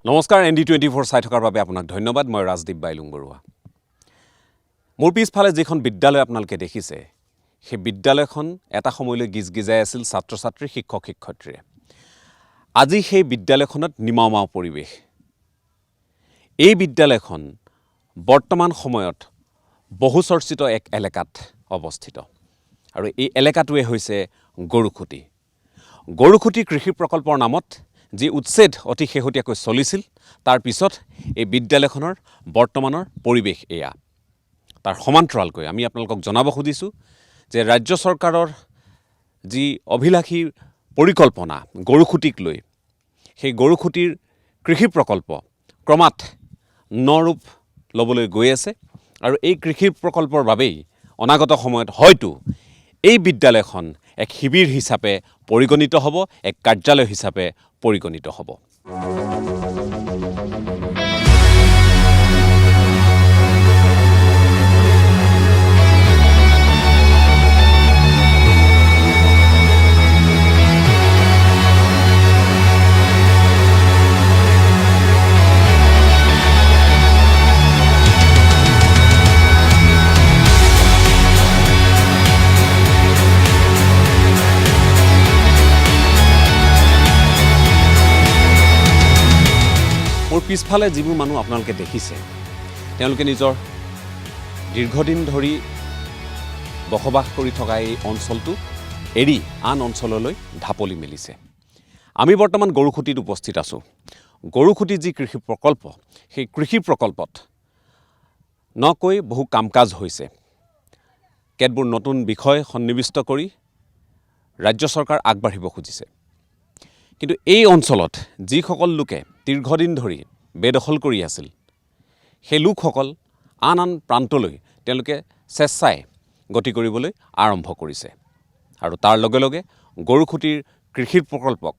নমস্কাৰ ND24 চাই থকাৰ বাবে আপোনাক ধন্যবাদ মই ৰাজদীপ বাইলুং বৰুৱা মোৰ পিছফালে যিখন বিদ্যালয় আপোনালোকে দেখিছে সেই বিদ্যালয়খন এটা সময়লৈ গিজগিজাই আছিল ছাত্ৰ ছাত্ৰী শিক্ষক শিক্ষয়িত্ৰীৰে আজি সেই বিদ্যালয়খনত নিমাওমাও পৰিৱেশ এই বিদ্যালয়খন বৰ্তমান সময়ত বহুচৰ্চিত এক এলেকাত অৱস্থিত আৰু এই এলেকাটোৱে হৈছে গৰুখুটি কৃষি প্ৰকল্পৰ নামত যি উচ্ছেদ অতি শেহতীয়াকৈ চলিছিল তাৰ পিছত এই বিদ্যালয়খনৰ বৰ্তমানৰ পৰিৱেশ এয়া তাৰ সমান্তৰালকৈ আমি আপোনালোকক জনাব খুজিছোঁ যে ৰাজ্য চৰকাৰৰ যি অভিলাষী পৰিকল্পনা গৰুখুটিক লৈ সেই গৰুখুটিৰ কৃষি প্ৰকল্প ক্ৰমাৎ নৰূপ ল'বলৈ গৈ আছে আৰু এই কৃষি প্ৰকল্পৰ বাবেই অনাগত সময়ত হয়তো এই বিদ্যালয়খন এক শিবিৰ হিচাপে পৰিগণিত হ'ব এক কাৰ্যালয় হিচাপে পৰিগণিত হ'ব মোৰ পিছফালে যিবোৰ মানুহ আপোনালোকে দেখিছে তেওঁলোকে নিজৰ দীৰ্ঘদিন ধৰি বসবাস কৰি থকা এই অঞ্চলটো এৰি আন অঞ্চললৈ ঢাপলি মেলিছে আমি বৰ্তমান গৰুখুটিত উপস্থিত আছোঁ গৰুখুটি যি কৃষি প্ৰকল্প সেই কৃষি প্ৰকল্পত নকৈ বহু কাম কাজ হৈছে কেতবোৰ নতুন বিষয় সন্নিৱিষ্ট কৰি ৰাজ্য চৰকাৰ আগবাঢ়িব খুজিছে কিন্তু এই অঞ্চলত যিসকল লোকে দীৰ্ঘদিন ধৰি বেদখল কৰি আছিল সেই লোকসকল আন প্ৰান্তলৈ তেওঁলোকে স্বেচ্ছাই গতি কৰিবলৈ আৰম্ভ কৰিছে আৰু তাৰ লগে লগে গৰুখুটিৰ কৃষি প্ৰকল্পক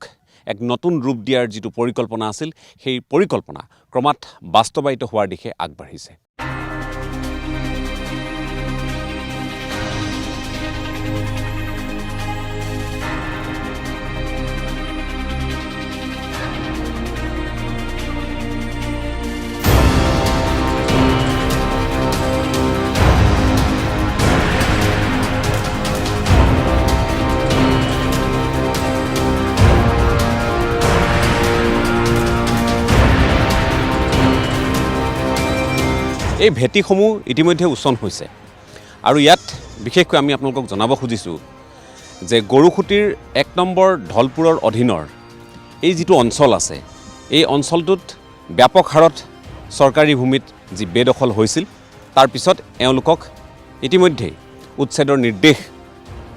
এক নতুন ৰূপ দিয়াৰ যিটো পৰিকল্পনা আছিল সেই পৰিকল্পনা ক্ৰমাৎ বাস্তৱায়িত হোৱাৰ দিশে আগবাঢ়িছে এই ভেটিসমূহ ইতিমধ্যে উচন হৈছে আৰু ইয়াত বিশেষকৈ আমি আপোনালোকক জনাব খুজিছোঁ যে গৰুখুটিৰ ১ নম্বৰ ঢলপুৰৰ অধীনৰ এই যিটো অঞ্চল আছে এই অঞ্চলটোত ব্যাপক হাৰত চৰকাৰী ভূমিত যি বেদখল হৈছিল তাৰ পিছত এওঁলোকক ইতিমধ্যে উচ্ছেদৰ নিৰ্দেশ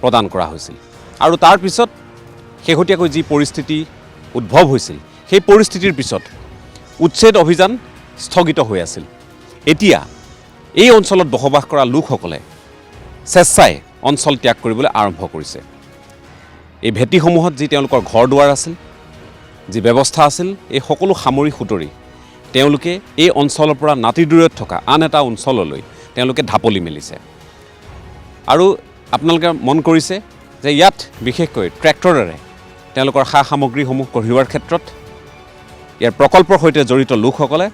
প্ৰদান কৰা হৈছিল আৰু তাৰ পিছত শেহতীয়াকৈ যি পৰিস্থিতি উদ্ভৱ হৈছিল সেই পৰিস্থিতিৰ পিছত উচ্ছেদ অভিযান স্থগিত হৈ আছিল এতিয়া এই অঞ্চলত বসবাস কৰা লোকসকলে স্বেচ্ছাই অঞ্চল ত্যাগ কৰিবলৈ আৰম্ভ কৰিছে এই ভেটিসমূহত যি তেওঁলোকৰ ঘৰ দুৱাৰ আছিল যি ব্যৱস্থা আছিল এই সকলো সামৰি সুতৰি তেওঁলোকে এই অঞ্চলৰ পৰা নাতি দূৰত থকা আন এটা অঞ্চললৈ তেওঁলোকে ঢাপলি মেলিছে আৰু আপোনালোকে মন কৰিছে যে ইয়াত বিশেষকৈ ট্ৰেক্টৰেৰে তেওঁলোকৰ সা সামগ্ৰীসমূহ কঢ়িওৱাৰ ক্ষেত্ৰত ইয়াৰ প্ৰকল্পৰ সৈতে জড়িত লোকসকলে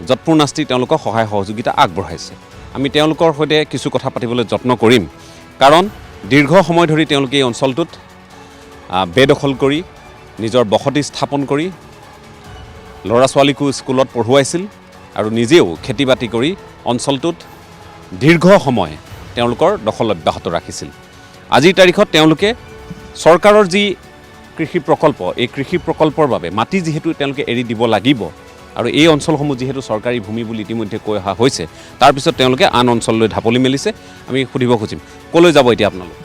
যৎপূৰ্ণাস্তি তেওঁলোকক সহায় সহযোগিতা আগবঢ়াইছে আমি তেওঁলোকৰ সৈতে কিছু কথা পাতিবলৈ যত্ন কৰিম কাৰণ দীৰ্ঘ সময় ধৰি তেওঁলোকে এই অঞ্চলটোত বেদখল কৰি নিজৰ বসতি স্থাপন কৰি ল'ৰা ছোৱালীকো স্কুলত পঢ়ুৱাইছিল আৰু নিজেও খেতি বাতি কৰি অঞ্চলটোত দীৰ্ঘ সময় তেওঁলোকৰ দখল অব্যাহত ৰাখিছিল আজিৰ তাৰিখত তেওঁলোকে চৰকাৰৰ যি কৃষি প্ৰকল্প এই কৃষি প্ৰকল্পৰ বাবে মাটি যিহেতু তেওঁলোকে এৰি দিব লাগিব আৰু এই অঞ্চলসমূহ যিহেতু চৰকাৰী ভূমি বুলি ইতিমধ্যে কৈ অহা হৈছে তাৰপিছত তেওঁলোকে আন অঞ্চললৈ ঢাপলি মেলিছে আমি সুধিব খুজিম ক'লৈ যাব এতিয়া আপোনালোক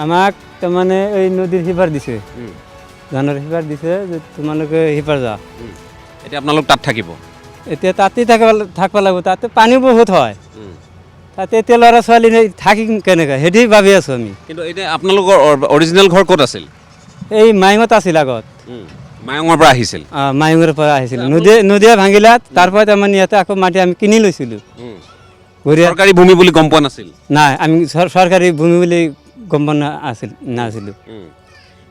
আমাক তাৰমানে এই নদীৰ সিপাৰ দিছে জানৰ সিপাৰ দিছে যে তোমালোকে সিপাৰ যা এতিয়া আপোনালোক তাত থাকিব এতিয়া তাতেই থাকিব লাগিব তাতে পানী বহুত হয় তাতে এতিয়া ল'ৰা ছোৱালী থাকিম কেনেকৈ সেইটোৱে ভাবি আছোঁ আমি কিন্তু এতিয়া আপোনালোকৰ অৰিজিনেল ঘৰ ক'ত আছিল এই মাইঙত আছিল আগত মায়ঙৰ পৰা আহিছিল মাইঙৰ পৰা আহিছিল নদীয়ে ভাঙিলা তাৰপৰা তাৰমানে ইয়াতে আকৌ মাটি আমি কিনি লৈছিলোঁ চৰকাৰী ভূমি বুলি গম পোৱা নাছিল নাই আমি চৰকাৰী ভূমি বুলি গম পোৱা নাছিলোঁ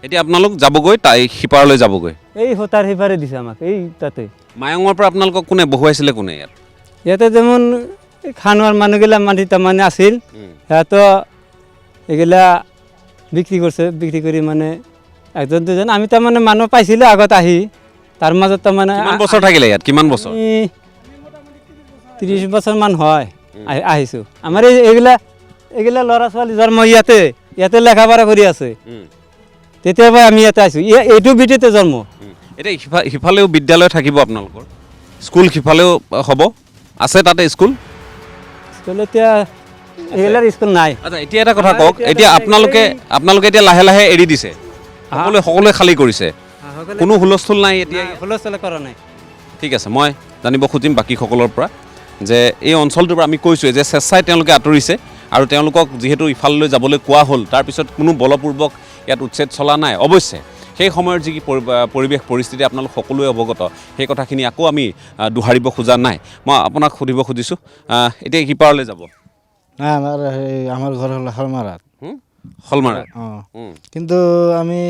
এতিয়া আপোনালোক যাবগৈ তাই সিপাৰলৈ যাবগৈ এই হোতাৰ সিপাৰে দিছে আমাক এই তাতে মায়ঙৰ পৰা আপোনালোকক কোনে বহুৱাইছিলে কোনে ইয়াত ইয়াতে যেমন খানোয়াৰ মানুহগিলা মাটি তাৰমানে আছিল সিহঁতো এগুলা বিক্ৰি কৰছে বিক্ৰি কৰি মানে একজন দুজন আমি তাৰমানে মানুহ পাইছিলোঁ আগত আহি তাৰ মাজত তাৰমানে কিমান বছৰ থাকিলে ইয়াত কিমান বছৰ 30 বছৰ মান হয় আহিছোঁ আমাৰ এইগিলা ল'ৰা ছোৱালী জন্ম ইয়াতে লেখাপঢ়া কৰি আছে তেতিয়াৰ পৰা আমি ইয়াতে আহিছোঁ এইটো ভিতৰতে জন্ম এতিয়া সিফালেও বিদ্যালয় থাকিব আপোনালোকৰ স্কুল সিফালেও হ'ব আছে তাতে স্কুল স্কুল এতিয়া এইগিলাৰ স্কুল নাই আচ্ছা এতিয়া এটা কথা কওক এতিয়া আপোনালোকে এতিয়া লাহে লাহে এৰি দিছে সকলোৱে খালী কৰিছে কোনো হুলস্থুল নাই এতিয়া হুলস্থুল কৰা নাই ঠিক আছে মই জানিব খুজিম বাকীসকলৰ পৰা যে এই অঞ্চলটোৰ পৰা আমি কৈছোঁৱে যে স্বেচ্ছাই তেওঁলোকে আঁতৰিছে আৰু তেওঁলোকক যিহেতু ইফাললৈ যাবলৈ কোৱা হ'ল তাৰপিছত কোনো বলপূৰ্বক ইয়াত উচ্ছেদ চলা নাই অৱশ্যে সেই সময়ৰ যি পৰিৱেশ পৰিস্থিতি আপোনালোক সকলোৱে অৱগত সেই কথাখিনি আকৌ আমি দোহাৰিব খোজা নাই মই আপোনাক সুধিব খুজিছোঁ এতিয়া সিপাৰলৈ যাব না আমাৰ ঘৰ হলো হালমাৰাত হলমাৰা কিন্তু আমি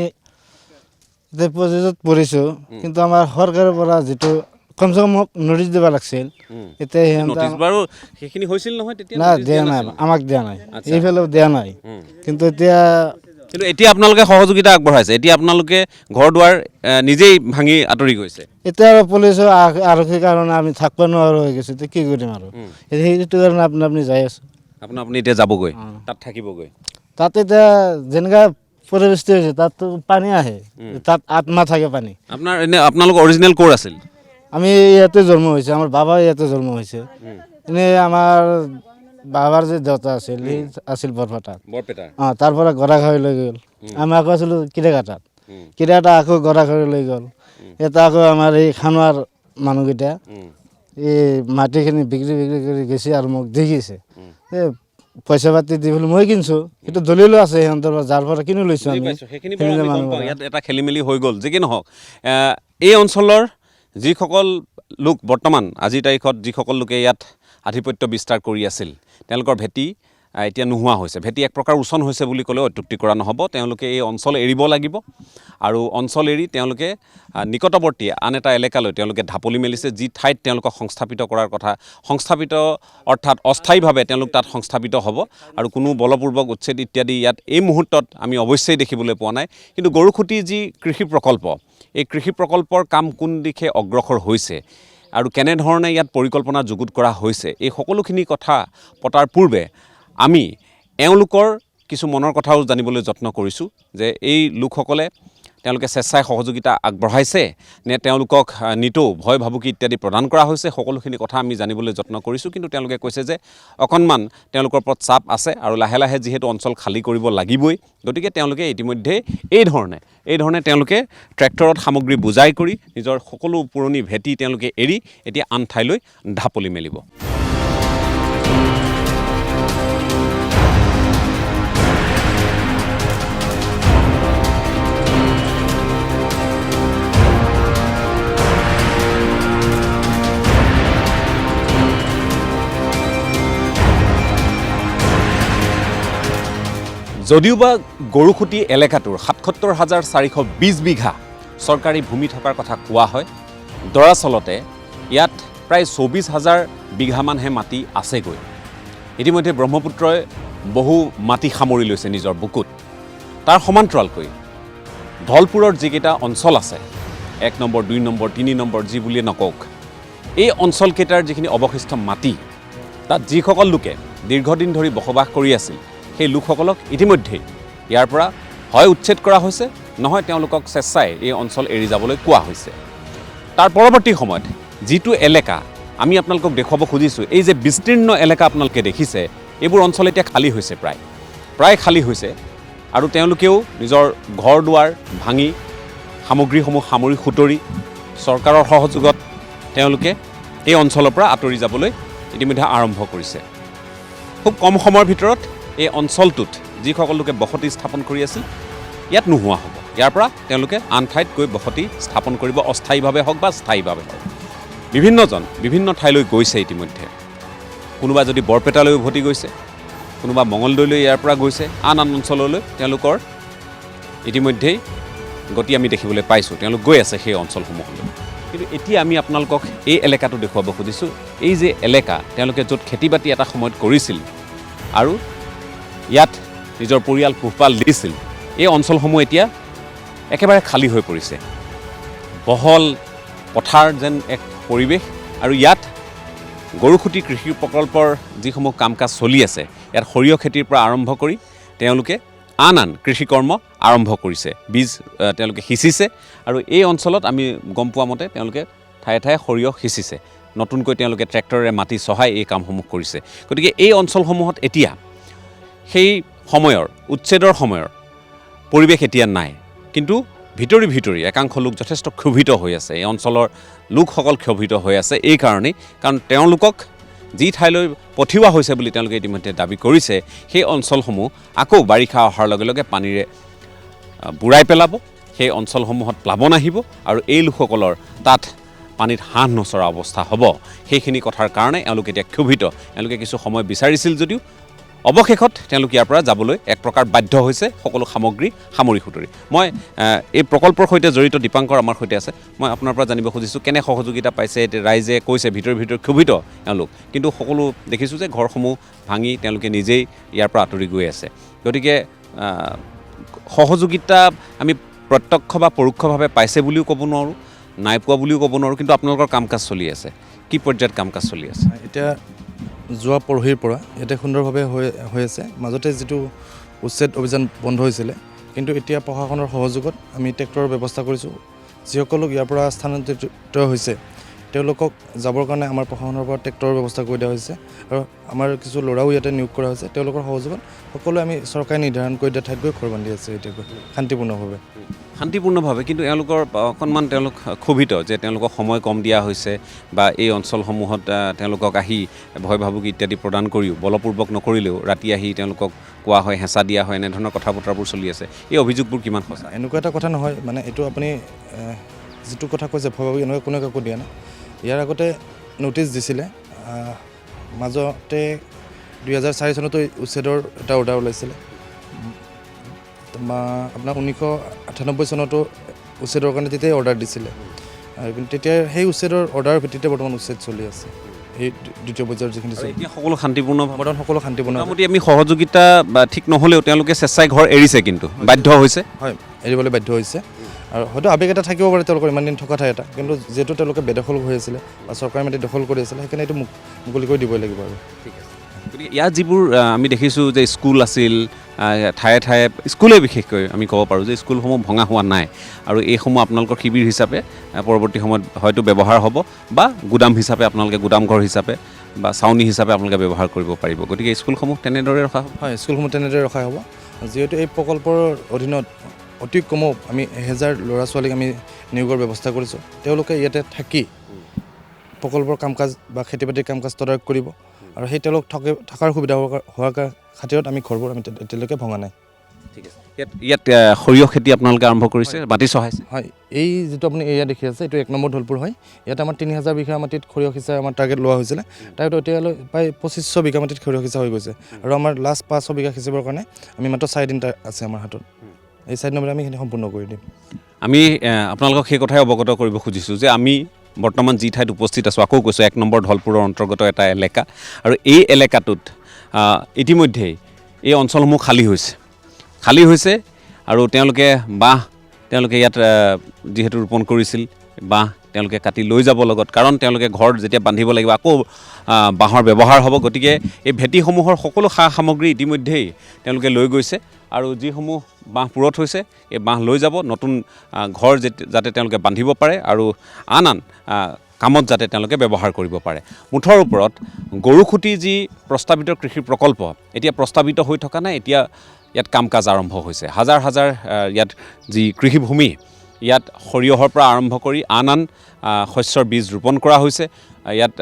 প্ৰযোজত পড়িছোঁ কিন্তু আমাৰ সৰকাৰেৰ পৰা যেটো কমসে কম নোটিশ দিব লাগছিল এতিয়া নটিচ বাৰু সেইখিনি হৈছিল নহয় তেতিয়া না দিয়া নাই আমাক দিয়া নাই এইফালেও দিয়া নাই কিন্তু এতিয়া আপোনালোকে সহযোগিতা আগবঢ়াইছে এতিয়া আপোনালোকে ঘৰ দুৱাৰ নিজেই ভাঙি আঁতৰি গৈছে এতিয়া আৰু পুলিচৰ আৰক্ষীৰ কাৰণে আমি থাকিব নোৱাৰো হৈ গৈছে এতিয়া কি কৰিম আৰু সেইটো কাৰণে আপুনি যাই আছোঁ আপুনি এতিয়া যাবগৈ তাত থাকিবগৈ তাত এতিয়া যেনেকা পৰিবেষ্টি হৈছে তাততো পানী আহে তাত আত্মা থাকে পানী আপোনালোক অৰিজিনেল ক'ৰ আছিল আমি ইয়াতে জন্ম হৈছে আমাৰ বাবা ইয়াতে জন্ম হৈছে এনেই আমাৰ বাবাৰ যে দেউতা আছিল সি আছিল বৰপেটাত তাৰ পৰা গৰাঘাৰী লৈ গ'ল আমি আকৌ আছিলোঁ কিৰাঘাটাত কিৰাঘাটা আকৌ গৰাঘাৰী লৈ গ'ল এটা আকৌ আমাৰ এই খানোৱাৰ মানুহকেইটা এই মাটিখিনি বিক্ৰী কৰি গৈছে আৰু মোক দি গৈছে এই পইচা পাতি দি পেলাই মই কিনিছোঁ সেইটো দলিলো আছে সিহঁতৰ যাৰ পৰা কিনি লৈছোঁ আমি ইয়াত এটা খেলি মেলি হৈ গ'ল যি কি নহওক এই অঞ্চলৰ যিসকল লোক বৰ্তমান আজিৰ তাৰিখত যিসকল লোকে ইয়াত আধিপত্য বিস্তাৰ কৰি আছিল তেওঁলোকৰ ভেটি এতিয়া নোহোৱা হৈছে ভেটি এক প্ৰকাৰ উচন হৈছে বুলি ক'লেও অত্যুক্তি কৰা নহ'ব তেওঁলোকে এই অঞ্চল এৰিব লাগিব আৰু অঞ্চল এৰি তেওঁলোকে নিকটৱৰ্তী আন এটা এলেকালৈ তেওঁলোকে ঢাপলি মেলিছে যি ঠাইত তেওঁলোকক সংস্থাপিত কৰাৰ কথা সংস্থাপিত অৰ্থাৎ অস্থায়ীভাৱে তেওঁলোক তাত সংস্থাপিত হ'ব আৰু কোনো বলপূৰ্বক উচ্ছেদ ইত্যাদি ইয়াত এই মুহূৰ্তত আমি অৱশ্যেই দেখিবলৈ পোৱা নাই কিন্তু গৰুখুটি যি কৃষি প্ৰকল্প এই কৃষি প্ৰকল্পৰ কাম কোন দিশে অগ্ৰসৰ হৈছে আৰু কেনেধৰণে ইয়াত পৰিকল্পনা যুগুত কৰা হৈছে এই সকলোখিনি কথা পতাৰ পূৰ্বে আমি এওঁলোকৰ কিছু মনৰ কথাও জানিবলৈ যত্ন কৰিছোঁ যে এই লোকসকলে তেওঁলোকে স্বেচ্ছাই সহযোগিতা আগবঢ়াইছে নে তেওঁলোকক নিতৌ ভয় ভাবুকি ইত্যাদি প্ৰদান কৰা হৈছে সকলোখিনি কথা আমি জানিবলৈ যত্ন কৰিছোঁ কিন্তু তেওঁলোকে কৈছে যে অকণমান তেওঁলোকৰ ওপৰত চাপ আছে আৰু লাহে লাহে যিহেতু অঞ্চল খালী কৰিব লাগিবই গতিকে তেওঁলোকে ইতিমধ্যে এই ধৰণে তেওঁলোকে ট্ৰেক্টৰত সামগ্ৰী বোজাই কৰি নিজৰ সকলো পুৰণি ভেটি তেওঁলোকে এৰি এতিয়া আন ঠাইলৈ ঢাপলি মেলিব যদিওবা গৰুখুটি এলেকাটোৰ ৭৭,৪২০ বিঘা চৰকাৰী ভূমি থকাৰ কথা কোৱা হয় দৰাচলতে ইয়াত প্ৰায় ২৪,০০০ বিঘামানহে মাটি আছেগৈ ইতিমধ্যে ব্ৰহ্মপুত্ৰই বহু মাটি সামৰি লৈছে নিজৰ বুকুত তাৰ সমান্তৰালকৈ ধলপুৰৰ যিকেইটা অঞ্চল আছে ১ নম্বৰ ২ নম্বৰ ৩ নম্বৰ যি বুলিয়ে নকওক এই অঞ্চলকেইটাৰ যিখিনি অৱশিষ্ট মাটি তাত যিসকল লোকে দীৰ্ঘদিন ধৰি বসবাস কৰি আছিল সেই লোকসকলক ইতিমধ্যেই ইয়াৰ পৰা হয় উচ্ছেদ কৰা হৈছে নহয় তেওঁলোকক স্বেচ্ছাই এই অঞ্চল এৰি যাবলৈ কোৱা হৈছে তাৰ পৰৱৰ্তী সময়ত যিটো এলেকা আমি আপোনালোকক দেখুৱাব খুজিছোঁ এই যে বিস্তীৰ্ণ এলেকা আপোনালোকে দেখিছে এইবোৰ অঞ্চল এতিয়া খালী হৈছে প্ৰায় খালী হৈছে আৰু তেওঁলোকেও নিজৰ ঘৰ দুৱাৰ ভাঙি সামগ্ৰীসমূহ সামৰি সুতৰি চৰকাৰৰ সহযোগত তেওঁলোকে এই অঞ্চলৰ পৰা আঁতৰি যাবলৈ ইতিমধ্যে আৰম্ভ কৰিছে খুব কম সময়ৰ ভিতৰত এই অঞ্চলটোত যিসকল লোকে বসতি স্থাপন কৰি আছিল ইয়াত নোহোৱা হ'ব ইয়াৰ পৰা তেওঁলোকে আন ঠাইত গৈ বসতি স্থাপন কৰিব অস্থায়ীভাৱে হওক বা স্থায়ীভাৱে হওক বিভিন্নজন বিভিন্ন ঠাইলৈ গৈছে ইতিমধ্যে কোনোবা যদি বৰপেটালৈ উভতি গৈছে কোনোবা মঙলদৈলৈ ইয়াৰ পৰা গৈছে আন অঞ্চললৈ তেওঁলোকৰ ইতিমধ্যেই গতি আমি দেখিবলৈ পাইছোঁ তেওঁলোক গৈ আছে সেই অঞ্চলসমূহলৈ কিন্তু এতিয়া আমি আপোনালোকক এই এলেকাটো দেখুৱাব খুজিছোঁ এই যে এলেকা তেওঁলোকে য'ত খেতি বাতি এটা সময়ত কৰিছিল আৰু ইয়াত নিজৰ পৰিয়াল পোহপাল দিছিল এই অঞ্চলসমূহ এতিয়া একেবাৰে খালী হৈ পৰিছে বহল পথাৰ যেন এক পৰিৱেশ আৰু ইয়াত গৰুখুটি কৃষি প্ৰকল্পৰ যিসমূহ কাম কাজ চলি আছে ইয়াত সৰিয়হ খেতিৰ পৰা আৰম্ভ কৰি তেওঁলোকে আন কৃষি কৰ্ম আৰম্ভ কৰিছে বীজ তেওঁলোকে সিঁচিছে আৰু এই অঞ্চলত আমি গম পোৱা মতে তেওঁলোকে ঠায়ে ঠায়ে সৰিয়হ সিঁচিছে নতুনকৈ তেওঁলোকে ট্ৰেক্টৰেৰে মাটি চহাই এই কামসমূহ কৰিছে গতিকে এই অঞ্চলসমূহত এতিয়া সেই সময়ৰ উচ্ছেদৰ সময়ৰ পৰিৱেশ এতিয়া নাই কিন্তু ভিতৰি একাংশ লোক যথেষ্ট ক্ষোভিত হৈ আছে এই অঞ্চলৰ লোকসকল ক্ষোভিত হৈ আছে এই কাৰণেই কাৰণ তেওঁলোকক যি ঠাইলৈ পঠিওৱা হৈছে বুলি তেওঁলোকে ইতিমধ্যে দাবী কৰিছে সেই অঞ্চলসমূহ আকৌ বাৰিষা অহাৰ লগে লগে পানীৰে বুৰাই পেলাব সেই অঞ্চলসমূহত প্লাৱন আহিব আৰু এই লোকসকলৰ তাত পানীত হাঁহ নচৰা অৱস্থা হ'ব সেইখিনি কথাৰ কাৰণে এওঁলোক এতিয়া ক্ষোভিত এওঁলোকে কিছু সময় বিচাৰিছিল যদিও অৱশেষত তেওঁলোক ইয়াৰ পৰা যাবলৈ এক প্ৰকাৰ বাধ্য হৈছে সকলো সামগ্ৰী সামৰি সুতৰি মই এই প্ৰকল্পৰ সৈতে জড়িত দীপাংকৰ আমাৰ সৈতে আছে মই আপোনাৰ পৰা জানিব খুজিছোঁ কেনে সহযোগিতা পাইছে ৰাইজে কৈছে ভিতৰি ক্ষোভিত এওঁলোক কিন্তু সকলো দেখিছোঁ যে ঘৰসমূহ ভাঙি তেওঁলোকে নিজেই ইয়াৰ পৰা আঁতৰি গৈ আছে গতিকে সহযোগিতা আমি প্ৰত্যক্ষ বা পৰোক্ষভাৱে পাইছে বুলিও ক'ব নোৱাৰোঁ নাই পোৱা বুলিও ক'ব নোৱাৰোঁ কিন্তু আপোনালোকৰ কাম কাজ চলি আছে কি পৰ্যায়ত কাম কাজ চলি আছে এতিয়া যোৱা পৰহিৰ পৰা ইয়াতে সুন্দৰভাৱে হৈ আছে মাজতে যিটো উচ্ছেদ অভিযান বন্ধ হৈছিলে কিন্তু এতিয়া প্ৰশাসনৰ সহযোগত আমি ট্ৰেক্টৰৰ ব্যৱস্থা কৰিছোঁ যিসকলক ইয়াৰ পৰা স্থানান্তৰিত হৈছে তেওঁলোকক যাবৰ কাৰণে আমাৰ প্ৰশাসনৰ পৰা ট্ৰেক্টৰৰ ব্যৱস্থা কৰি দিয়া হৈছে আৰু আমাৰ কিছু ল'ৰাও ইয়াতে নিয়োগ কৰা হৈছে তেওঁলোকৰ সহযোগত সকলোৱে আমি চৰকাৰে নিৰ্ধাৰণ কৰি দিয়া ঠাইত গৈ ঘৰ বান্ধি আছে এতিয়াকৈ শান্তিপূৰ্ণভাৱে কিন্তু এওঁলোকৰ অকণমান তেওঁলোক ক্ষোভিত যে তেওঁলোকক সময় কম দিয়া হৈছে বা এই অঞ্চলসমূহত তেওঁলোকক আহি ভয় ভাবুকি ইত্যাদি প্ৰদান কৰিও বলপূৰ্বক নকৰিলেও ৰাতি আহি তেওঁলোকক কোৱা হয় হেঁচা দিয়া হয় এনেধৰণৰ কথা বতৰাবোৰ চলি আছে এই অভিযোগবোৰ কিমান সঁচা এনেকুৱা এটা কথা নহয় মানে এইটো আপুনি যিটো কথা কৈছে ভয় ভাবুকি এনেকুৱা কোনে কাকো দিয়া নাই ইয়াৰ আগতে ন'টিছ দিছিলে মাজতে 2004 চনতো উচ্ছেদৰ এটা অৰ্ডাৰ ওলাইছিলে আপোনাৰ 1998 চনতো উচ্ছেদৰ কাৰণে তেতিয়াই অৰ্ডাৰ দিছিলে কিন্তু তেতিয়া সেই উচ্ছেদৰ অৰ্ডাৰৰ ভিত্তিতে বৰ্তমান উচ্ছেদ চলি আছে এই দ্বিতীয় পৰ্যায়ৰ যিখিনি এতিয়া সকলো শান্তিপূৰ্ণ বৰ্তমান সকলো শান্তিপূৰ্ণ মোটামুটি আমি সহযোগিতা ঠিক নহ'লেও তেওঁলোকে স্বেচ্ছাই ঘৰ এৰিছে কিন্তু বাধ্য হৈছে হয় এৰিবলৈ বাধ্য হৈছে আৰু হয়তো আৱেগ এটা থাকিব পাৰে তেওঁলোকৰ ইমান দিন থকা ঠাই এটা কিন্তু যিহেতু তেওঁলোকে বেদখল হৈ আছিলে বা চৰকাৰে মাটি দখল কৰি আছিলে সেইকাৰণে এইটো মুকলি কৰি দিবই লাগিব আৰু ঠিক আছে গতিকে ইয়াত যিবোৰ আমি দেখিছোঁ যে স্কুল আছিল ঠায়ে ঠায়ে স্কুলে বিশেষকৈ আমি ক'ব পাৰোঁ যে স্কুলসমূহ ভঙা হোৱা নাই আৰু এইসমূহ আপোনালোকৰ শিবিৰ হিচাপে পৰৱৰ্তী সময়ত হয়তো ব্যৱহাৰ হ'ব বা গুদাম হিচাপে আপোনালোকে গুদামঘৰ হিচাপে বা ছাউনি হিচাপে আপোনালোকে ব্যৱহাৰ কৰিব পাৰিব গতিকে স্কুলসমূহ তেনেদৰে ৰখা হ'ব হয় স্কুলসমূহ তেনেদৰে ৰখা হ'ব যিহেতু এই প্ৰকল্পৰ অধীনত অতি কমেও আমি 1000 ল'ৰা ছোৱালীক আমি নিয়োগৰ ব্যৱস্থা কৰিছোঁ তেওঁলোকে ইয়াতে থাকি প্ৰকল্পৰ কাম কাজ বা খেতি বাতিৰ কাম কাজ তদাৰক কৰিব আৰু সেই তেওঁলোক থকাৰ সুবিধা হোৱাৰ খাতিৰত আমি ঘৰবোৰ আমি এতিয়ালৈকে ভঙা নাই ঠিক আছে ইয়াত সৰিয়হ খেতি আপোনালোকে আৰম্ভ কৰিছে মাটি চহাইছে হয় এই যিটো আপুনি এৰিয়া দেখি আছে এইটো 1 নম্বৰ ঢলপুৰ হয় ইয়াত আমাৰ 3000 বিঘা মাটিত সৰিয়হ সিঁচা আমাৰ টাৰ্গেট লোৱা হৈছিলে তাৰ এতিয়ালৈ প্ৰায় 2500 বিঘা মাটিত সৰিয়হ সিঁচা হৈ গৈছে আৰু আমাৰ লাষ্ট 500 বিঘা সিঁচিবৰ কাৰণে আমি মাত্ৰ 4 দিন আছে আমাৰ হাতত এই 4 নম্বৰে আমি সেইখিনি সম্পূৰ্ণ কৰি দিম আমি আপোনালোকক সেই কথাই অৱগত কৰিব খুজিছোঁ যে আমি বৰ্তমান যি ঠাইত উপস্থিত আছোঁ আকৌ কৈছোঁ 1 নম্বৰ ঢলপুৰৰ অন্তৰ্গত এটা এলেকা আৰু এই এলেকাটোত ইতিমধ্যেই এই অঞ্চলসমূহ খালী হৈছে আৰু তেওঁলোকে ইয়াত যিহেতু ৰোপণ কৰিছিল বাঁহ তেওঁলোকে কাটি লৈ যাব লগত কাৰণ তেওঁলোকে ঘৰ যেতিয়া বান্ধিব লাগিব আকৌ বাঁহৰ ব্যৱহাৰ হ'ব গতিকে এই ভেটিসমূহৰ সকলো সা সামগ্ৰী ইতিমধ্যেই তেওঁলোকে লৈ গৈছে আৰু যিসমূহ বাঁহ পুৰত হৈছে এই বাঁহ লৈ যাব নতুন ঘৰ যাতে তেওঁলোকে বান্ধিব পাৰে আৰু আন কামত যাতে তেওঁলোকে ব্যৱহাৰ কৰিব পাৰে মুঠৰ ওপৰত গৰুখুটি যি প্ৰস্তাৱিত কৃষি প্ৰকল্প এতিয়া প্ৰস্তাৱিত হৈ থকা নাই এতিয়া ইয়াত কাম কাজ আৰম্ভ হৈছে হাজাৰ ইয়াত যি কৃষিভূমি ইয়াত সৰিয়হৰ পৰা আৰম্ভ কৰি আন শস্যৰ বীজ ৰোপণ কৰা হৈছে ইয়াত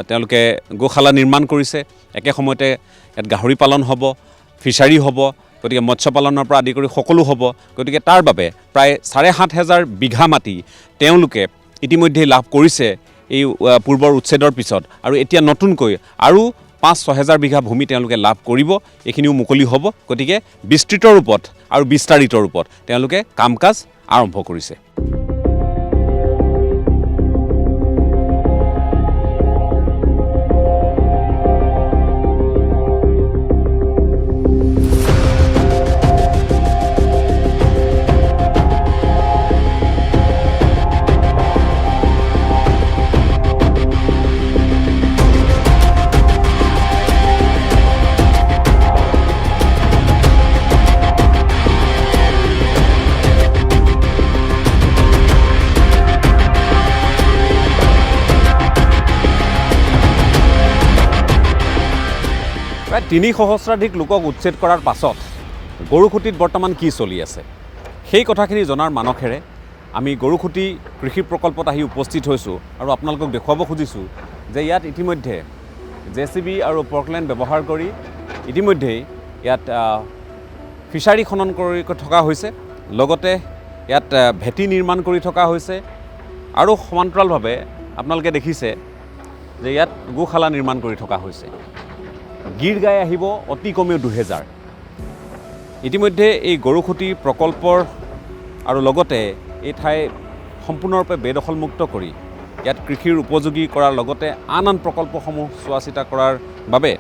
তেওঁলোকে গোশালা নিৰ্মাণ কৰিছে একে সময়তে ইয়াত গাহৰি পালন হ'ব ফিছাৰী হ'ব গতিকে মৎস্য পালনৰ পৰা আদি কৰি সকলো হ'ব গতিকে তাৰ বাবে প্ৰায় 7500 বিঘা মাটি তেওঁলোকে ইতিমধ্যে লাভ কৰিছে এই পূৰ্বৰ উচ্ছেদৰ পিছত আৰু এতিয়া নতুনকৈ আৰু 5-6 হাজাৰ বিঘা ভূমি তেওঁলোকে লাভ কৰিব, এইখিনিও মুকলি হ'ব। গতিকে বিস্তৃত ৰূপত আৰু বিস্তাৰিত ৰূপত তেওঁলোকে কাম কাজ আৰম্ভ কৰিছে। প্ৰায় 3 সহস্ৰাধিক লোকক উচ্ছেদ কৰাৰ পাছত গৰুখুটিত বৰ্তমান কি চলি আছে সেই কথাখিনি জনাৰ মানসেৰে আমি গৰুখুটি কৃষি প্ৰকল্পত আহি উপস্থিত হৈছোঁ আৰু আপোনালোকক দেখুৱাব খুজিছোঁ যে ইয়াত ইতিমধ্যে JCB আৰু পৰ্কলেণ্ড ব্যৱহাৰ কৰি ইতিমধ্যেই ইয়াত ফিছাৰী খনন কৰি থকা হৈছে, লগতে ইয়াত ভেটি নিৰ্মাণ কৰি থকা হৈছে আৰু সমান্তৰালভাৱে আপোনালোকে দেখিছে যে ইয়াত গোশালা নিৰ্মাণ কৰি থকা হৈছে। গিৰ গাই আহিব অতি কমেও 2000। ইতিমধ্যে এই গৰুখুটি প্ৰকল্পৰ আৰু লগতে এই ঠাই সম্পূৰ্ণৰূপে বেদখলমুক্ত কৰি ইয়াত কৃষিৰ উপযোগী কৰাৰ লগতে আন আন প্ৰকল্পসমূহ চোৱা চিতা কৰাৰ বাবে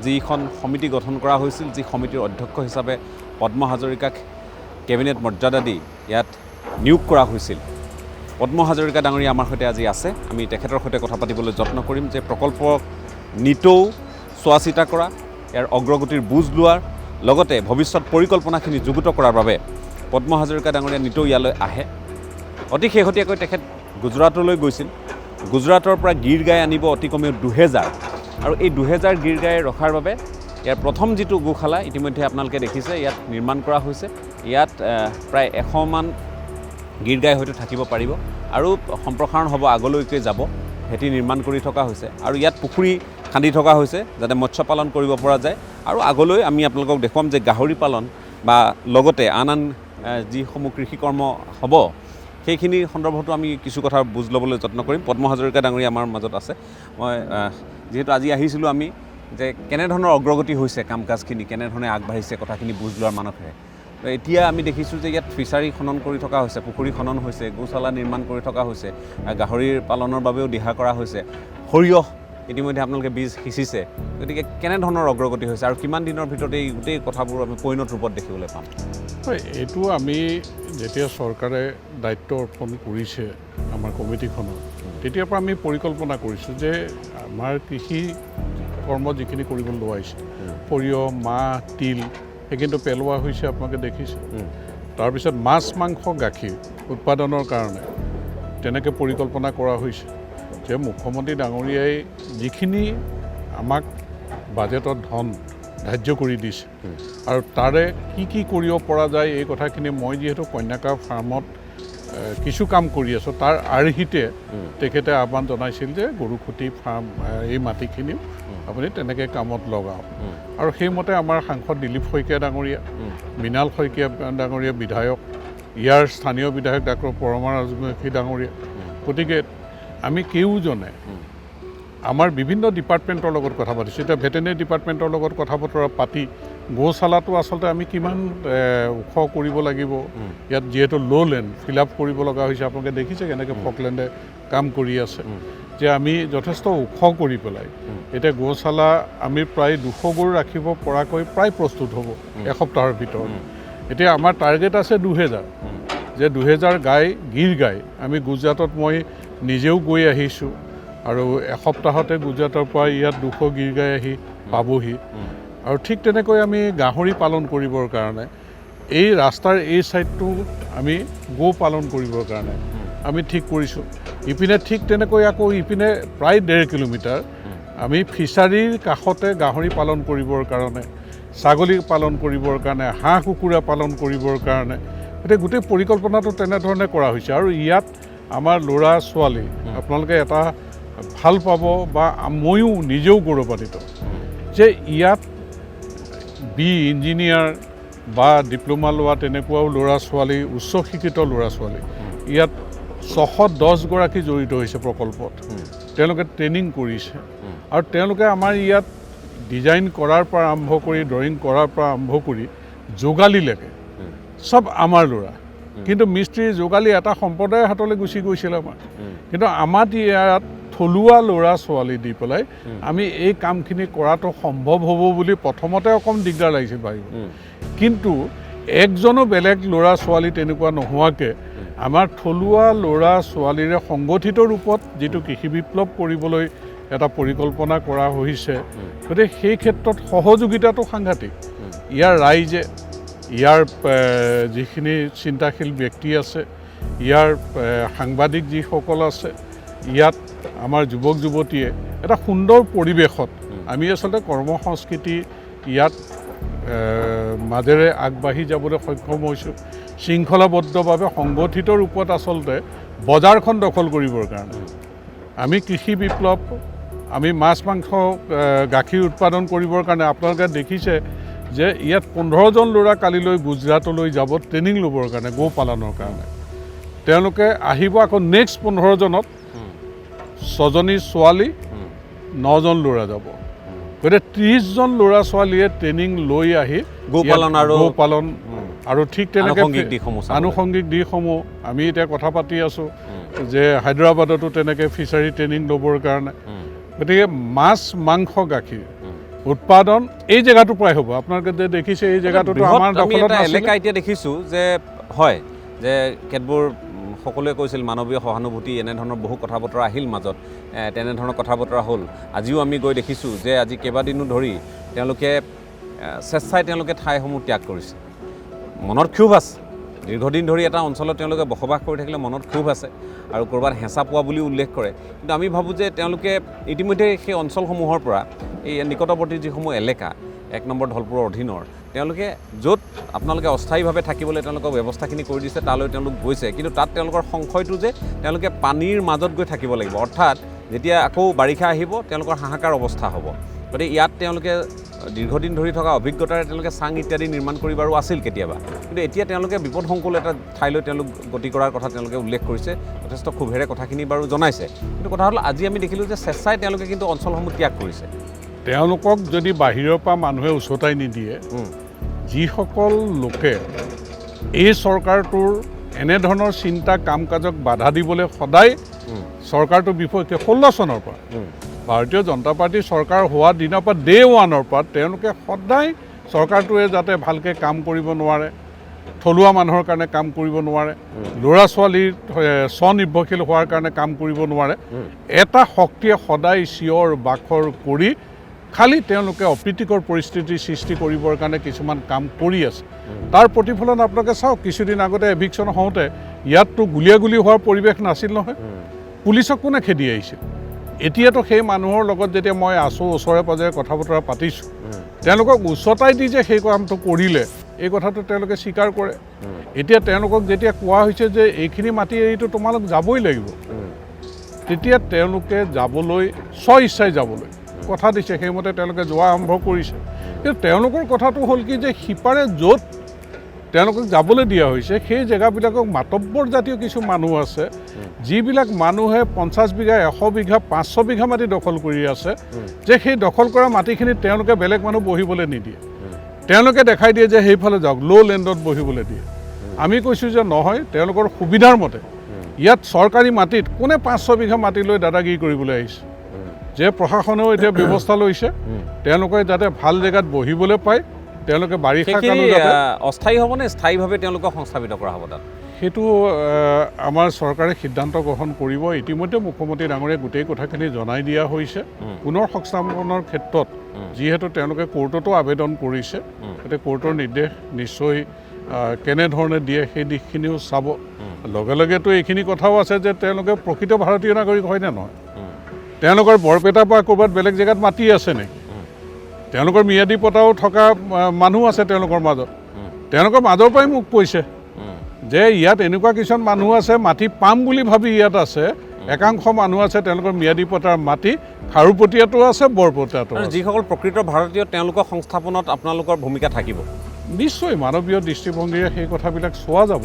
যিখন সমিতি গঠন কৰা হৈছিল, যি সমিতিৰ অধ্যক্ষ হিচাপে পদ্ম হাজৰিকাক কেবিনেট মৰ্যাদা দি ইয়াত নিয়োগ কৰা হৈছিল। পদ্ম হাজৰিকা ডাঙৰীয়া আমাৰ সৈতে আজি আছে। আমি তেখেতৰ সৈতে কথা পাতিবলৈ যত্ন কৰিম যে প্ৰকল্প নিতৌ চোৱা চিতা কৰা, ইয়াৰ অগ্ৰগতিৰ বুজ লোৱাৰ লগতে ভৱিষ্যত পৰিকল্পনাখিনি যুগুত কৰাৰ বাবে পদ্ম হাজৰিকা ডাঙৰীয়া নিতৌ ইয়ালৈ আহে। অতি শেহতীয়াকৈ তেখেত গুজৰাটলৈ গৈছিল। গুজৰাটৰ পৰা গিৰ গাই আনিব অতি কমেও 2000 আৰু এই 2000 গিৰ গাই ৰখাৰ বাবে ইয়াৰ প্ৰথম যিটো গোশালা ইতিমধ্যে আপোনালোকে দেখিছে ইয়াত নিৰ্মাণ কৰা হৈছে। ইয়াত প্ৰায় 100 মান গিৰ গাই হয়তো থাকিব পাৰিব আৰু সম্প্ৰসাৰণ হ'ব, আগলৈকে যাব। ভেটি নিৰ্মাণ কৰি থকা হৈছে আৰু ইয়াত পুখুৰী খান্দি থকা হৈছে যাতে মৎস্য পালন কৰিব পৰা যায়। আৰু আগলৈ আমি আপোনালোকক দেখুৱাম যে গাহৰি পালন বা লগতে আন আন যিসমূহ কৃষিকৰ্ম হ'ব সেইখিনি সন্দৰ্ভতো আমি কিছু কথা বুজ ল'বলৈ যত্ন কৰিম। পদ্ম হাজৰিকা ডাঙৰীয়া আমাৰ মাজত আছে। মই যিহেতু আজি আহিছিলোঁ আমি যে কেনেধৰণৰ অগ্ৰগতি হৈছে কাম কাজখিনি, কেনেধৰণে আগবাঢ়িছে কথাখিনি বুজ লোৱাৰ মানসেৰে। এতিয়া আমি দেখিছোঁ যে ইয়াত ফিছাৰী খনন কৰি থকা হৈছে, পুখুৰী খনন হৈছে, গোশালা নিৰ্মাণ কৰি থকা হৈছে, গাহৰিৰ পালনৰ বাবেও দিহা কৰা হৈছে, সৰিয়হ ইতিমধ্যে আপোনালোকে বীজ সিঁচিছে। গতিকে কেনেধৰণৰ অগ্ৰগতি হৈছে আৰু কিমান দিনৰ ভিতৰত এই গোটেই কথাবোৰ আমি পৰিণত ৰূপত দেখিবলৈ পাম? হয়, এইটো আমি যেতিয়া চৰকাৰে দায়িত্ব অৰ্পণ কৰিছে আমাৰ কমিটিখনৰ, তেতিয়াৰ পৰা আমি পৰিকল্পনা কৰিছোঁ যে আমাৰ কৃষি কৰ্ম যিখিনি কৰিবলৈ লোৱাইছে, সৰিয়হ, মাহ, তিল সেইখিনিতো পেলোৱা হৈছে, আপোনালোকে দেখিছে। তাৰপিছত মাছ, মাংস, গাখীৰ উৎপাদনৰ কাৰণে তেনেকৈ পৰিকল্পনা কৰা হৈছে যে মুখ্যমন্ত্ৰী ডাঙৰীয়াই যিখিনি আমাক বাজেটত ধন ধাৰ্য কৰি দিছে আৰু তাৰে কি কৰিব পৰা যায় এই কথাখিনি মই যিহেতু কন্যাকা ফাৰ্মত কিছু কাম কৰি আছোঁ, তাৰ আৰ্হিতে তেখেতে আহ্বান জনাইছিল যে গৰুখুটি ফাৰ্ম এই মাটিখিনিও আপুনি তেনেকৈ কামত লগাওক। আৰু সেইমতে আমাৰ সাংসদ দিলীপ শইকীয়া ডাঙৰীয়া, মৃণাল শইকীয়া ডাঙৰীয়া বিধায়ক, ইয়াৰ স্থানীয় বিধায়ক ডাক্তৰ পৰমা ৰাজবংশী ডাঙৰীয়া, গতিকে আমি কেউজনে আমাৰ বিভিন্ন ডিপাৰ্টমেণ্টৰ লগত কথা পাতিছোঁ। এতিয়া ভেটেনেৰি ডিপাৰ্টমেণ্টৰ লগত কথা বতৰা পাতি গৌশালাটো আচলতে আমি কিমান ওখ কৰিব লাগিব, ইয়াত যিহেতু ল' লেণ্ড ফিল আপ কৰিব লগা হৈছে, আপোনালোকে দেখিছে কেনেকৈ ফকলেণ্ডে কাম কৰি আছে, যে আমি যথেষ্ট ওখ কৰি পেলাই এতিয়া গৌশালা আমি প্ৰায় 200 গৰু ৰাখিব পৰাকৈ প্ৰায় প্ৰস্তুত হ'ব এসপ্তাহৰ ভিতৰত। এতিয়া আমাৰ টাৰ্গেট আছে 2000, যে 2000 গাই, গিৰ গাই আমি গুজৰাটত মই নিজেও গৈ আহিছোঁ আৰু এসপ্তাহতে গুজৰাটৰ পৰা ইয়াত 200 গিৰ গাই আহি পাবহি। আৰু ঠিক তেনেকৈ আমি গাহৰি পালন কৰিবৰ কাৰণে এই ৰাস্তাৰ এই ছাইডটো আমি গো পালন কৰিবৰ কাৰণে আমি ঠিক কৰিছোঁ। ইপিনে ঠিক তেনেকৈ আকৌ ইপিনে প্ৰায় 1.5 কিলোমিটাৰ আমি ফিছাৰীৰ কাষতে গাহৰি পালন কৰিবৰ কাৰণে, ছাগলী পালন কৰিবৰ কাৰণে, হাঁহ কুকুৰা পালন কৰিবৰ কাৰণে, গতিকে গোটেই পৰিকল্পনাটো তেনেধৰণে কৰা হৈছে। আৰু ইয়াত আমাৰ ল'ৰা ছোৱালী আপোনালোকে এটা ভাল পাব বা ময়ো নিজেও গৌৰৱান্বিত যে ইয়াত ইঞ্জিনিয়াৰ বা ডিপ্ল'মা লোৱা তেনেকুৱাও ল'ৰা ছোৱালী, উচ্চ শিক্ষিত ল'ৰা ছোৱালী ইয়াত 610 গৰাকী জড়িত হৈছে প্ৰকল্পত। তেওঁলোকে ট্ৰেইনিং কৰিছে আৰু তেওঁলোকে আমাৰ ইয়াত ডিজাইন কৰাৰ পৰা আৰম্ভ কৰি ড্ৰয়িং কৰাৰ পৰা আৰম্ভ কৰি যোগালীলৈকে চব আমাৰ ল'ৰা কিন্তু মিস্ত্ৰী যোগালী এটা সম্প্ৰদায়ৰ হাতলৈ গুচি গৈছিল আমাৰ কিন্তু আমাৰ ইয়াত থলুৱা ল'ৰা ছোৱালী দি পেলাই আমি এই কামখিনি কৰাটো সম্ভৱ হ'ব বুলি প্ৰথমতে অকণ দিগদাৰ লাগিছিল ভাবিব কিন্তু একজনো বেলেগ ল'ৰা ছোৱালী তেনেকুৱা নোহোৱাকৈ আমাৰ থলুৱা ল'ৰা ছোৱালীৰে সংগঠিত ৰূপত যিটো কৃষি বিপ্লৱ কৰিবলৈ এটা পৰিকল্পনা কৰা হৈছে গতিকে সেই ক্ষেত্ৰত সহযোগিতাটো সাংঘাতিক ইয়াৰ ৰাইজে ইয়াৰ যিখিনি চিন্তাশীল ব্যক্তি আছে ইয়াৰ সাংবাদিক যিসকল আছে ইয়াত আমাৰ যুৱক যুৱতীয়ে এটা সুন্দৰ পৰিৱেশত আমি আচলতে কৰ্মসংস্কৃতি ইয়াত মাজেৰে আগবাঢ়ি যাবলৈ সক্ষম হৈছোঁ শৃংখলাবদ্ধভাৱে সংগঠিত ৰূপত আচলতে বজাৰখন দখল কৰিবৰ কাৰণে আমি কৃষি বিপ্লৱ আমি মাছ মাংস গাখীৰ উৎপাদন কৰিবৰ কাৰণে আপোনালোকে দেখিছে যে ইয়াত 15জন ল'ৰা কালিলৈ গুজৰাটলৈ যাব ট্ৰেইনিং ল'বৰ কাৰণে গো পালনৰ কাৰণে তেওঁলোকে আহিব আকৌ নেক্সট 15জনত 6জনী ছোৱালী 9জন ল'ৰা যাব গতিকে 30জন ল'ৰা ছোৱালীয়ে ট্ৰেইনিং লৈ আহি গো পালন আৰু ঠিক তেনেকৈ আনুষংগিক দিশসমূহ আমি এতিয়া কথা পাতি আছোঁ যে হায়দৰাবাদতো তেনেকৈ ফিচাৰী ট্ৰেইনিং ল'বৰ কাৰণে গতিকে মাছ মাংস গাখীৰ উৎপাদন এই জেগাটোৰ পৰাই হ'ব আপোনালোকে যে দেখিছে এই জেগাটোতো আমাৰ দখলত এলেকা এতিয়া দেখিছোঁ যে হয় যে কেতবোৰ সকলোৱে কৈছিল মানৱীয় সহানুভূতি এনেধৰণৰ বহু কথা বতৰা আহিল মাজত তেনেধৰণৰ কথা বতৰা হ'ল আজিও আমি গৈ দেখিছোঁ যে আজি কেইবাদিনো ধৰি তেওঁলোকে স্বেচ্ছাই তেওঁলোকে ঠাইসমূহ ত্যাগ কৰিছে মনত ক্ষোভ আছে দীৰ্ঘদিন ধৰি এটা অঞ্চলত তেওঁলোকে বসবাস কৰি থাকিলে মনত ক্ষোভ আছে আৰু ক'ৰবাত হেঁচা পোৱা বুলি উল্লেখ কৰে কিন্তু আমি ভাবোঁ যে তেওঁলোকে ইতিমধ্যে সেই অঞ্চলসমূহৰ পৰা এই নিকটৱৰ্তী যিসমূহ এলেকা 1 নম্বৰ ঢলপুৰৰ অধীনৰ তেওঁলোকে য'ত আপোনালোকে অস্থায়ীভাৱে থাকিবলৈ তেওঁলোকৰ ব্যৱস্থাখিনি কৰি দিছে তালৈ তেওঁলোক গৈছে কিন্তু তাত তেওঁলোকৰ সংশয়টো যে তেওঁলোকে পানীৰ মাজত গৈ থাকিব লাগিব অৰ্থাৎ যেতিয়া আকৌ বাৰিষা আহিব তেওঁলোকৰ হাহাকাৰ অৱস্থা হ'ব গতিকে ইয়াত তেওঁলোকে দীৰ্ঘদিন ধৰি থকা অভিজ্ঞতাৰে তেওঁলোকে চাং ইত্যাদি নিৰ্মাণ কৰি বাৰু আছিল কেতিয়াবা কিন্তু এতিয়া তেওঁলোকে বিপদসংকুল এটা ঠাইলৈ তেওঁলোক গতি কৰাৰ কথা তেওঁলোকে উল্লেখ কৰিছে যথেষ্ট ক্ষোভেৰে কথাখিনি বাৰু জনাইছে কিন্তু কথা হ'ল আজি আমি দেখিলোঁ যে স্বেচ্ছাই তেওঁলোকে কিন্তু অঞ্চলসমূহ ত্যাগ কৰিছে তেওঁলোকক যদি বাহিৰৰ পৰা মানুহে উচতাই নিদিয়ে যিসকল লোকে এই চৰকাৰটোৰ এনেধৰণৰ চিন্তা কাম কাজক বাধা দিবলৈ সদায় চৰকাৰটোৰ বিপক্ষে 16 চনৰ পৰা ভাৰতীয় জনতা পাৰ্টীৰ চৰকাৰ হোৱা দিনৰ পৰা ডে ওৱানৰ পৰা তেওঁলোকে সদায় চৰকাৰটোৱে যাতে ভালকৈ কাম কৰিব নোৱাৰে থলুৱা মানুহৰ কাৰণে কাম কৰিব নোৱাৰে ল'ৰা ছোৱালীৰ স্বনিৰ্ভৰশীল হোৱাৰ কাৰণে কাম কৰিব নোৱাৰে এটা শক্তিয়ে সদায় চিঞৰ বাখৰ কৰি খালি তেওঁলোকে অপ্ৰীতিকৰ পৰিস্থিতিৰ সৃষ্টি কৰিবৰ কাৰণে কিছুমান কাম কৰি আছে তাৰ প্ৰতিফলন আপোনালোকে চাওক কিছুদিন আগতে এভিকশ্যন হওঁতে ইয়াততো গুলীয়াগুলি হোৱাৰ পৰিৱেশ নাছিল নহয় পুলিচক কোনে খেদি আহিছিল এতিয়াতো সেই মানুহৰ লগত যেতিয়া মই আছোঁ ওচৰে পাজৰে কথা বতৰা পাতিছোঁ তেওঁলোকক উচতাই দি যে সেই কামটো কৰিলে এই কথাটো তেওঁলোকে স্বীকাৰ কৰে এতিয়া তেওঁলোকক যেতিয়া কোৱা হৈছে যে এইখিনি মাটি এৰিটো তোমালোক যাবই লাগিব তেতিয়া তেওঁলোকে যাবলৈ স্বইচ্ছাই যাবলৈ কথা দিছে সেইমতে তেওঁলোকে যোৱা আৰম্ভ কৰিছে কিন্তু তেওঁলোকৰ কথাটো হ'ল কি যে সিপাৰে য'ত তেওঁলোকক যাবলৈ দিয়া হৈছে সেই জেগাবিলাকক মাতব্বৰ জাতীয় কিছু মানুহ আছে যিবিলাক মানুহে 50 বিঘা 100 বিঘা 500 বিঘা মাটি দখল কৰি আছে যে সেই দখল কৰা মাটিখিনিত তেওঁলোকে বেলেগ মানুহ বহিবলৈ নিদিয়ে তেওঁলোকে দেখাই দিয়ে যে সেইফালে যাওক ল' লেণ্ডত বহিবলৈ দিয়ে আমি কৈছোঁ যে নহয় তেওঁলোকৰ সুবিধাৰ মতে ইয়াত চৰকাৰী মাটিত কোনে 500 বিঘা মাটি লৈ দাদাগিৰি কৰিবলৈ আহিছে যে প্ৰশাসনেও এতিয়া ব্যৱস্থা লৈছে তেওঁলোকে যাতে ভাল জেগাত বহিবলৈ পায় তেওঁলোকে বাৰিষা কালত অস্থায়ী হ'বনে স্থায়ীভাৱে তেওঁলোকক সংস্থাপিত কৰা হ'ব তাত সেইটো আমাৰ চৰকাৰে সিদ্ধান্ত গ্ৰহণ কৰিব ইতিমধ্যে মুখ্যমন্ত্ৰী ডাঙৰীয়াই গোটেই কথাখিনি জনাই দিয়া হৈছে পুনৰ সংস্থাপনৰ ক্ষেত্ৰত যিহেতু তেওঁলোকে কোৰ্টতো আবেদন কৰিছে গতিকে কোৰ্টৰ নিৰ্দেশ নিশ্চয় কেনেধৰণে দিয়ে সেই দিশখিনিও চাব লগে লগেতো এইখিনি কথাও আছে যে তেওঁলোকে প্ৰকৃত ভাৰতীয় নাগৰিক হয়নে নহয় তেওঁলোকৰ বৰপেটাৰ পৰা ক'ৰবাত বেলেগ জেগাত মাটি আছে নেকি তেওঁলোকৰ ম্যাদী পটাও থকা মানুহ আছে তেওঁলোকৰ মাজত তেওঁলোকৰ মাজৰ পৰাই মোক কৈছে যে ইয়াত এনেকুৱা কিছুমান মানুহ আছে মাটি পাম বুলি ভাবি ইয়াত আছে একাংশ মানুহ আছে তেওঁলোকৰ ম্যাদী পটাৰ মাটি খাৰুপটীয়াটো আছে বৰপেটাটো যিসকল প্ৰকৃত ভাৰতীয় তেওঁলোকৰ সংস্থাপনত আপোনালোকৰ ভূমিকা থাকিব নিশ্চয় মানৱীয় দৃষ্টিভংগীৰে সেই কথাবিলাক চোৱা যাব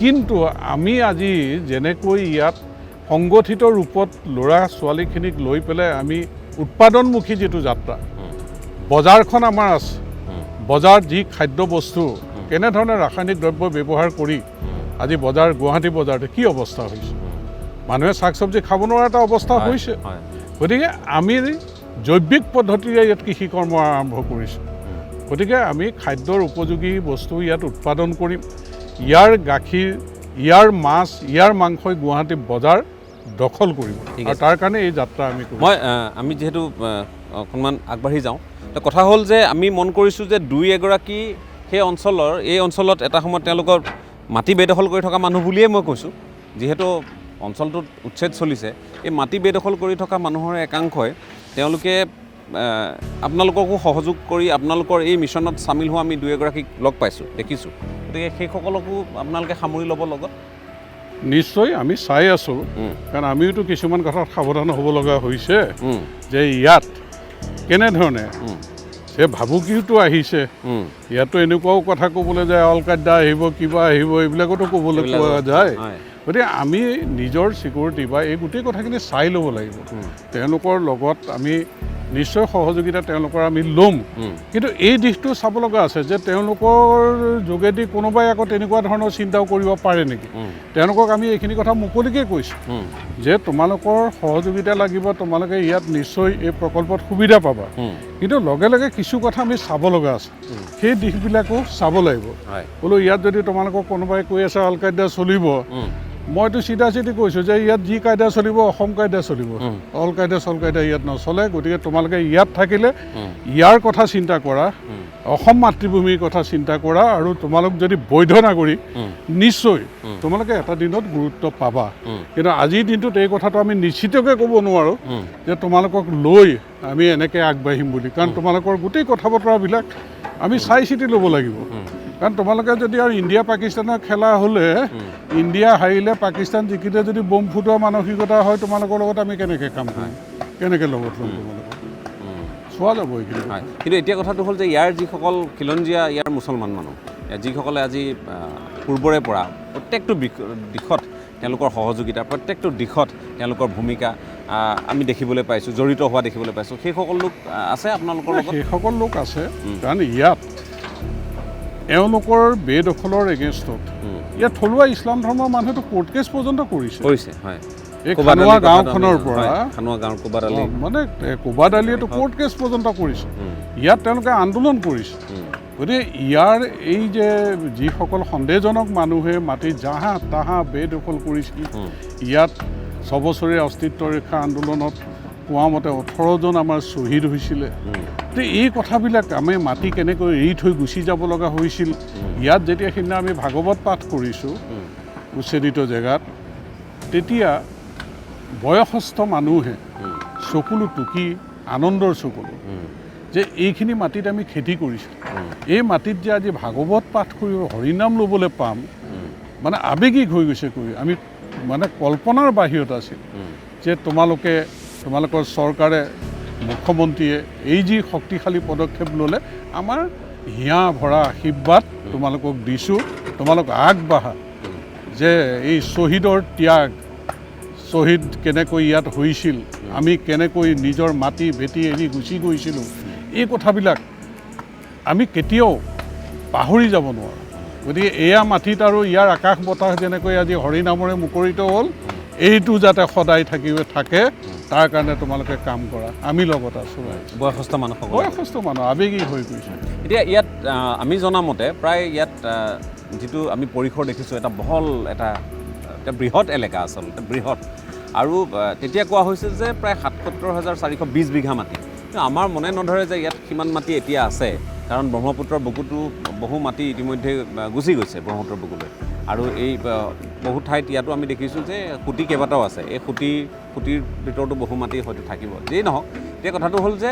কিন্তু আমি আজি যেনেকৈ ইয়াত সংগঠিত ৰূপত ল'ৰা ছোৱালীখিনিক লৈ পেলাই আমি উৎপাদনমুখী যিটো যাত্ৰা বজাৰখন আমাৰ আছে, বজাৰ যি খাদ্য বস্তু কেনেধৰণে ৰাসায়নিক দ্ৰব্য ব্যৱহাৰ কৰি আজি বজাৰ গুৱাহাটী বজাৰতে কি অৱস্থা হৈছে, মানুহে শাক চব্জি খাব নোৱাৰা এটা অৱস্থা হৈছে। গতিকে আমি জৈৱিক পদ্ধতিৰে ইয়াত কৃষি কৰ্ম আৰম্ভ কৰিছোঁ। গতিকে আমি খাদ্যৰ উপযোগী বস্তু ইয়াত উৎপাদন কৰিম। ইয়াৰ গাখীৰ, ইয়াৰ মাছ, ইয়াৰ মাংসই গুৱাহাটী বজাৰ দখল কৰিব, আৰু তাৰ কাৰণে এই যাত্ৰা আমি কৰিম। আমি যিহেতু অকণমান আগবাঢ়ি যাওঁ, কথা হ'ল যে আমি মন কৰিছোঁ যে দুই এগৰাকী সেই অঞ্চলৰ, এই অঞ্চলত এটা সময়ত তেওঁলোকৰ মাটি বেদখল কৰি থকা মানুহ বুলিয়ে মই কৈছোঁ, যিহেতু অঞ্চলটোত উচ্ছেদ চলিছে। এই মাটি বেদখল কৰি থকা মানুহৰ একাংশই তেওঁলোকে আপোনালোককো সহযোগ কৰি আপোনালোকৰ এই মিছনত চামিল হোৱা আমি দুই এগৰাকীক লগ পাইছোঁ, দেখিছোঁ। গতিকে সেইসকলকো আপোনালোকে সামৰি ল'ব লগত। নিশ্চয় আমি চাই আছোঁ, কাৰণ আমিওতো কিছুমান কথাত সাৱধান হ'ব লগা হৈছে যে ইয়াত কেনেধৰণে যে ভাবুকিটো আহিছে। ইয়াতো এনেকুৱাও কথা ক'বলৈ যায় অল কায়দা আহিব, কিবা আহিব, এইবিলাকতো ক'বলৈ পোৱা যায়। গতিকে আমি নিজৰ ছিকিউৰিটি বা এই গোটেই কথাখিনি চাই ল'ব লাগিব। তেওঁলোকৰ লগত আমি নিশ্চয় সহযোগিতা তেওঁলোকৰ আমি ল'ম, কিন্তু এই দিশটো চাব লগা আছে যে তেওঁলোকৰ যোগেদি কোনোবাই আকৌ তেনেকুৱা ধৰণৰ চিন্তাও কৰিব পাৰে নেকি। তেওঁলোকক আমি এইখিনি কথা মুকলিকৈ কৈছোঁ যে তোমালোকৰ সহযোগিতা লাগিব, তোমালোকে ইয়াত নিশ্চয় এই প্ৰকল্পত সুবিধা পাবা, কিন্তু লগে লগে কিছু কথা আমি চাব লগা আছে, সেই দিশবিলাকো চাব লাগিব। বোলো ইয়াত যদি তোমালোকক কোনোবাই কৈ আছে অল কায়দা চলিব, মইতো চিধা চিধি কৈছোঁ যে ইয়াত যি কায়দা চলিব অসম কায়দা চলিব, অল কায়দা চল কায়দা ইয়াত নচলে। গতিকে তোমালোকে ইয়াত থাকিলে ইয়াৰ কথা চিন্তা কৰা, অসম মাতৃভূমিৰ কথা চিন্তা কৰা, আৰু তোমালোক যদি বৈধ নাগৰিক নিশ্চয় তোমালোকে এটা দিনত গুৰুত্ব পাবা। কিন্তু আজিৰ দিনটোত এই কথাটো আমি নিশ্চিতকৈ ক'ব নোৱাৰোঁ যে তোমালোকক লৈ আমি এনেকৈ আগবাঢ়িম বুলি, কাৰণ তোমালোকৰ গোটেই কথা বতৰাবিলাক আমি চাই চিতি ল'ব লাগিব। কাৰণ তোমালোকে যদি আৰু ইণ্ডিয়া পাকিস্তানৰ খেলা হ'লে ইণ্ডিয়া হাৰিলে পাকিস্তান জিকিলে যদি বম ফুটোৱা মানসিকতা হয়, তোমালোকৰ লগত আমি কেনেকৈ কাম কৰিম, কেনেকৈ লগত ল'ম তোমালোকক, চোৱা যাব এইখিনি। কিন্তু এতিয়া কথাটো হ'ল যে ইয়াৰ যিসকল খিলঞ্জীয়া, ইয়াৰ মুছলমান মানুহ, যিসকলে আজি পূৰ্বৰে পৰা প্ৰত্যেকটো দিশত তেওঁলোকৰ সহযোগিতা, প্ৰত্যেকটো দিশত তেওঁলোকৰ ভূমিকা আমি দেখিবলৈ পাইছোঁ, জড়িত হোৱা দেখিবলৈ পাইছোঁ, সেইসকল লোক আছে আপোনালোকৰ লগত? সেইসকল লোক আছে, কাৰণ ইয়াত এওঁলোকৰ বেদখলৰ এগেইনষ্টত ইয়াত থলুৱা ইছলাম ধৰ্মৰ মানুহেতো কোৰ্ট কেছ পৰ্যন্ত কৰিছে। এই খানুৱা গাঁওখনৰ পৰা মানে কোবাদ আলীয়েতো কোৰ্ট কেছ পৰ্যন্ত কৰিছে, ইয়াত তেওঁলোকে আন্দোলন কৰিছে। গতিকে ইয়াৰ এই যে যিসকল সন্দেহজনক মানুহে মাটি জাহা তাহা বেদখল কৰিছিল, ইয়াত 6 বছৰীয়া অস্তিত্ব ৰক্ষা আন্দোলনত কোৱা মতে 18জন আমাৰ শ্বহীদ হৈছিলে। তো এই কথাবিলাক আমি মাটি কেনেকৈ এৰি থৈ গুচি যাব লগা হৈছিল। ইয়াত যেতিয়া সিদিনা আমি ভাগৱত পাঠ কৰিছোঁ উচ্ছেদিত জেগাত, তেতিয়া বয়সস্থ মানুহে চকুলো টুকি আনন্দৰ চকুলো যে এইখিনি মাটিত আমি খেতি কৰিছোঁ, এই মাটিত যে আজি ভাগৱত পাঠ কৰি হৰিনাম ল'বলৈ পাম, মানে আৱেগিক হৈ গৈছে কৰি আমি মানে কল্পনাৰ বাহিৰত আছিল যে তোমালোকৰ চৰকাৰে, মুখ্যমন্ত্ৰীয়ে এই যি শক্তিশালী পদক্ষেপ ল'লে, আমাৰ হিয়া ভৰা আশীৰ্বাদ তোমালোকক দিছোঁ, তোমালোক আগবাঢ়া, যে এই শ্বহীদৰ ত্যাগ, শ্বহীদ কেনেকৈ ইয়াত হৈছিল, আমি কেনেকৈ নিজৰ মাটি ভেটি এৰি গুচি গৈছিলোঁ, এই কথাবিলাক আমি কেতিয়াও পাহৰি যাব নোৱাৰোঁ। গতিকে এয়া মাটিত আৰু ইয়াৰ আকাশ বতাহ যেনেকৈ আজি হৰিনামৰে মুখৰিত হ'ল, এইটো যাতে সদায় থাকে, তাৰ কাৰণে তোমালোকে কাম কৰা, আমি লগত আছোঁ। বয়সস্থ মানুহ আৱেগিক হৈ গৈছে। এতিয়া ইয়াত আমি জনামতে প্ৰায় ইয়াত যিটো আমি পৰিসৰ দেখিছোঁ, এটা বহল এটা বৃহৎ এলেকা, আচলতে বৃহৎ, আৰু তেতিয়া কোৱা হৈছিল যে প্ৰায় ৭৭,৪২০ বিঘা মাটি। আমাৰ মনে নধৰে যে ইয়াত সিমান মাটি এতিয়া আছে, কাৰণ ব্ৰহ্মপুত্ৰৰ বুকুতো বহু মাটি ইতিমধ্যে গুচি গৈছে ব্ৰহ্মপুত্ৰৰ বুকুলৈ, আৰু এই বহু ঠাইত ইয়াতো আমি দেখিছোঁ যে খুঁটি কেইবাটাও আছে, এই খুঁটিৰ ভিতৰতো বহু মাটি হয়তো থাকিব। যেই নহওক, এতিয়া কথাটো হ'ল যে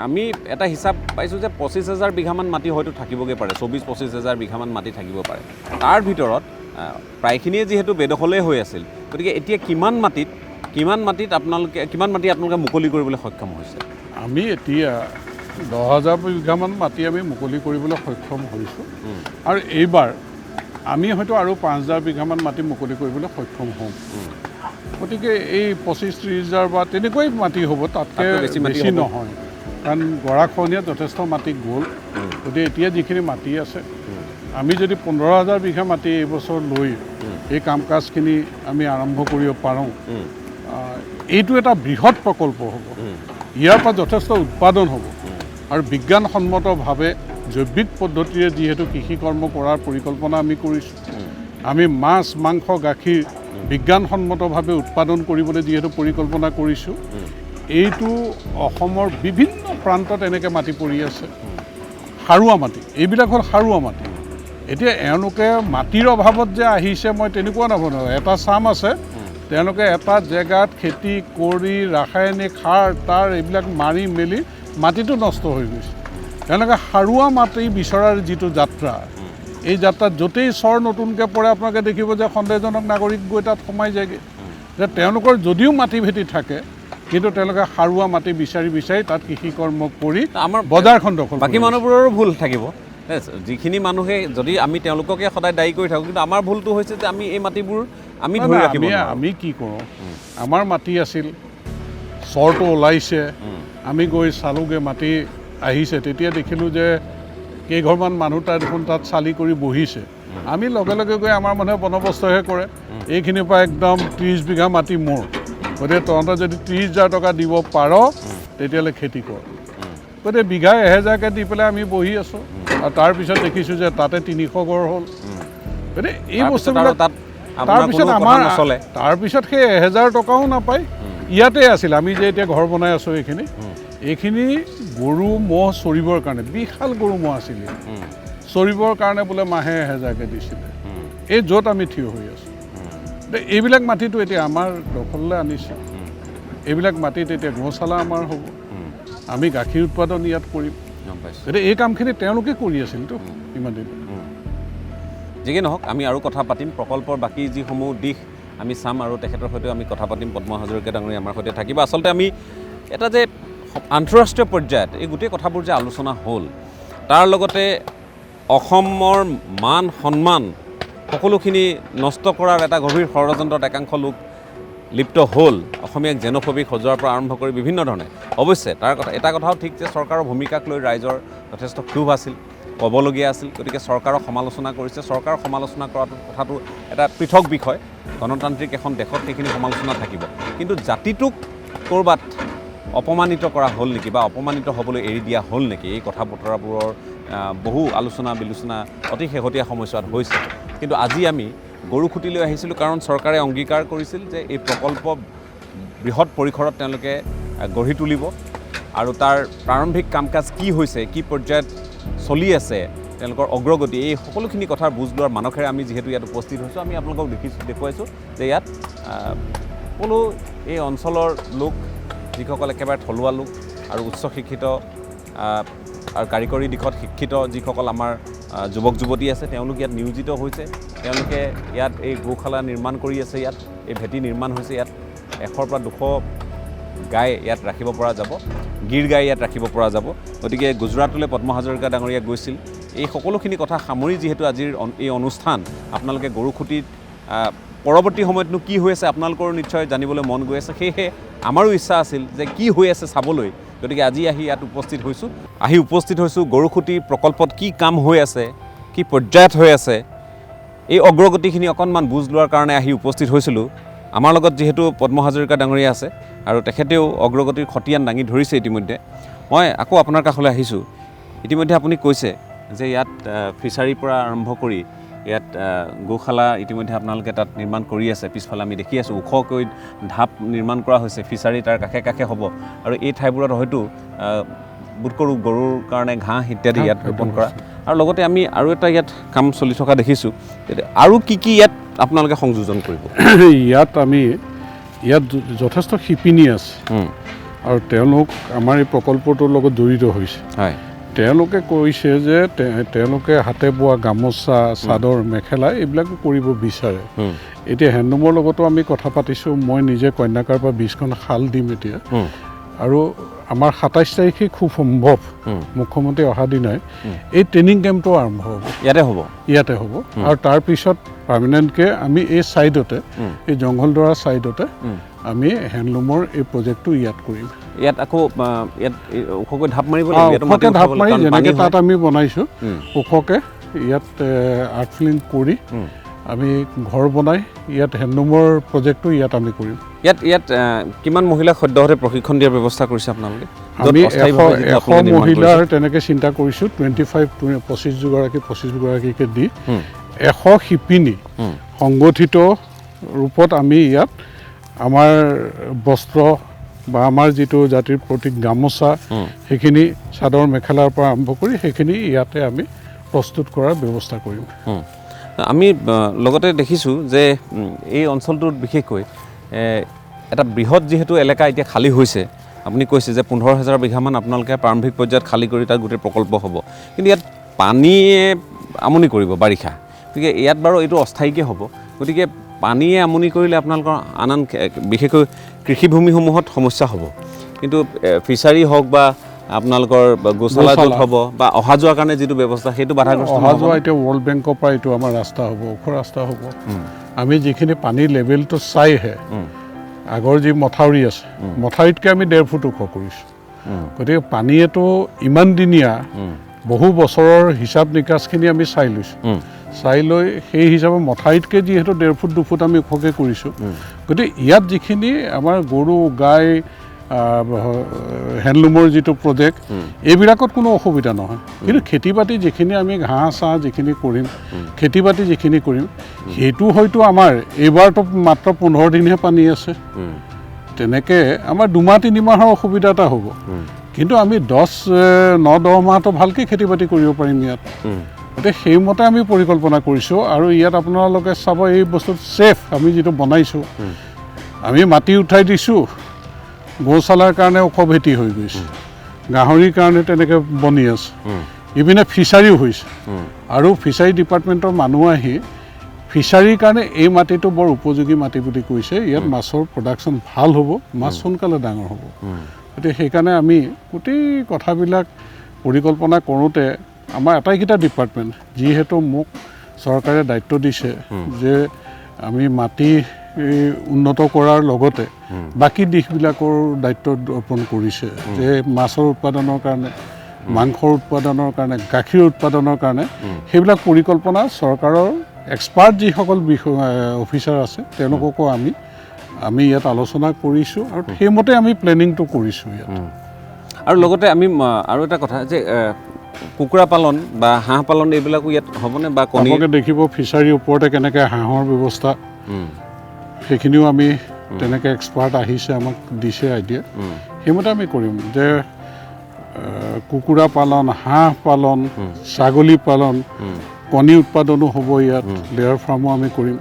আমি এটা হিচাপ পাইছোঁ যে 25,000 বিঘামান মাটি হয়তো থাকিবগৈ পাৰে, 24-25,000 বিঘামান মাটি থাকিব পাৰে। তাৰ ভিতৰত প্ৰায়খিনিয়ে যিহেতু বেদখলেই হৈ আছিল, গতিকে এতিয়া কিমান মাটি আপোনালোকে মুকলি কৰিবলৈ সক্ষম হৈছে? আমি এতিয়া 10,000 বিঘামান মাটি আমি মুকলি কৰিবলৈ সক্ষম হৈছোঁ, আৰু এইবাৰ আমি হয়তো আৰু 5,000 বিঘামান মাটি মুকলি কৰিবলৈ সক্ষম হ'ম। গতিকে এই 25-30 হাজাৰ বা তেনেকুৱাই মাটি হ'ব, তাতকৈ বেছি নহয়। কাৰণ গৰাখহনীয়াত যথেষ্ট মাটি গ'ল। গতিকে এতিয়া যিখিনি মাটি আছে আমি যদি 15,000 বিঘা মাটি এইবছৰ লৈ এই কাম কাজখিনি আমি আৰম্ভ কৰিব পাৰোঁ, এইটো এটা বৃহৎ প্ৰকল্প হ'ব। ইয়াৰ পৰা যথেষ্ট উৎপাদন হ'ব আৰু বিজ্ঞানসন্মতভাৱে জৈৱিক পদ্ধতিৰে যিহেতু কৃষি কৰ্ম কৰাৰ পৰিকল্পনা আমি কৰিছোঁ, আমি মাছ মাংস গাখীৰ বিজ্ঞানসন্মতভাৱে উৎপাদন কৰিবলৈ যিহেতু পৰিকল্পনা কৰিছোঁ, এইটো অসমৰ বিভিন্ন প্ৰান্তত এনেকৈ মাটি পৰি আছে, সাৰুৱা মাটি। এইবিলাক হ'ল সাৰুৱা মাটি। এতিয়া এওঁলোকে মাটিৰ অভাৱত যে আহিছে মই তেনেকুৱা নাভাবোঁ। এটা চাম আছে, তেওঁলোকে এটা জেগাত খেতি কৰি ৰাসায়নিক সাৰ তাৰ এইবিলাক মাৰি মেলি মাটিটো নষ্ট হৈ গৈছে। তেওঁলোকে সাৰুৱা মাটি বিচৰাৰ যিটো যাত্ৰা, এই যাত্ৰাত য'তেই চৰ নতুনকৈ পৰে আপোনালোকে দেখিব যে সন্দেহজনক নাগৰিক গৈ তাত সোমাই যায়গৈ। যে তেওঁলোকৰ যদিও মাটি ভেটি থাকে, কিন্তু তেওঁলোকে সাৰুৱা মাটি বিচাৰি বিচাৰি তাত কৃষি কৰ্ম কৰি আমাৰ বজাৰখন দখল। বাকী মানুহবোৰৰো ভুল থাকিব। যিখিনি মানুহে যদি আমি তেওঁলোককে সদায় দায়ী কৰি থাকোঁ, কিন্তু আমাৰ ভুলটো হৈছে যে আমি এই মাটিবোৰ আমি ধৰি ৰাখিব নোৱাৰোঁ। আমি কি কৰোঁ, আমাৰ মাটি আছিল, চৰটো ওলাইছে, আমি গৈ চালোগৈ মাটি আহিছে, তেতিয়া দেখিলোঁ যে কেইঘৰমান মানুহ তাত দেখোন তাত চালি কৰি বহিছে। আমি লগে লগে গৈ আমাৰ মানুহে বন্দবস্তহে কৰে, এইখিনিৰ পৰা একদম 30 বিঘা মাটি মোৰ, গতিকে তহঁতে যদি 30,000 টকা দিব পাৰ তেতিয়াহ'লে খেতি কৰ। গতিকে বিঘা 1,000কৈ দি পেলাই আমি বহি আছোঁ, আৰু তাৰপিছত দেখিছোঁ যে তাতে 300 ঘৰ হ'ল। গতিকে এই বস্তুবিলাক তাৰপিছত সেই 1,000 টকাও নাপায়। ইয়াতে আছিল, আমি যে এতিয়া ঘৰ বনাই আছোঁ এইখিনি গৰু ম'হ চৰিবৰ কাৰণে, বিশাল গৰু ম'হ আছিলে, চৰিবৰ কাৰণে বোলে মাহে 1,000কৈ দিছিলে। এই য'ত আমি থিয় হৈ আছোঁ, এইবিলাক মাটিটো এতিয়া আমাৰ দখললৈ আনিছে। এইবিলাক মাটিত এতিয়া গৌশালা আমাৰ হ'ব, আমি গাখীৰ উৎপাদন ইয়াত কৰিম। গতিকে এই কামখিনি তেওঁলোকে কৰি আছিলতো ইমান দিন। যিকি নহওক, আমি আৰু কথা পাতিম, প্ৰকল্পৰ বাকী যিসমূহ দিশ আমি চাম আৰু তেখেতৰ সৈতে আমি কথা পাতিম। পদ্ম হাজৰিকা ডাঙৰীয়া আমাৰ সৈতে থাকিব। আচলতে আমি এটা যে আন্তঃৰাষ্ট্ৰীয় পৰ্যায়ত এই গোটেই কথাবোৰ যে আলোচনা হ'ল, তাৰ লগতে অসমৰ মান সন্মান সকলোখিনি নষ্ট কৰাৰ এটা গভীৰ ষড়যন্ত্ৰত একাংশ লোক লিপ্ত হ'ল। অসমীয়াক জেনোফবিক সজোৱাৰ পৰা আৰম্ভ কৰি বিভিন্ন ধৰণে। অৱশ্যে এটা কথাও ঠিক যে চৰকাৰৰ ভূমিকাক লৈ ৰাইজৰ যথেষ্ট ক্ষোভ আছিল, ক'বলগীয়া আছিল। গতিকে চৰকাৰক সমালোচনা কৰিছে। চৰকাৰক সমালোচনা কৰাটো কথাটো এটা পৃথক বিষয়। গণতান্ত্ৰিক এখন দেশত সেইখিনি সমালোচনা থাকিব, কিন্তু জাতিটোক ক'ৰবাত অপমানিত কৰা হ'ল নেকি বা অপমানিত হ'বলৈ এৰি দিয়া হ'ল নেকি, এই কথা বতৰাবোৰৰ বহু আলোচনা বিলোচনা অতি শেহতীয়া সময়ছোৱাত হৈছে। কিন্তু আজি আমি গৰুখুটিলৈ আহিছিলোঁ কাৰণ চৰকাৰে অংগীকাৰ কৰিছিল যে এই প্ৰকল্প বৃহৎ পৰিসৰত তেওঁলোকে গঢ়ি তুলিব, আৰু তাৰ প্ৰাৰম্ভিক কাম কাজ কি হৈছে, কি পৰ্যায়ত চলি আছে, তেওঁলোকৰ অগ্ৰগতি, এই সকলোখিনি কথাৰ বুজ লোৱাৰ মানসেৰে আমি যিহেতু ইয়াত উপস্থিত হৈছোঁ, আমি আপোনালোকক দেখুৱাইছোঁ যে ইয়াত সকলো এই অঞ্চলৰ লোক, যিসকল একেবাৰে থলুৱা লোক আৰু উচ্চ শিক্ষিত আৰু কাৰিকৰী দিশত শিক্ষিত যিসকল আমাৰ যুৱক যুৱতী আছে, তেওঁলোক ইয়াত নিয়োজিত হৈছে। তেওঁলোকে ইয়াত এই গৌশালা নিৰ্মাণ কৰি আছে, ইয়াত এই ভেটি নিৰ্মাণ হৈছে। ইয়াত 100 পৰা 200 গাই ইয়াত ৰাখিব পৰা যাব, গিৰ গাই ইয়াত ৰাখিব পৰা যাব। গতিকে গুজৰাটলৈ পদ্ম হাজৰিকা ডাঙৰীয়া গৈছিল। এই সকলোখিনি কথা সামৰি যিহেতু আজিৰ এই অনুষ্ঠান, আপোনালোকে গৰুখুটিত পৰৱৰ্তী সময়তনো কি হৈ আছে আপোনালোকৰ নিশ্চয় জানিবলৈ মন গৈ আছে। সেয়েহে আমাৰো ইচ্ছা আছিল যে কি হৈ আছে চাবলৈ। গতিকে আজি আহি ইয়াত উপস্থিত হৈছোঁ। গৰুখুটি প্ৰকল্পত কি কাম হৈ আছে, কি পৰ্যায়ত হৈ আছে, এই অগ্ৰগতিখিনি অকণমান বুজ লোৱাৰ কাৰণে আহি উপস্থিত হৈছিলোঁ। আমাৰ লগত যিহেতু পদ্ম হাজৰিকা ডাঙৰীয়া আছে আৰু তেখেতেও অগ্ৰগতিৰ খতিয়ান দাঙি ধৰিছে ইতিমধ্যে। মই আকৌ আপোনাৰ কাষলৈ আহিছোঁ। ইতিমধ্যে আপুনি কৈছে যে ইয়াত ফিচাৰীৰ পৰা আৰম্ভ কৰি ইয়াত গৌশালা ইতিমধ্যে আপোনালোকে তাত নিৰ্মাণ কৰি আছে। পিছফালে আমি দেখি আছোঁ ওখকৈ ঢাপ নিৰ্মাণ কৰা হৈছে, ফিচাৰী তাৰ কাষে কাষে হ'ব, আৰু এই ঠাইবোৰত হয়তো বোধ কৰোঁ গৰুৰ কাৰণে ঘাঁহ ইত্যাদি ইয়াত ৰোপণ কৰা। আৰু লগতে আমি আৰু এটা ইয়াত কাম চলি থকা দেখিছোঁ। আৰু কি ইয়াত আপোনালোকে সংযোজন কৰিব? ইয়াত যথেষ্ট শিপিনী আছে, আৰু তেওঁলোক আমাৰ এই প্ৰকল্পটোৰ লগত জড়িত হৈছে। হয়, তেওঁলোকে কৈছে যে তেওঁলোকে হাতে বোৱা গামোচা, চাদৰ, মেখেলা এইবিলাকো কৰিব বিচাৰে। এতিয়া হেণ্ডলুমৰ লগতো আমি কথা পাতিছোঁ। মই নিজে কন্যাকাৰ পৰা 20খন শাল দিম এতিয়া, আৰু আমাৰ 27 তাৰিখে খুব সম্ভৱ মুখ্যমন্ত্ৰী অহা দিনাই এই ট্ৰেইনিং কেম্পটো আৰম্ভ হ'ব। ইয়াতে হ'ব আৰু তাৰপিছত পাৰ্মানেণ্টকৈ আমি এই ছাইডতে, এই জংঘলডৰা ছাইডতে আমি হেণ্ডলুমৰ এই প্ৰজেক্টটো ইয়াত কৰিম। ইয়াত আকৌ ইয়াত ওখকৈ ঢাপ মাৰিব লাগিব ইয়াতো মাটি ওখকৈ ঢাপ উঠাব মাৰি লাগিব, কাৰণ পানী যেনেকৈ হয়। তাত আমি বনাইছোঁ ওখকৈ ইয়াত আৰ্টফিলিং কৰি আমি ঘৰ বনাই ইয়াত হেণ্ডলুমৰ প্ৰজেক্টটো ইয়াত আমি কৰিম। ইয়াত কিমান মহিলাক সদ্যহতে প্ৰশিক্ষণ দিয়াৰ ব্যৱস্থা কৰিছে আপোনালোকে? য'ত আমি অস্থায়ীভাৱে যিটো 100 আপোনালোকে নিৰ্মাণ মহিলাৰ কৰিছে। তেনেকৈ চিন্তা কৰিছোঁ 25-25গৰাকীকে দি 100 শিপিনী সংগঠিত ৰূপত আমি ইয়াত আমাৰ বস্ত্ৰ বা আমাৰ যিটো জাতিৰ প্ৰতীক গামোচা সেইখিনি চাদৰ মেখেলাৰ পৰা আৰম্ভ কৰি সেইখিনি ইয়াতে আমি প্ৰস্তুত কৰাৰ ব্যৱস্থা কৰিম। আমি লগতে দেখিছোঁ যে এই অঞ্চলটোত বিশেষকৈ এটা বৃহৎ যিহেতু এলেকা এতিয়া খালী হৈছে, আপুনি কৈছে যে 15,000 বিঘামান আপোনালোকে প্ৰাৰম্ভিক পৰ্যায়ত খালী কৰি তাত গোটেই প্ৰকল্প হ'ব, কিন্তু ইয়াত পানীয়ে আমনি কৰিব বাৰিষা, গতিকে ইয়াত বাৰু এইটো অস্থায়ীকৈ হ'ব, গতিকে পানীয়ে আমনি কৰিলে আপোনালোকৰ আন বিশেষকৈ কৃষিভূমিসমূহত সমস্যা হ'ব, কিন্তু ফিচাৰী হওক বা আপোনালোকৰ গোশালা য'ত হ'ব বা অহা যোৱাৰ কাৰণে যিটো ব্যৱস্থা সেইটো বাধাগ্ৰস্ত অহা যোৱা এতিয়া ৱৰ্ল্ড বেংকৰ পৰা এইটো আমাৰ ৰাস্তা হ'ব, ওখ ৰাস্তা হ'ব। আমি যিখিনি পানীৰ লেভেলটো চাইহে আগৰ যি মথাউৰি আছে মথাউৰিতকৈ আমি 1.5 ফুট ওখ কৰিছোঁ, গতিকে পানীয়েতো ইমান দিনীয়া বহু বছৰৰ হিচাপ নিকাচখিনি আমি চাই লৈছোঁ, চাই লৈ সেই হিচাপে মথাউৰিতকৈ যিহেতু 1.5 ফুট 2 ফুট আমি ওখকৈ কৰিছোঁ, গতিকে ইয়াত যিখিনি আমাৰ গৰু গাই হেণ্ডলুমৰ যিটো প্ৰজেক্ট এইবিলাকত কোনো অসুবিধা নহয়, কিন্তু খেতি বাতি যিখিনি আমি ঘাঁহ চাহ যিখিনি কৰিম খেতি বাতি যিখিনি কৰিম সেইটো হয়তো আমাৰ এইবাৰতো মাত্ৰ 15 দিনহে পানী আছে, তেনেকৈ আমাৰ 2-3 মাহৰ অসুবিধা এটা হ'ব, কিন্তু আমি 9-10 মাহতো ভালকৈ খেতি বাতি কৰিব পাৰিম ইয়াত। গতিকে সেইমতে আমি পৰিকল্পনা কৰিছোঁ আৰু ইয়াত আপোনালোকে চাব এই বস্তুটো ছেফ আমি যিটো বনাইছোঁ, আমি মাটি উঠাই দিছোঁ, গৌশালাৰ কাৰণে ওখ ভেটি হৈ গৈছে, গাহৰিৰ কাৰণে তেনেকৈ বনি আছে, ইপিনে ফিচাৰীও হৈছে আৰু ফিচাৰী ডিপাৰ্টমেণ্টৰ মানুহ আহি ফিচাৰীৰ কাৰণে এই মাটিটো বৰ উপযোগী মাটি বুলি কৈছে, ইয়াত মাছৰ প্ৰডাকশ্যন ভাল হ'ব, মাছ সোনকালে ডাঙৰ হ'ব, গতিকে সেইকাৰণে আমি গোটেই কথাবিলাক পৰিকল্পনা কৰোঁতে আমাৰ আটাইকেইটা ডিপাৰ্টমেণ্ট যিহেতু মোক চৰকাৰে দায়িত্ব দিছে যে আমি মাটি উন্নত কৰাৰ লগতে বাকী দিশবিলাকৰ দায়িত্ব অৰ্পণ কৰিছে, যে মাছৰ উৎপাদনৰ কাৰণে মাংসৰ উৎপাদনৰ কাৰণে গাখীৰ উৎপাদনৰ কাৰণে সেইবিলাক পৰিকল্পনা চৰকাৰৰ এক্সপাৰ্ট যিসকল অফিচাৰ আছে তেওঁলোককো আমি ইয়াত আলোচনা কৰিছোঁ আৰু সেইমতে আমি প্লেনিংটো কৰিছোঁ ইয়াত। আৰু লগতে আমি আৰু এটা কথা যে কুকুৰা পালন বা হাঁহ পালন এইবিলাকো ইয়াত হ'বনে বা কণী আপোনালোকে দেখিব ফিচাৰীৰ ওপৰতে কেনেকৈ হাঁহৰ ব্যৱস্থা সেইখিনিও আমি তেনেকৈ এক্সপাৰ্ট আহিছে আমাক দিছে আইডিয়া, সেইমতে আমি কৰিম যে কুকুৰা পালন হাঁহ পালন ছাগলী পালন কণী উৎপাদনো হ'ব ইয়াত, লেয়াৰ ফাৰ্মো আমি কৰিম।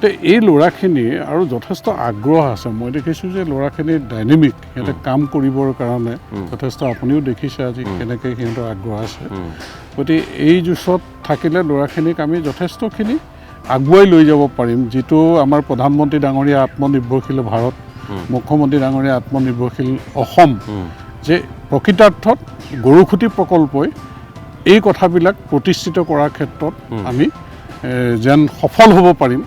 তো এই ল'ৰাখিনি আৰু যথেষ্ট আগ্ৰহ আছে, মই দেখিছোঁ যে ল'ৰাখিনি ডাইনেমিক, সিহঁতে কাম কৰিবৰ কাৰণে যথেষ্ট, আপুনিও দেখিছে আজি কেনেকৈ সিহঁতৰ আগ্ৰহ আছে, গতিকে এই জোচত থাকিলে ল'ৰাখিনিক আমি যথেষ্টখিনি আগুৱাই লৈ যাব পাৰিম, যিটো আমাৰ প্ৰধানমন্ত্ৰী ডাঙৰীয়া আত্মনিৰ্ভৰশীল ভাৰত, মুখ্যমন্ত্ৰী ডাঙৰীয়া আত্মনিৰ্ভৰশীল অসম, যে প্ৰকৃতাৰ্থত গৰুখুঁটি প্ৰকল্পই এই কথাবিলাক প্ৰতিষ্ঠিত কৰাৰ ক্ষেত্ৰত আমি যেন সফল হ'ব পাৰিম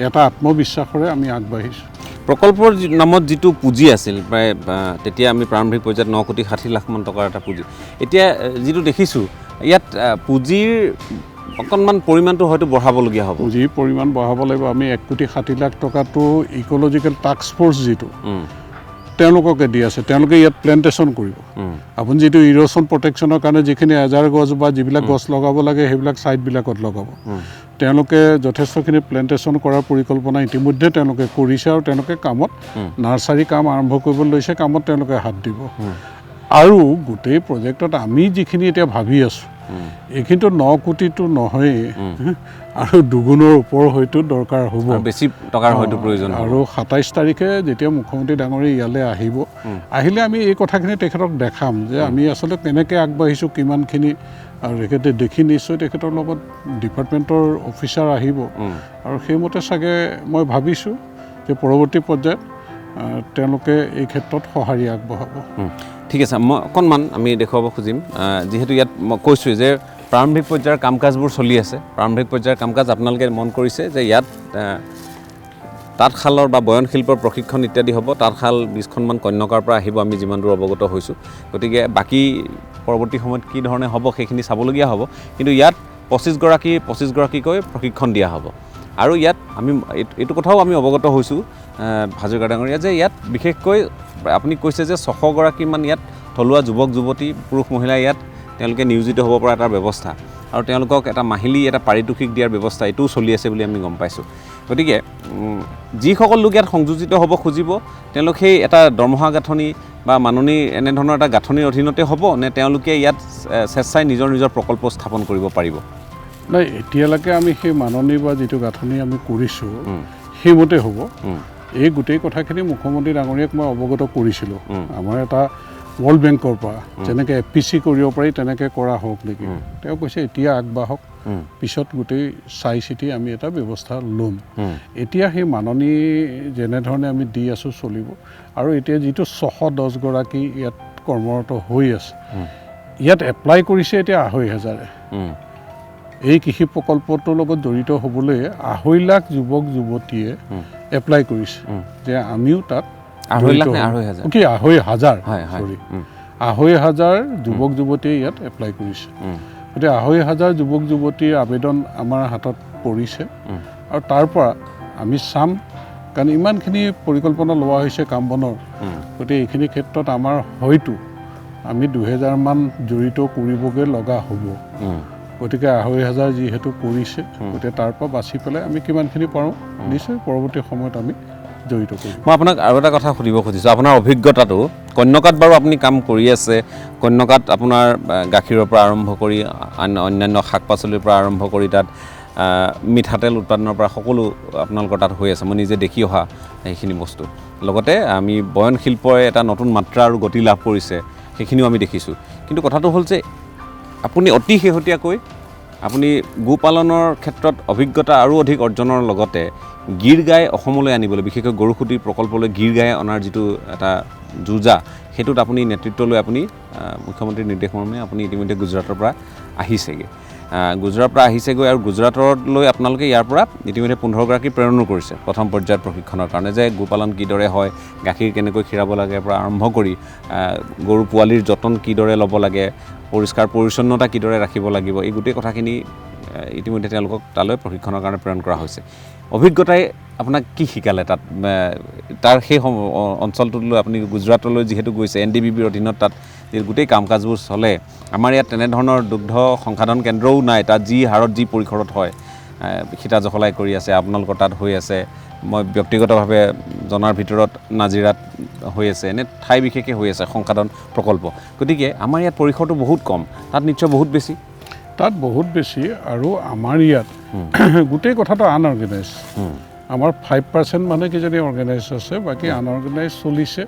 এটা আত্মবিশ্বাসৰে আমি আগবাঢ়িছোঁ। প্ৰকল্পৰ নামত যিটো পুঁজি আছিল প্ৰায় তেতিয়া আমি প্ৰাৰম্ভিক পৰ্যায়ত 9,60,00,000 মান টকাৰ এটা পুঁজি, এতিয়া যিটো দেখিছোঁ ইয়াত পুঁজিৰ অকণমান পৰিমাণটো হয়তো বঢ়াবলগীয়া হ'ব। পুঁজিৰ পৰিমাণ বঢ়াব লাগিব, আমি 1,60,00,000 টকাটো ইক'লজিকেল টাস্ক ফ'ৰ্চ যিটো তেওঁলোককে দি আছে, তেওঁলোকে ইয়াত প্লেণ্টেশ্যন কৰিব। আপুনি যিটো ইৰ'শ্যন প্ৰটেকশ্যনৰ কাৰণে যিখিনি এজাৰ গছ বা যিবিলাক গছ লগাব লাগে সেইবিলাক ছাইডবিলাকত লগাব, তেওঁলোকে যথেষ্টখিনি প্লেণ্টেশ্যন কৰাৰ পৰিকল্পনা ইতিমধ্যে তেওঁলোকে কৰিছে আৰু তেওঁলোকে কামত নাৰ্চাৰী কাম আৰম্ভ কৰিবলৈ লৈছে, কামত তেওঁলোকে হাত দিব। আৰু গোটেই প্ৰজেক্টত আমি যিখিনি এতিয়া ভাবি আছোঁ এইখিনিতো 9 কোটিটো নহয়েই, আৰু দুগুণৰ ওপৰ হয়তো দৰকাৰ হ'ব, বেছি টকাৰ হয়তো প্ৰয়োজন। আৰু 27 তাৰিখে যেতিয়া মুখ্যমন্ত্ৰী ডাঙৰীয়া ইয়ালৈ আহিলে আমি এই কথাখিনি তেখেতক দেখাম যে আমি আচলতে কেনেকৈ আগবাঢ়িছোঁ, কিমানখিনি, আৰু তেখেতে দেখি নিশ্চয় তেখেতৰ লগত ডিপাৰ্টমেণ্টৰ অফিচাৰ আহিব, আৰু সেইমতে চাগে মই ভাবিছোঁ যে পৰৱৰ্তী পৰ্যায়ত তেওঁলোকে এই ক্ষেত্ৰত সঁহাৰি আগবঢ়াব। ঠিক আছে, মই অকণমান আমি দেখুৱাব খুজিম, যিহেতু ইয়াত মই কৈছোঁ যে প্ৰাৰম্ভিক পৰ্যায়ৰ কাম কাজবোৰ চলি আছে, প্ৰাৰম্ভিক পৰ্যায়ৰ কাম কাজ আপোনালোকে মন কৰিছে যে ইয়াত তাঁতশালৰ বা বয়নশিল্পৰ প্ৰশিক্ষণ ইত্যাদি হ'ব। তাঁতশাল 20খনমান কন্যকাৰ পৰা আহিব, আমি যিমান দূৰ অৱগত হৈছোঁ। গতিকে বাকী পৰৱৰ্তী সময়ত কি ধৰণে হ'ব সেইখিনি চাবলগীয়া হ'ব। কিন্তু ইয়াত 25গৰাকীকৈ প্ৰশিক্ষণ দিয়া হ'ব। আৰু ইয়াত আমি এইটো কথাও আমি অৱগত হৈছোঁ হাজৰিকা ডাঙৰীয়া, যে ইয়াত বিশেষকৈ আপুনি কৈছে যে 600গৰাকীমান ইয়াত থলুৱা যুৱক যুৱতী পুৰুষ মহিলা ইয়াত তেওঁলোকে নিয়োজিত হ'ব পৰা এটা ব্যৱস্থা, আৰু তেওঁলোকক এটা মাহিলী এটা পাৰিতোষিক দিয়াৰ ব্যৱস্থা এইটোও চলি আছে বুলি আমি গম পাইছোঁ। গতিকে যিসকল লোক ইয়াত সংযোজিত হ'ব খুজিব তেওঁলোক সেই এটা দৰমহা গাঁথনি বা মাননি এনেধৰণৰ এটা গাঁথনিৰ অধীনতে হ'ব নে তেওঁলোকে ইয়াত স্বেচ্ছাই নিজৰ নিজৰ প্ৰকল্প স্থাপন কৰিব পাৰিব? নাই, এতিয়ালৈকে আমি সেই মাননি বা যিটো গাঁথনি আমি কৰিছোঁ সেইমতে হ'ব। এই গোটেই কথাখিনি মুখ্যমন্ত্ৰী ডাঙৰীয়াক মই অৱগত কৰিছিলোঁ। আমাৰ এটা ৱৰ্ল্ড বেংকৰ পৰা যেনেকৈ FPC কৰিব পাৰি তেনেকৈ কৰা হওক নেকি। তেওঁ কৈছে এতিয়া আগবাঢ়ক, পিছত গোটেই চাই চিতি আমি এটা ব্যৱস্থা ল'ম। এতিয়া সেই মাননি যেনেধৰণে আমি দি আছোঁ চলিব। আৰু এতিয়া যিটো 610গৰাকী ইয়াত কৰ্মৰত হৈ আছে, ইয়াত এপ্লাই কৰিছে এতিয়া 2,500। এই কৃষি প্ৰকল্পটোৰ লগত জড়িত হ'বলৈ 2.5 লাখ যুৱক যুৱতীয়ে এপ্লাই কৰিছে যে আমিও তাত 2,500 যুৱক যুৱতীয়ে ইয়াত এপ্লাই কৰিছে। গতিকে 2,500 যুৱক যুৱতীৰ আবেদন আমাৰ হাতত পৰিছে, আৰু তাৰ পৰা আমি চাম, কাৰণ ইমানখিনি পৰিকল্পনা লোৱা হৈছে কাম বনৰ। গতিকে এইখিনি ক্ষেত্ৰত আমাৰ হয়তো আমি 2,000মান জড়িত কৰিবগৈ লগা হ'ব। গতিকে 2,500 যিহেতু কৰিছে, গতিকে তাৰ পৰা বাছি পেলাই আমি কিমানখিনি পাৰোঁ নিশ্চয় পৰৱৰ্তী সময়ত আমি জড়িত কৰিম। মই আপোনাক আৰু এটা কথা সুধিব খুজিছোঁ, আপোনাৰ অভিজ্ঞতাটো কন্যকাত বাৰু আপুনি কাম কৰি আছে, কন্যকাত আপোনাৰ গাখীৰৰ পৰা আৰম্ভ কৰি অন্যান্য শাক পাচলিৰ পৰা আৰম্ভ কৰি তাত মিঠাতেল উৎপাদনৰ পৰা সকলো আপোনালোকৰ তাত হৈ আছে। মই নিজে দেখি অহা সেইখিনি বস্তু, লগতে আমি বয়নশিল্পই এটা নতুন মাত্ৰা আৰু গতি লাভ কৰিছে সেইখিনিও আমি দেখিছোঁ। কিন্তু কথাটো হ'ল যে আপুনি অতি শেহতীয়াকৈ আপুনি গোপালনৰ ক্ষেত্ৰত অভিজ্ঞতা আৰু অধিক অৰ্জনৰ লগতে গীৰ গাই অসমলৈ আনিবলৈ, বিশেষকৈ গৰুসুঁতি প্ৰকল্পলৈ গীৰ গাই অনাৰ যিটো এটা যুঁজা, সেইটোত আপুনি নেতৃত্ব লৈ আপুনি মুখ্যমন্ত্ৰীৰ নিৰ্দেশ মৰ্মে আপুনি ইতিমধ্যে গুজৰাটৰ পৰা আহিছেগৈ। আৰু গুজৰাটলৈ আপোনালোকে ইয়াৰ পৰা ইতিমধ্যে 15গৰাকী প্ৰেৰণো কৰিছে প্ৰথম পৰ্যায়ৰ প্ৰশিক্ষণৰ কাৰণে, যে গোপালন কিদৰে হয়, গাখীৰ কেনেকৈ খীৰাব লাগে পৰা আৰম্ভ কৰি গৰু পোৱালিৰ যতন কিদৰে ল'ব লাগে, পৰিষ্কাৰ পৰিচ্ছন্নতা কিদৰে ৰাখিব লাগিব, এই গোটেই কথাখিনি ইতিমধ্যে তেওঁলোকক তালৈ প্ৰশিক্ষণৰ কাৰণে প্ৰেৰণ কৰা হৈছে। অভিজ্ঞতাই আপোনাক কি শিকালে তাত? তাৰ সেই অঞ্চলটোলৈ আপুনি গুজৰাটলৈ যিহেতু গৈছে, NDBBৰ অধীনত তাত গোটেই কাম কাজবোৰ চলে। আমাৰ ইয়াত তেনেধৰণৰ দুগ্ধ সংসাধন কেন্দ্ৰও নাই, তাত যি হাৰত যি পৰিসৰত হয় সীতা জখলাই কৰি আছে, আপোনালোকৰ তাত হৈ আছে। মই ব্যক্তিগতভাৱে জনাৰ ভিতৰত নাজিৰাত হৈ আছে, এনে ঠাই বিশেষে হৈ আছে সংসাধন প্ৰকল্প। গতিকে আমাৰ ইয়াত পৰিসৰটো বহুত কম, তাত নিশ্চয় বহুত বেছি। তাত বহুত বেছি, আৰু আমাৰ ইয়াত গোটেই কথাটো আনঅৰ্গেনাইজ। আমাৰ 5% মানুহ কিজানি অৰ্গেনাইজ আছে, বাকী আনঅৰ্গেনাইজ চলিছে।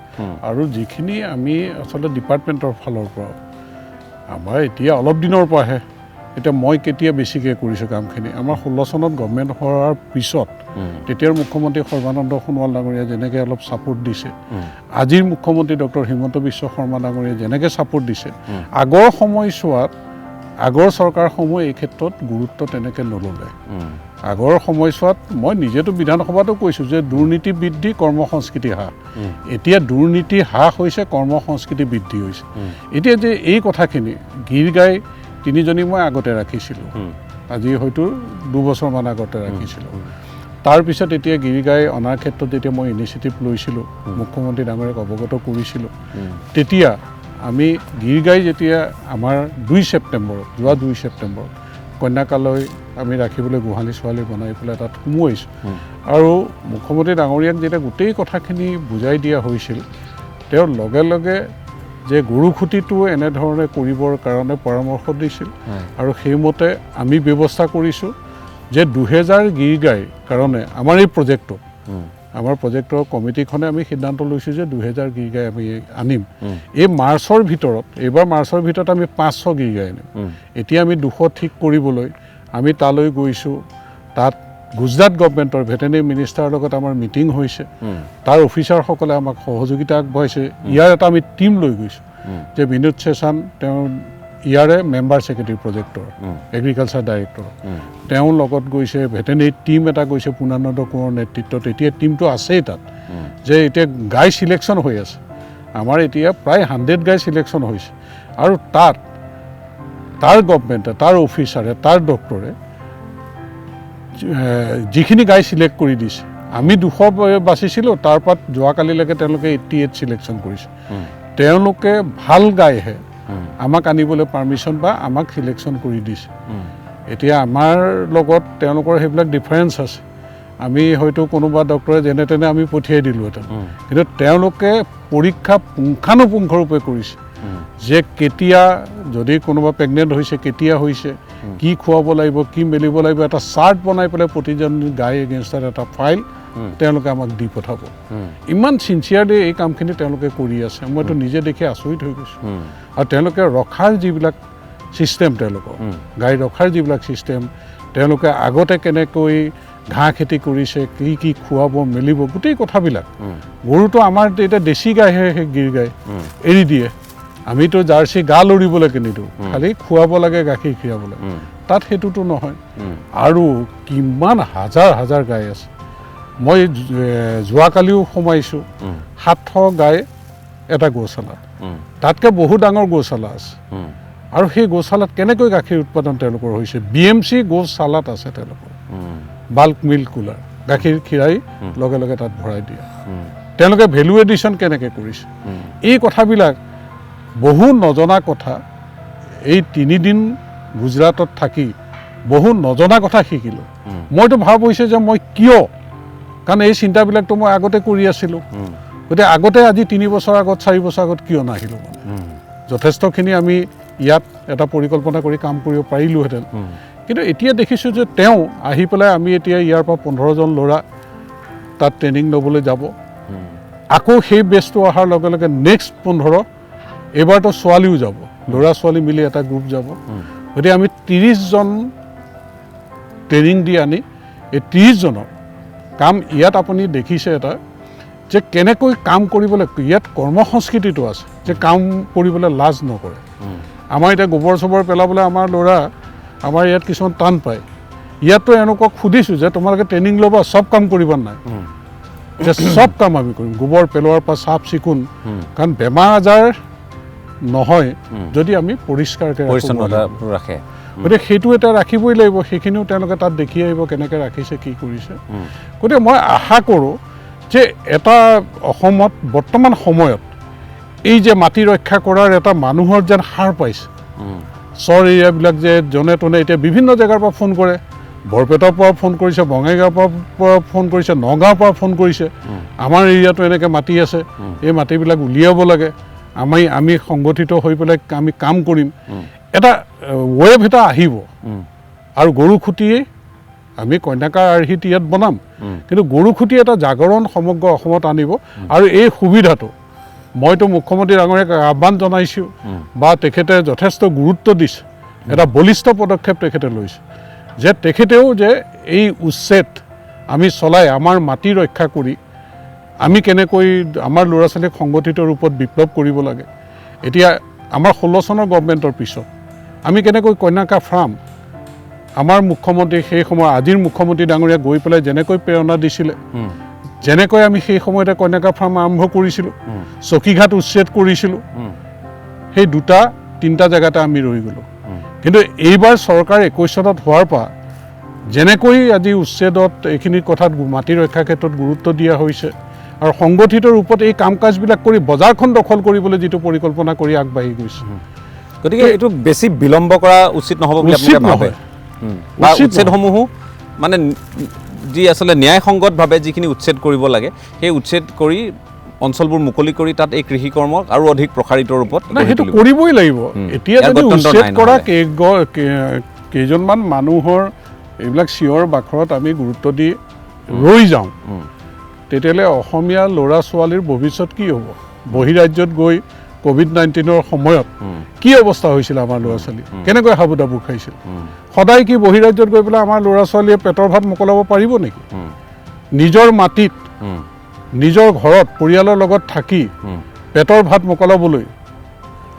আৰু যিখিনি আমি আচলতে ডিপাৰ্টমেণ্টৰ ফালৰ পৰা আমাৰ এতিয়া অলপ দিনৰ পৰাহে, এতিয়া মই কেতিয়া বেছিকৈ কৰিছোঁ কামখিনি, আমাৰ 16 চনত গভৰ্ণমেণ্ট হোৱাৰ পিছত তেতিয়াৰ মুখ্যমন্ত্ৰী সৰ্বানন্দ সোণোৱাল ডাঙৰীয়া যেনেকৈ অলপ ছাপোৰ্ট দিছে, আজিৰ মুখ্যমন্ত্ৰী ডক্টৰ হিমন্ত বিশ্ব শৰ্মা ডাঙৰীয়াই যেনেকৈ ছাপোৰ্ট দিছে, আগৰ সময়ছোৱাত আগৰ চৰকাৰসমূহে এই ক্ষেত্ৰত গুৰুত্ব তেনেকৈ নল'লে। আগৰ সময়ছোৱাত মই নিজেতো বিধানসভাতো কৈছোঁ যে দুৰ্নীতি বৃদ্ধি, কৰ্ম সংস্কৃতি হ্ৰাস। এতিয়া দুৰ্নীতি হ্ৰাস হৈছে, কৰ্ম সংস্কৃতি বৃদ্ধি হৈছে। এতিয়া যে এই কথাখিনি গীৰ গাই 3জনী মই আগতে ৰাখিছিলোঁ, আজি হয়তো 2 বছৰমান আগতে ৰাখিছিলোঁ। তাৰপিছত এতিয়া গীৰ গাই অনাৰ ক্ষেত্ৰত যেতিয়া মই ইনিচিয়েটিভ লৈছিলোঁ, মুখ্যমন্ত্ৰী ডাঙৰীয়াক অৱগত কৰিছিলোঁ, তেতিয়া আমি গীৰ গাই যেতিয়া আমাৰ 2 ছেপ্টেম্বৰত কন্যাকালৈ আমি ৰাখিবলৈ গোহালি ছোৱালী বনাই পেলাই তাত সোমোৱাইছোঁ। আৰু মুখ্যমন্ত্ৰী ডাঙৰীয়াক যেতিয়া গোটেই কথাখিনি বুজাই দিয়া হৈছিল, তেওঁৰ লগে লগে যে গৰুসুঁতিটো এনেধৰণে কৰিবৰ কাৰণে পৰামৰ্শ দিছিল। আৰু সেইমতে আমি ব্যৱস্থা কৰিছোঁ যে 2000 গীৰ গাইৰ কাৰণে আমাৰ এই প্ৰজেক্টত, আমাৰ প্ৰজেক্টৰ কমিটিখনে আমি সিদ্ধান্ত লৈছোঁ যে 2000 গীৰ গাই আমি আনিম। এই মাৰ্চৰ ভিতৰত, এইবাৰ মাৰ্চৰ ভিতৰত আমি 500 গীৰ গাই আনিম। এতিয়া আমি 200 ঠিক কৰিবলৈ আমি তালৈ গৈছোঁ। তাত গুজৰাট গভৰ্ণমেণ্টৰ ভেটেনেৰি মিনিষ্টাৰৰ লগত আমাৰ মিটিং হৈছে, তাৰ অফিচাৰসকলে আমাক সহযোগিতা আগবঢ়াইছে। ইয়াৰ এটা আমি টীম লৈ গৈছোঁ যে বিনোদ চেচান তেওঁ ইয়াৰে মেম্বাৰ ছেক্ৰেটাৰী প্ৰজেক্টৰ এগ্ৰিকালচাৰ ডাইৰেক্টৰ তেওঁৰ লগত গৈছে, ভেটেনেৰী টীম এটা গৈছে পূৰ্ণানন্দ কোঁৱৰৰ নেতৃত্বত। এতিয়া টীমটো আছেই তাত, যে এতিয়া গাই চিলেকশ্যন হৈ আছে। আমাৰ এতিয়া প্ৰায় 100 গাই চিলেকশ্যন হৈছে, আৰু তাত তাৰ গভমেণ্টে, তাৰ অফিচাৰে, তাৰ ডক্টৰে যিখিনি গাই চিলেক্ট কৰি দিছে, আমি 200 বাচিছিলোঁ, তাৰপৰা যোৱাকালিলৈকে তেওঁলোকে 88 চিলেকশ্যন কৰিছে। তেওঁলোকে ভাল গাইহে আমাক আনিবলৈ পাৰ্মিশ্যন বা আমাক চিলেকশ্যন কৰি দিছে। এতিয়া আমাৰ লগত তেওঁলোকৰ সেইবিলাক ডিফাৰেঞ্চ আছে। আমি হয়তো কোনোবা ডক্টৰে যেনে তেনে আমি পঠিয়াই দিলোঁহেঁতেন, কিন্তু তেওঁলোকে পৰীক্ষা পুংখানুপুংখৰূপে কৰিছে যে কেতিয়া, যদি কোনোবা প্ৰেগনেণ্ট হৈছে, কেতিয়া হৈছে, কি খুৱাব লাগিব, কি মেলিব লাগিব, এটা চাৰ্ট বনাই পেলাই প্ৰতিজন গাই এগেইনষ্টত এটা ফাইল তেওঁলোকে আমাক দি পঠাব। ইমান চিনচিয়াৰলি এই কামখিনি তেওঁলোকে কৰি আছে, মইতো নিজে দেখি আচৰিত হৈ গৈছোঁ। আৰু তেওঁলোকে ৰখাৰ যিবিলাক ছিষ্টেম, তেওঁলোকৰ গাই ৰখাৰ যিবিলাক ছিষ্টেম, তেওঁলোকে আগতে কেনেকৈ ঘাঁহ খেতি কৰিছে, কি কি খুৱাব মেলিব, গোটেই কথাবিলাক। গৰুটো আমাৰ এতিয়া দেশী গাইহে, সেই গিৰ গাই এৰি দিয়ে। আমিতো জাৰ্চি গা লৰিবলৈকে নিদিওঁ, খালি খুৱাব লাগে, গাখীৰ খীৰাব লাগে। তাত সেইটোতো নহয়। আৰু কিমান হাজাৰ হাজাৰ গাই আছে। মই যোৱাকালিও সোমাইছোঁ, 700 গাই এটা গৌশালাত, তাতকৈ বহু ডাঙৰ গৌশালা আছে। আৰু সেই গৌশালাত কেনেকৈ গাখীৰ উৎপাদন তেওঁলোকৰ হৈছে, BMC গৌশালাত আছে তেওঁলোকৰ বাল্ক মিল্ক কুলাৰ, গাখীৰ খীৰাই লগে লগে তাত ভৰাই দিয়ে। তেওঁলোকে ভেলু এডিশ্যন কেনেকৈ কৰিছে, এই কথাবিলাক বহু নজনা কথা। এই 3 দিন গুজৰাটত থাকি বহু নজনা কথা শিকিলোঁ। মইতো ভাব হৈছে যে মই কিয়, কাৰণ এই চিন্তাবিলাকতো মই আগতে কৰি আছিলোঁ। গতিকে আগতে আজি 3 বছৰ আগত, 4 বছৰ আগত কিয় নাহিলোঁ? মানে যথেষ্টখিনি আমি ইয়াত এটা পৰিকল্পনা কৰি কাম কৰিব পাৰিলোহেঁতেন। কিন্তু এতিয়া দেখিছোঁ যে তেওঁ আহি পেলাই, আমি এতিয়া ইয়াৰ পৰা 15জন ল'ৰা তাত ট্ৰেইনিং ল'বলৈ যাব। আকৌ সেই বেচটো অহাৰ লগে লগে নেক্সট 15, এইবাৰতো ছোৱালীও যাব, ল'ৰা ছোৱালী মিলি এটা গ্ৰুপ যাব। গতিকে আমি 30জন ট্ৰেইনিং দি আনি এই 30জনৰ কাম ইয়াত আপুনি দেখিছে এটা, যে কেনেকৈ কাম কৰিবলৈ ইয়াত কৰ্মসংস্কৃতিটো আছে, যে কাম কৰিবলৈ লাজ নকৰে। আমাৰ এতিয়া গোবৰ চোবৰ পেলাবলৈ আমাৰ ল'ৰা, আমাৰ ইয়াত কিছুমান টান পায়। ইয়াততো এনেকুৱাক সুধিছোঁ যে তোমালোকে ট্ৰেইনিং ল'বা, চব কাম কৰিবা নাই, যে চব কাম আমি কৰিম, গোবৰ পেলোৱাৰ পৰা চাফ চিকুণ। কাৰণ বেমাৰ আজাৰ নহয় যদি আমি পৰিষ্কাৰকৈ ৰাখে। গতিকে সেইটো এটা ৰাখিবই লাগিব। সেইখিনিও তেওঁলোকে তাত দেখি আহিব, কেনেকৈ ৰাখিছে, কি কৰিছে। গতিকে মই আশা কৰোঁ যে এটা অসমত বৰ্তমান সময়ত এই যে মাটি ৰক্ষা কৰাৰ এটা মানুহৰ যেন সাৰ পাইছে। চৰ এৰিয়াবিলাক যে জনে তনে এতিয়া বিভিন্ন জেগাৰ পৰা ফোন কৰে, বৰপেটাৰ পৰা ফোন কৰিছে, বঙাইগাঁৱৰ পৰা ফোন কৰিছে, নগাঁৱৰ পৰা ফোন কৰিছে, আমাৰ এৰিয়াটো এনেকৈ মাটি আছে, এই মাটিবিলাক উলিয়াব লাগে, আমি সংগঠিত হৈ পেলাই আমি কাম কৰিম। এটা ৱেভ এটা আহিব। আৰু গৰু খুঁটিয়েই আমি কন্যাকাৰ আৰ্হিত ইয়াত বনাম, কিন্তু গৰু খুঁটি এটা জাগৰণ সমগ্ৰ অসমত আনিব। আৰু এই সুবিধাটো মইতো মুখ্যমন্ত্ৰী ডাঙৰীয়াক আহ্বান জনাইছোঁ, বা তেখেতে যথেষ্ট গুৰুত্ব দিছে, এটা বলিষ্ঠ পদক্ষেপ তেখেতে লৈছে, যে তেখেতেও যে এই উচ্ছেদ আমি চলাই আমাৰ মাটি ৰক্ষা কৰি আমি কেনেকৈ আমাৰ ল'ৰা ছোৱালীক সংগঠিত ৰূপত বিপ্লৱ কৰিব লাগে। এতিয়া আমাৰ 16 চনৰ গভৰ্ণমেণ্টৰ পিছত আমি কেনেকৈ কন্যাকা ফাৰ্ম, আমাৰ মুখ্যমন্ত্ৰী সেই সময়ৰ আজিৰ মুখ্যমন্ত্ৰী ডাঙৰীয়া গৈ পেলাই যেনেকৈ প্ৰেৰণা দিছিলে, যেনেকৈ আমি সেই সময়তে কন্যাকা ফাৰ্ম আৰম্ভ কৰিছিলোঁ, চকীঘাট উচ্ছেদ কৰিছিলোঁ, সেই 2-3টা জেগাতে আমি ৰৈ গ'লোঁ। কিন্তু এইবাৰ চৰকাৰ 21 চনত হোৱাৰ পৰা যেনেকৈ আজি উচ্ছেদত এইখিনি কথাত মাটি ৰক্ষাৰ ক্ষেত্ৰত গুৰুত্ব দিয়া হৈছে, আৰু সংগঠিত ৰূপত এই কাম কাজবিলাক কৰি বজাৰখন দখল কৰিবলৈ যিটো পৰিকল্পনা কৰি আগবাঢ়ি গৈছে, গতিকে এইটো বেছি বিলম্ব কৰা উচিত নহ'ব বুলি আপোনালোকে ভাবে? বা উচ্ছেদসমূহো মানে যি আচলতে ন্যায়সংগতভাৱে যিখিনি উচ্ছেদ কৰিব লাগে, সেই উচ্ছেদ কৰি অঞ্চলবোৰ মুকলি কৰি তাত এই কৃষি কৰ্মক আৰু অধিক প্ৰসাৰিত ৰূপত সেইটো কৰিবই লাগিব। এতিয়া যদি উচ্ছেদ কৰা কেইজনমান মানুহৰ এইবিলাক চিঞৰ বাখৰত আমি গুৰুত্ব দি ৰৈ যাওঁ, তেতিয়াহ'লে অসমীয়া ল'ৰা ছোৱালীৰ ভৱিষ্যত কি হ'ব? বহিৰাজ্যত গৈ COVID-19ৰ সময়ত কি অৱস্থা হৈছিল আমাৰ ল'ৰা ছোৱালী, কেনেকৈ হাবুডাবু খাইছিল? সদায় কি বহিৰাজ্যত গৈ পেলাই আমাৰ ল'ৰা ছোৱালীয়ে পেটৰ ভাত মোকলাব পাৰিব নেকি? নিজৰ মাটিত, নিজৰ ঘৰত পৰিয়ালৰ লগত থাকি পেটৰ ভাত মোকলাবলৈ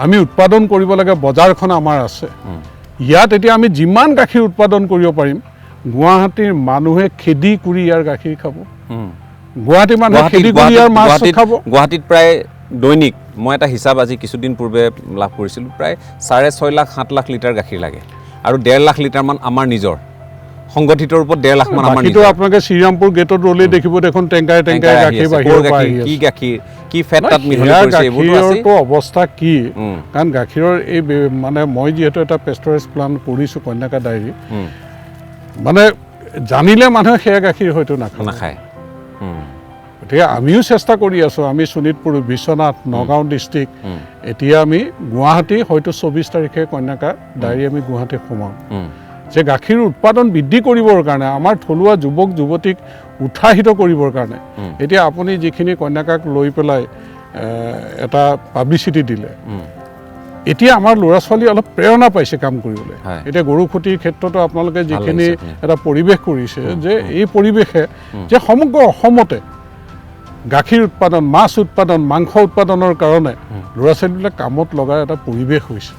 আমি উৎপাদন কৰিব লাগে, বজাৰখন আমাৰ আছে। ইয়াত এতিয়া আমি যিমান গাখীৰ উৎপাদন কৰিব পাৰিম, গুৱাহাটীৰ মানুহে খেদি কৰি ইয়াৰ গাখীৰ খাব। গুৱাহাটীৰ মানুহে খেদি কৰি ইয়াৰ মাছ খাব। গুৱাহাটীত প্ৰায় দৈনিক মই এটা হিচাপ আজি কিছুদিন পূৰ্বে লাভ কৰিছিলোঁ, প্ৰায় 6.5 লাখ 7 লাখ লিটাৰ গাখীৰ লাগে আৰু 1.5 লাখ লিটাৰমান আমাৰ নিজৰ সংগঠিতৰ ওপৰত 1.5 লাখ মান আমাৰ বাকীটো আপোনালোকে শ্ৰীৰামপুৰ গেটত ৰ'লেই দেখিব দেখোন টেংকাৰে গাখীৰ বাহিৰৰ পৰা আহি আছে। কি গাখীৰ, কি ফেট তাত মিহলি কৰিছে, এইবোৰতো আছে। গাখীৰৰটো অৱস্থা কি, কাৰণ গাখীৰৰ এই মানে মই যিহেতু এটা পেষ্টৰেজ প্লান কৰিছোঁ কন্যাকা ডায়েৰী, মানে জানিলে মানুহে সেয়া গাখীৰ হয়তো নাখায়। গতিকে আমিও চেষ্টা কৰি আছোঁ। আমি শোণিতপুৰ, বিশ্বনাথ, নগাঁও ডিষ্ট্ৰিক্ট, এতিয়া আমি গুৱাহাটী হয়তো 24 তাৰিখে কন্যাকা ডায়েৰী আমি গুৱাহাটীত সোমাম, যে গাখীৰ উৎপাদন বৃদ্ধি কৰিবৰ কাৰণে, আমাৰ থলুৱা যুৱক যুৱতীক উৎসাহিত কৰিবৰ কাৰণে। এতিয়া আপুনি যিখিনি কন্যাকাক লৈ পেলাই এটা পাব্লিচিটি দিলে, এতিয়া আমাৰ ল'ৰা ছোৱালী অলপ প্ৰেৰণা পাইছে কাম কৰিবলৈ। এতিয়া গৰুখুটিৰ ক্ষেত্ৰতো আপোনালোকে যিখিনি এটা পৰিৱেশ কৰিছে, যে এই পৰিৱেশে যে সমগ্ৰ অসমতে গাখীৰ উৎপাদন, মাছ উৎপাদন, মাংস উৎপাদনৰ কাৰণে ল'ৰা ছোৱালীবিলাক কামত লগাৰ এটা পৰিৱেশ হৈছে।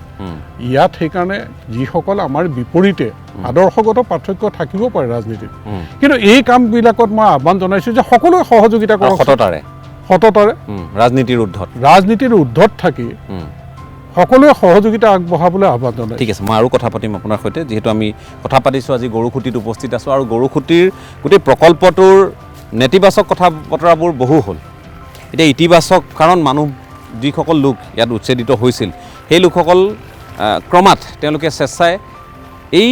ইয়াত সেইকাৰণে যিসকল আমাৰ বিপৰীতে আদৰ্শগত পাৰ্থক্য থাকিব পাৰে ৰাজনীতিত, কিন্তু এই কামবিলাকত মই আহ্বান জনাইছোঁ যে সকলোৱে সহযোগিতা কৰক, সততাৰে ৰাজনীতিৰ ঊৰ্ধত থাকি সকলোৱে সহযোগিতা আগবঢ়াবলৈ আহ্বান জনাইছোঁ। ঠিক আছে, মই আৰু কথা পাতিম আপোনাৰ সৈতে, যিহেতু আমি কথা পাতিছোঁ আজি গৰুখুটিত উপস্থিত আছোঁ, আৰু গৰুখুটিৰ গোটেই প্ৰকল্পটোৰ নেতিবাচক কথা বতৰাবোৰ বহু হ'ল। এতিয়া ইতিবাচক, কাৰণ মানুহ যিসকল লোক ইয়াত উচ্ছেদিত হৈছিল, সেই লোকসকল ক্ৰমাৎ তেওঁলোকে স্বেচ্ছাই এই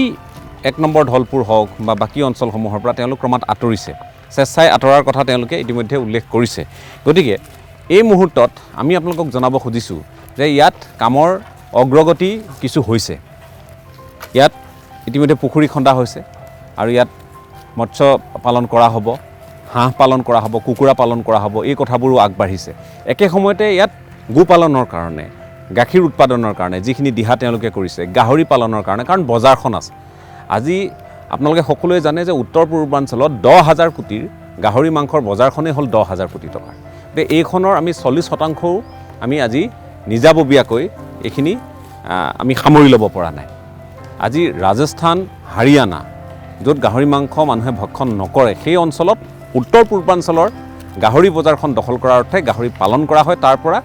1 নম্বৰ ঢলপুৰ হওক বা বাকী অঞ্চলসমূহৰ পৰা তেওঁলোক ক্ৰমাৎ আঁতৰিছে। স্বেচ্ছাই আঁতৰাৰ কথা তেওঁলোকে ইতিমধ্যে উল্লেখ কৰিছে। গতিকে এই মুহূৰ্তত আমি আপোনালোকক জনাব খুজিছোঁ যে ইয়াত কামৰ অগ্ৰগতি কিছু হৈছে। ইয়াত ইতিমধ্যে পুখুৰী খন্দা হৈছে আৰু ইয়াত মৎস্য পালন কৰা হ'ব, হাঁহ পালন কৰা হ'ব, কুকুৰা পালন কৰা হ'ব, এই কথাবোৰো আগবাঢ়িছে। একে সময়তে ইয়াত গো পালনৰ কাৰণে, গাখীৰ উৎপাদনৰ কাৰণে যিখিনি দিহা তেওঁলোকে কৰিছে, গাহৰি পালনৰ কাৰণে, কাৰণ বজাৰখন আছে। আজি আপোনালোকে সকলোৱে জানে যে উত্তৰ পূৰ্বাঞ্চলত 10,000 কোটিৰ গাহৰি মাংসৰ বজাৰখনেই হ'ল 10,000 কোটি টকাৰ। গতিকে এইখনৰ আমি 40% আমি আজি নিজাববীয়াকৈ এইখিনি আমি সামৰি ল'ব পৰা নাই। আজি ৰাজস্থান, হাৰিয়ানা, য'ত গাহৰি মাংস মানুহে ভক্ষণ নকৰে, সেই অঞ্চলত উত্তৰ পূৰ্বাঞ্চলৰ গাহৰি বজাৰখন দখল কৰাৰ অৰ্থে গাহৰি পালন কৰা হয়, তাৰ পৰা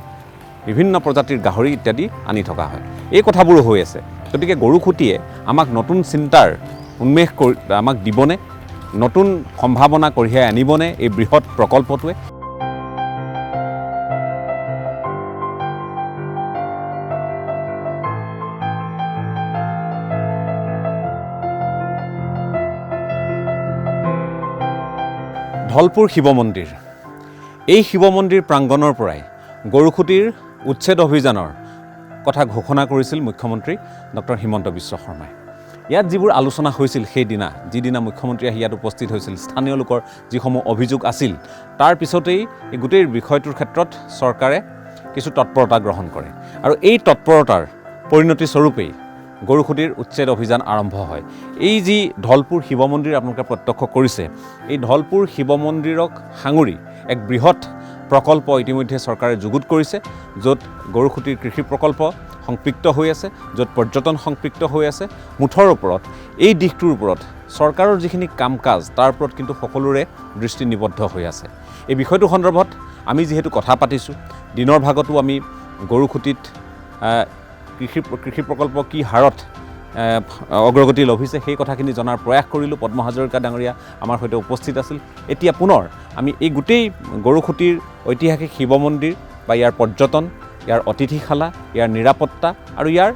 বিভিন্ন প্ৰজাতিৰ গাহৰি ইত্যাদি আনি থকা হয়। এই কথাবোৰো হৈ আছে। গতিকে গৰুখুটিয়ে আমাক নতুন চিন্তাৰ উন্মেষ আমাক দিবনে, নতুন সম্ভাৱনা কঢ়িয়াই আনিবনে এই বৃহৎ প্ৰকল্পটোৱে? ঢলপুৰ শিৱ মন্দিৰ, এই শিৱ মন্দিৰ প্ৰাংগণৰ পৰাই গৰুখুটিৰ উচ্ছেদ অভিযানৰ কথা ঘোষণা কৰিছিল মুখ্যমন্ত্ৰী ডক্টৰ হিমন্ত বিশ্ব শৰ্মাই। ইয়াত যিবোৰ আলোচনা হৈছিল সেইদিনা, যিদিনা মুখ্যমন্ত্ৰী আহি ইয়াত উপস্থিত হৈছিল, স্থানীয় লোকৰ যিসমূহ অভিযোগ আছিল, তাৰ পিছতেই এই গোটেই বিষয়টোৰ ক্ষেত্ৰত চৰকাৰে কিছু তৎপৰতা গ্ৰহণ কৰে আৰু এই তৎপৰতাৰ পৰিণতি স্বৰূপেই গৰুখুটিৰ উচ্ছেদ অভিযান আৰম্ভ হয়। এই যি ঢলপুৰ শিৱ মন্দিৰ আপোনালোকে প্ৰত্যক্ষ কৰিছে, এই ঢলপুৰ শিৱ মন্দিৰক সাঙুৰি এক বৃহৎ প্ৰকল্প ইতিমধ্যে চৰকাৰে যুগুত কৰিছে, য'ত গৰুখুটিৰ কৃষি প্ৰকল্প সংপৃক্ত হৈ আছে, য'ত পৰ্যটন সংপৃক্ত হৈ আছে। মুঠৰ ওপৰত এই দিশটোৰ ওপৰত চৰকাৰৰ যিখিনি কাম কাজ, তাৰ ওপৰত কিন্তু সকলোৰে দৃষ্টি নিবদ্ধ হৈ আছে। এই বিষয়টো সন্দৰ্ভত আমি যিহেতু কথা পাতিছোঁ, দিনৰ ভাগতো আমি গৰুখুটিত কৃষি প্ৰকল্প কি হাৰত অগ্ৰগতি লভিছে সেই কথাখিনি জনাৰ প্ৰয়াস কৰিলোঁ। পদ্ম হাজৰিকা ডাঙৰীয়া আমাৰ সৈতে উপস্থিত আছিল। এতিয়া পুনৰ আমি এই গোটেই গৰুখুটিৰ ঐতিহাসিক শিৱ মন্দিৰ বা ইয়াৰ পৰ্যটন, ইয়াৰ অতিথিশালা, ইয়াৰ নিৰাপত্তা আৰু ইয়াৰ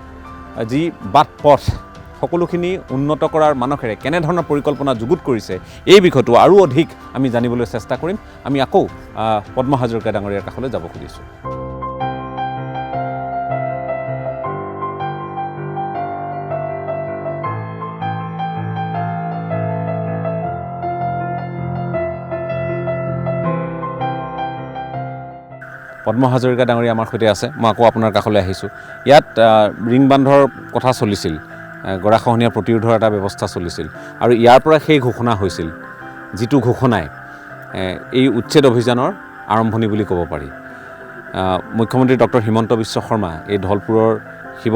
যি বাট পথ, সকলোখিনি উন্নত কৰাৰ মানসেৰে কেনেধৰণৰ পৰিকল্পনা যুগুত কৰিছে, এই বিষয়টো আৰু অধিক আমি জানিবলৈ চেষ্টা কৰিম। আমি আকৌ পদ্ম হাজৰিকা ডাঙৰীয়াৰ কাষলৈ যাব খুজিছোঁ। পদ্ম হাজৰিকা ডাঙৰীয়া আমাৰ সৈতে আছে। মই আকৌ আপোনাৰ কাষলৈ আহিছোঁ। ইয়াত ৰিং বান্ধৰ কথা চলিছিল, গৰাখহনীয়া প্ৰতিৰোধৰ এটা ব্যৱস্থা চলিছিল আৰু ইয়াৰ পৰা সেই ঘোষণা হৈছিল, যিটো ঘোষণাই এই উচ্ছেদ অভিযানৰ আৰম্ভণি বুলি ক'ব পাৰি। মুখ্যমন্ত্ৰী ডক্টৰ হিমন্ত বিশ্ব শৰ্মা এই ধলপুৰৰ শিৱ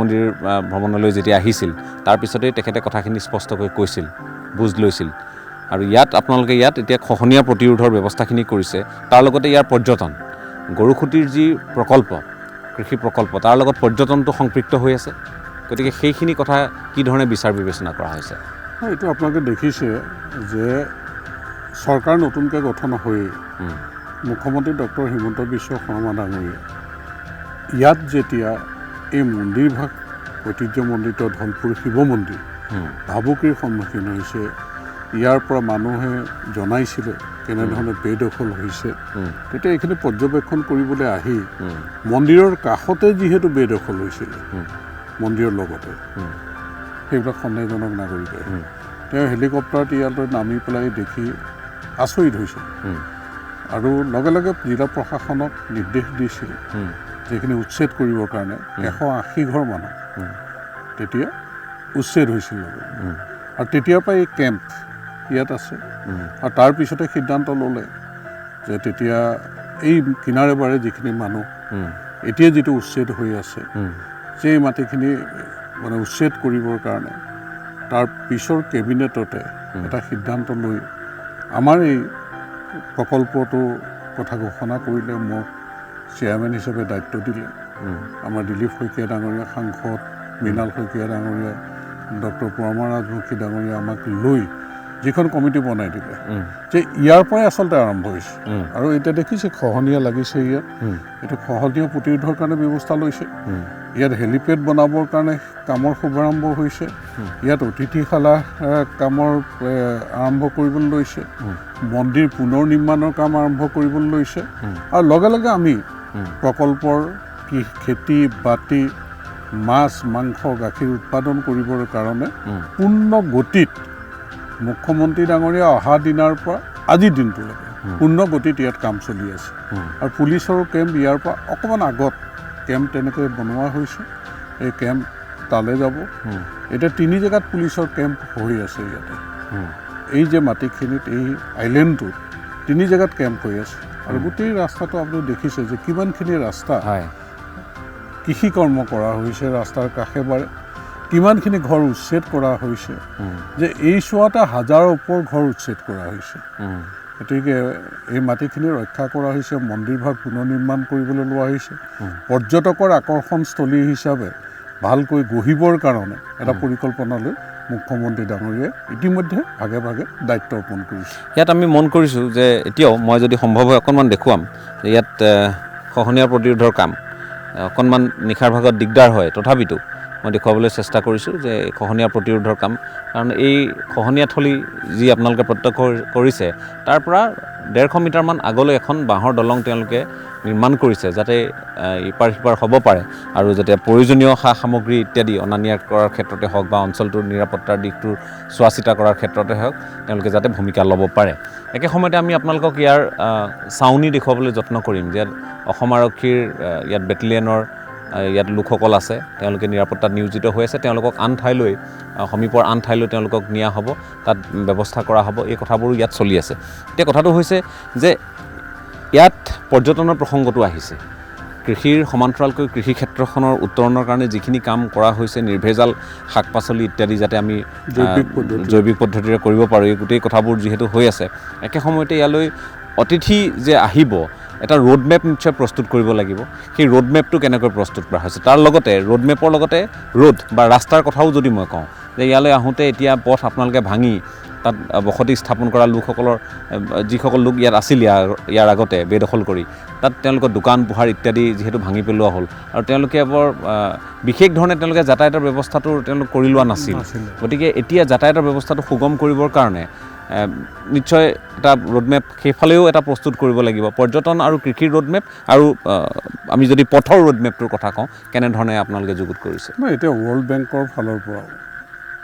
মন্দিৰ ভ্ৰমণলৈ যেতিয়া আহিছিল তাৰ পিছতেই তেখেতে কথাখিনি স্পষ্টকৈ কৈছিল, বুজ লৈছিল। আৰু ইয়াত আপোনালোকে ইয়াত এতিয়া খহনীয়া প্ৰতিৰোধৰ ব্যৱস্থাখিনি কৰিছে, তাৰ লগতে ইয়াৰ পৰ্যটন, গৰুখুটিৰ যি প্ৰকল্প, কৃষি প্ৰকল্প, তাৰ লগত পৰ্যটনটো সম্পৃক্ত হৈ আছে। গতিকে সেইখিনি কথা কি ধৰণে বিচাৰ বিবেচনা কৰা হৈছে? এইটো আপোনালোকে দেখিছে যে চৰকাৰ নতুনকৈ গঠন হৈ মুখ্যমন্ত্ৰী ডক্টৰ হিমন্ত বিশ্ব শৰ্মা ডাঙৰীয়া ইয়াত যেতিয়া এই মন্দিৰভাগ ঐতিহ্যমণ্ডিত ধলপুৰ শিৱ মন্দিৰ ভাবুকিৰ সন্মুখীন হৈছে, ইয়াৰ পৰা মানুহে জনাইছিলে কেনেধৰণে বেদখল হৈছে, তেতিয়া এইখিনি পৰ্যবেক্ষণ কৰিবলৈ আহি মন্দিৰৰ কাষতে যিহেতু বেদখল হৈছিলে মন্দিৰৰ লগতে, সেইবিলাক সন্দেহজনক নাগৰিকে তেওঁ হেলিকপ্টাৰত ইয়ালৈ নামি পেলাই দেখি আচৰিত হৈছিল আৰু লগে লগে জিলা প্ৰশাসনক নিৰ্দেশ দিছিল যিখিনি উচ্ছেদ কৰিবৰ কাৰণে 180 ঘৰ মানুহ তেতিয়া উচ্ছেদ হৈছিল। আৰু তেতিয়াৰ পৰা এই কেম্প ইয়াত আছে। আৰু তাৰপিছতে সিদ্ধান্ত ল'লে যে তেতিয়া এই কিনাৰে বাৰে যিখিনি মানুহ এতিয়া যিটো উচ্ছেদ হৈ আছে, যে এই মাটিখিনি মানে উচ্ছেদ কৰিবৰ কাৰণে তাৰ পিছৰ কেবিনেটতে এটা সিদ্ধান্ত লৈ আমাৰ এই প্ৰকল্পটোৰ কথা ঘোষণা কৰিলে, মোক চেয়াৰমেন হিচাপে দায়িত্ব দিলে। আমাৰ দিলীপ শইকীয়া ডাঙৰীয়া, সাংসদ মৃণাল শইকীয়া ডাঙৰীয়া, ডক্টৰ পৰমা ৰাজবংশী ডাঙৰীয়া আমাক লৈ যিখন কমিটি বনাই দিলে যে ইয়াৰ পৰাই আচলতে আৰম্ভ হৈছে। আৰু এতিয়া দেখিছে খহনীয়া লাগিছে ইয়াত, এইটো খহনীয়া প্ৰতিৰোধৰ কাৰণে ব্যৱস্থা লৈছে। ইয়াত হেলিপেড বনাবৰ কাৰণে কামৰ শুভাৰম্ভ হৈছে, ইয়াত অতিথিশালা কামৰ আৰম্ভ কৰিবলৈ লৈছে, মন্দিৰ পুনৰ নিৰ্মাণৰ কাম আৰম্ভ কৰিবলৈ লৈছে। আৰু লগে লগে আমি প্ৰকল্পৰ খেতি বাতি, মাছ মাংস গাখীৰ উৎপাদন কৰিবৰ কাৰণে পূৰ্ণ গতিত মুখ্যমন্ত্ৰী ডাঙৰীয়া অহা দিনাৰ পৰা আজিৰ দিনটোলৈকে পূৰ্ণ গতিত ইয়াত কাম চলি আছে। আৰু পুলিচৰ কেম্প ইয়াৰ পৰা অকণমান আগত কেম্প তেনেকৈ বনোৱা হৈছে। এই কেম্প তালৈ যাব। এতিয়া 3 জেগাত পুলিচৰ কেম্প হৈ আছে ইয়াতে। এই যে মাটিখিনিত এই আইলেণ্ডটোত 3 জেগাত কেম্প হৈ আছে। আৰু গোটেই ৰাস্তাটো আপুনি দেখিছে যে কিমানখিনি ৰাস্তা কৃষি কৰ্ম কৰা হৈছে, ৰাস্তাৰ কাষে বাৰে কিমানখিনি ঘৰ উচ্ছেদ কৰা হৈছে, যে এই চোৱাতে 1000ৰ ওপৰ ঘৰ উচ্ছেদ কৰা হৈছে। গতিকে এই মাটিখিনি ৰক্ষা কৰা হৈছে, মন্দিৰভাগ পুনৰ নিৰ্মাণ কৰিবলৈ লোৱা হৈছে, পৰ্যটকৰ আকৰ্ষণস্থলী হিচাপে ভালকৈ গঢ়িবৰ কাৰণে এটা পৰিকল্পনা লৈ মুখ্যমন্ত্ৰী ডাঙৰীয়াই ইতিমধ্যে ভাগে ভাগে দায়িত্ব অৰ্পণ কৰিছে। ইয়াত আমি মন কৰিছোঁ যে এতিয়াও মই যদি সম্ভৱ হয় অকণমান দেখুৱাম যে ইয়াত খহনীয়া প্ৰতিৰোধৰ কাম অকণমান নিশাৰ ভাগত দিগদাৰ হয়, তথাপিতো মই দেখুৱাবলৈ চেষ্টা কৰিছোঁ যে খহনীয়া প্ৰতিৰোধৰ কাম। কাৰণ এই খহনীয়া থলী যি আপোনালোকে প্ৰত্যক্ষ কৰিছে তাৰ পৰা 150 মিটাৰমান আগলৈ এখন বাঁহৰ দলং তেওঁলোকে নিৰ্মাণ কৰিছে, যাতে ইপাৰ সিপাৰ হ'ব পাৰে আৰু যাতে প্ৰয়োজনীয় সা সামগ্ৰী ইত্যাদি অনা নিয়া কৰাৰ ক্ষেত্ৰতে হওক বা অঞ্চলটোৰ নিৰাপত্তাৰ দিশটোৰ চোৱা চিতা কৰাৰ ক্ষেত্ৰতে হওক তেওঁলোকে যাতে ভূমিকা ল'ব পাৰে। একে সময়তে আমি আপোনালোকক ইয়াৰ চাউনি দেখুৱাবলৈ যত্ন কৰিম যে অসম আৰক্ষীৰ ইয়াত বেটেলিয়নৰ ইয়াত লোকসকল আছে, তেওঁলোকে নিৰাপত্তাত নিয়োজিত হৈ আছে। তেওঁলোকক আন ঠাইলৈ, সমীপৰ আন ঠাইলৈ তেওঁলোকক নিয়া হ'ব, তাত ব্যৱস্থা কৰা হ'ব। এই কথাবোৰো ইয়াত চলি আছে। এতিয়া কথাটো হৈছে যে ইয়াত পৰ্যটনৰ প্ৰসংগটো আহিছে। কৃষিৰ সমান্তৰালকৈ কৃষি ক্ষেত্ৰখনৰ উত্তৰণৰ কাৰণে যিখিনি কাম কৰা হৈছে, নিৰ্ভেজাল শাক পাচলি ইত্যাদি যাতে আমি জৈৱিক পদ্ধতিৰে কৰিব পাৰোঁ, এই গোটেই কথাবোৰ যিহেতু হৈ আছে, একে সময়তে ইয়ালৈ অতিথি যে আহিব এটা ৰোড মেপ নিশ্চয় প্ৰস্তুত কৰিব লাগিব। সেই ৰোড মেপটো কেনেকৈ প্ৰস্তুত কৰা হৈছে, তাৰ লগতে ৰোড মেপৰ লগতে ৰোড বা ৰাস্তাৰ কথাও যদি মই কওঁ যে ইয়ালৈ আহোঁতে এতিয়া পথ আপোনালোকে ভাঙি তাত বসতি স্থাপন কৰা লোকসকলৰ যিসকল লোক ইয়াত আছিল ইয়াৰ আগতে বেদখল কৰি, তাত তেওঁলোকৰ দোকান পোহাৰ ইত্যাদি যিহেতু ভাঙি পেলোৱা হ'ল আৰু তেওঁলোকে বৰ বিশেষ ধৰণে তেওঁলোকে যাতায়াতৰ ব্যৱস্থাটো তেওঁলোক কৰি লোৱা নাছিল। গতিকে এতিয়া যাতায়াতৰ ব্যৱস্থাটো সুগম কৰিবৰ কাৰণে নিশ্চয় এটা ৰোডমেপ সেইফালেও এটা প্ৰস্তুত কৰিব লাগিব, পৰ্যটন আৰু কৃষিৰ ৰোডমেপ। আৰু আমি যদি পথৰ ৰোডমেপটোৰ কথা কওঁ, কেনেধৰণে আপোনালোকে যুগুত কৰিছে? এতিয়া ৱৰ্ল্ড বেংকৰ ফালৰ পৰাও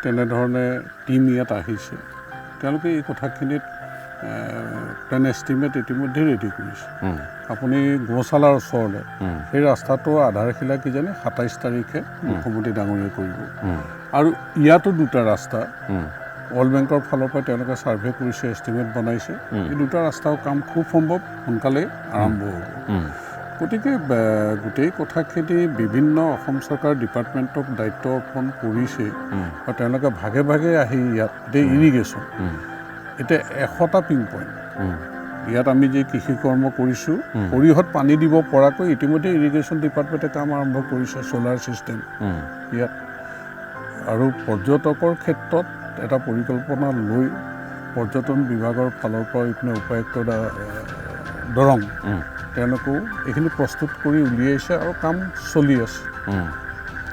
তেনেধৰণে টীম ইয়াত আহিছে। তেওঁলোকে এই কথাখিনিত প্লেন এষ্টিমেট ইতিমধ্যে ৰেডি কৰিছে। আপুনি গৌশালাৰ ওচৰলৈ সেই ৰাস্তাটো আধাৰশিলা কিজানি 27 তাৰিখে মুখ্যমন্ত্ৰী ডাঙৰীয়াই কৰিব। আৰু ইয়াতো 2টা ৰাস্তা ৱৰ্ল্ড বেংকৰ ফালৰ পৰা তেওঁলোকে ছাৰ্ভে কৰিছে, এষ্টিমেট বনাইছে। এই দুটা ৰাস্তাও কাম খুব সম্ভৱ সোনকালেই আৰম্ভ হ'ব। গতিকে গোটেই কথাখিনি বিভিন্ন অসম চৰকাৰ ডিপাৰ্টমেণ্টক দায়িত্ব অৰ্পণ কৰিছে আৰু তেওঁলোকে ভাগে ভাগে আহি ইয়াত এতিয়া ইৰিগেশ্যন এতিয়া 100টা পিং পইণ্ট ইয়াত আমি যে কৃষি কৰ্ম কৰিছোঁ, সৰিয়হত পানী দিব পৰাকৈ ইতিমধ্যে ইৰিগেশ্যন ডিপাৰ্টমেণ্টে কাম আৰম্ভ কৰিছে, ছ'লাৰ ছিষ্টেম ইয়াত। আৰু পৰ্যটকৰ ক্ষেত্ৰত এটা পৰিকল্পনা লৈ পৰ্যটন বিভাগৰ ফালৰ পৰা ইপিনে উপায়ুক্ত দৰং তেওঁলোকেও এইখিনি প্ৰস্তুত কৰি উলিয়াইছে আৰু কাম চলি আছে,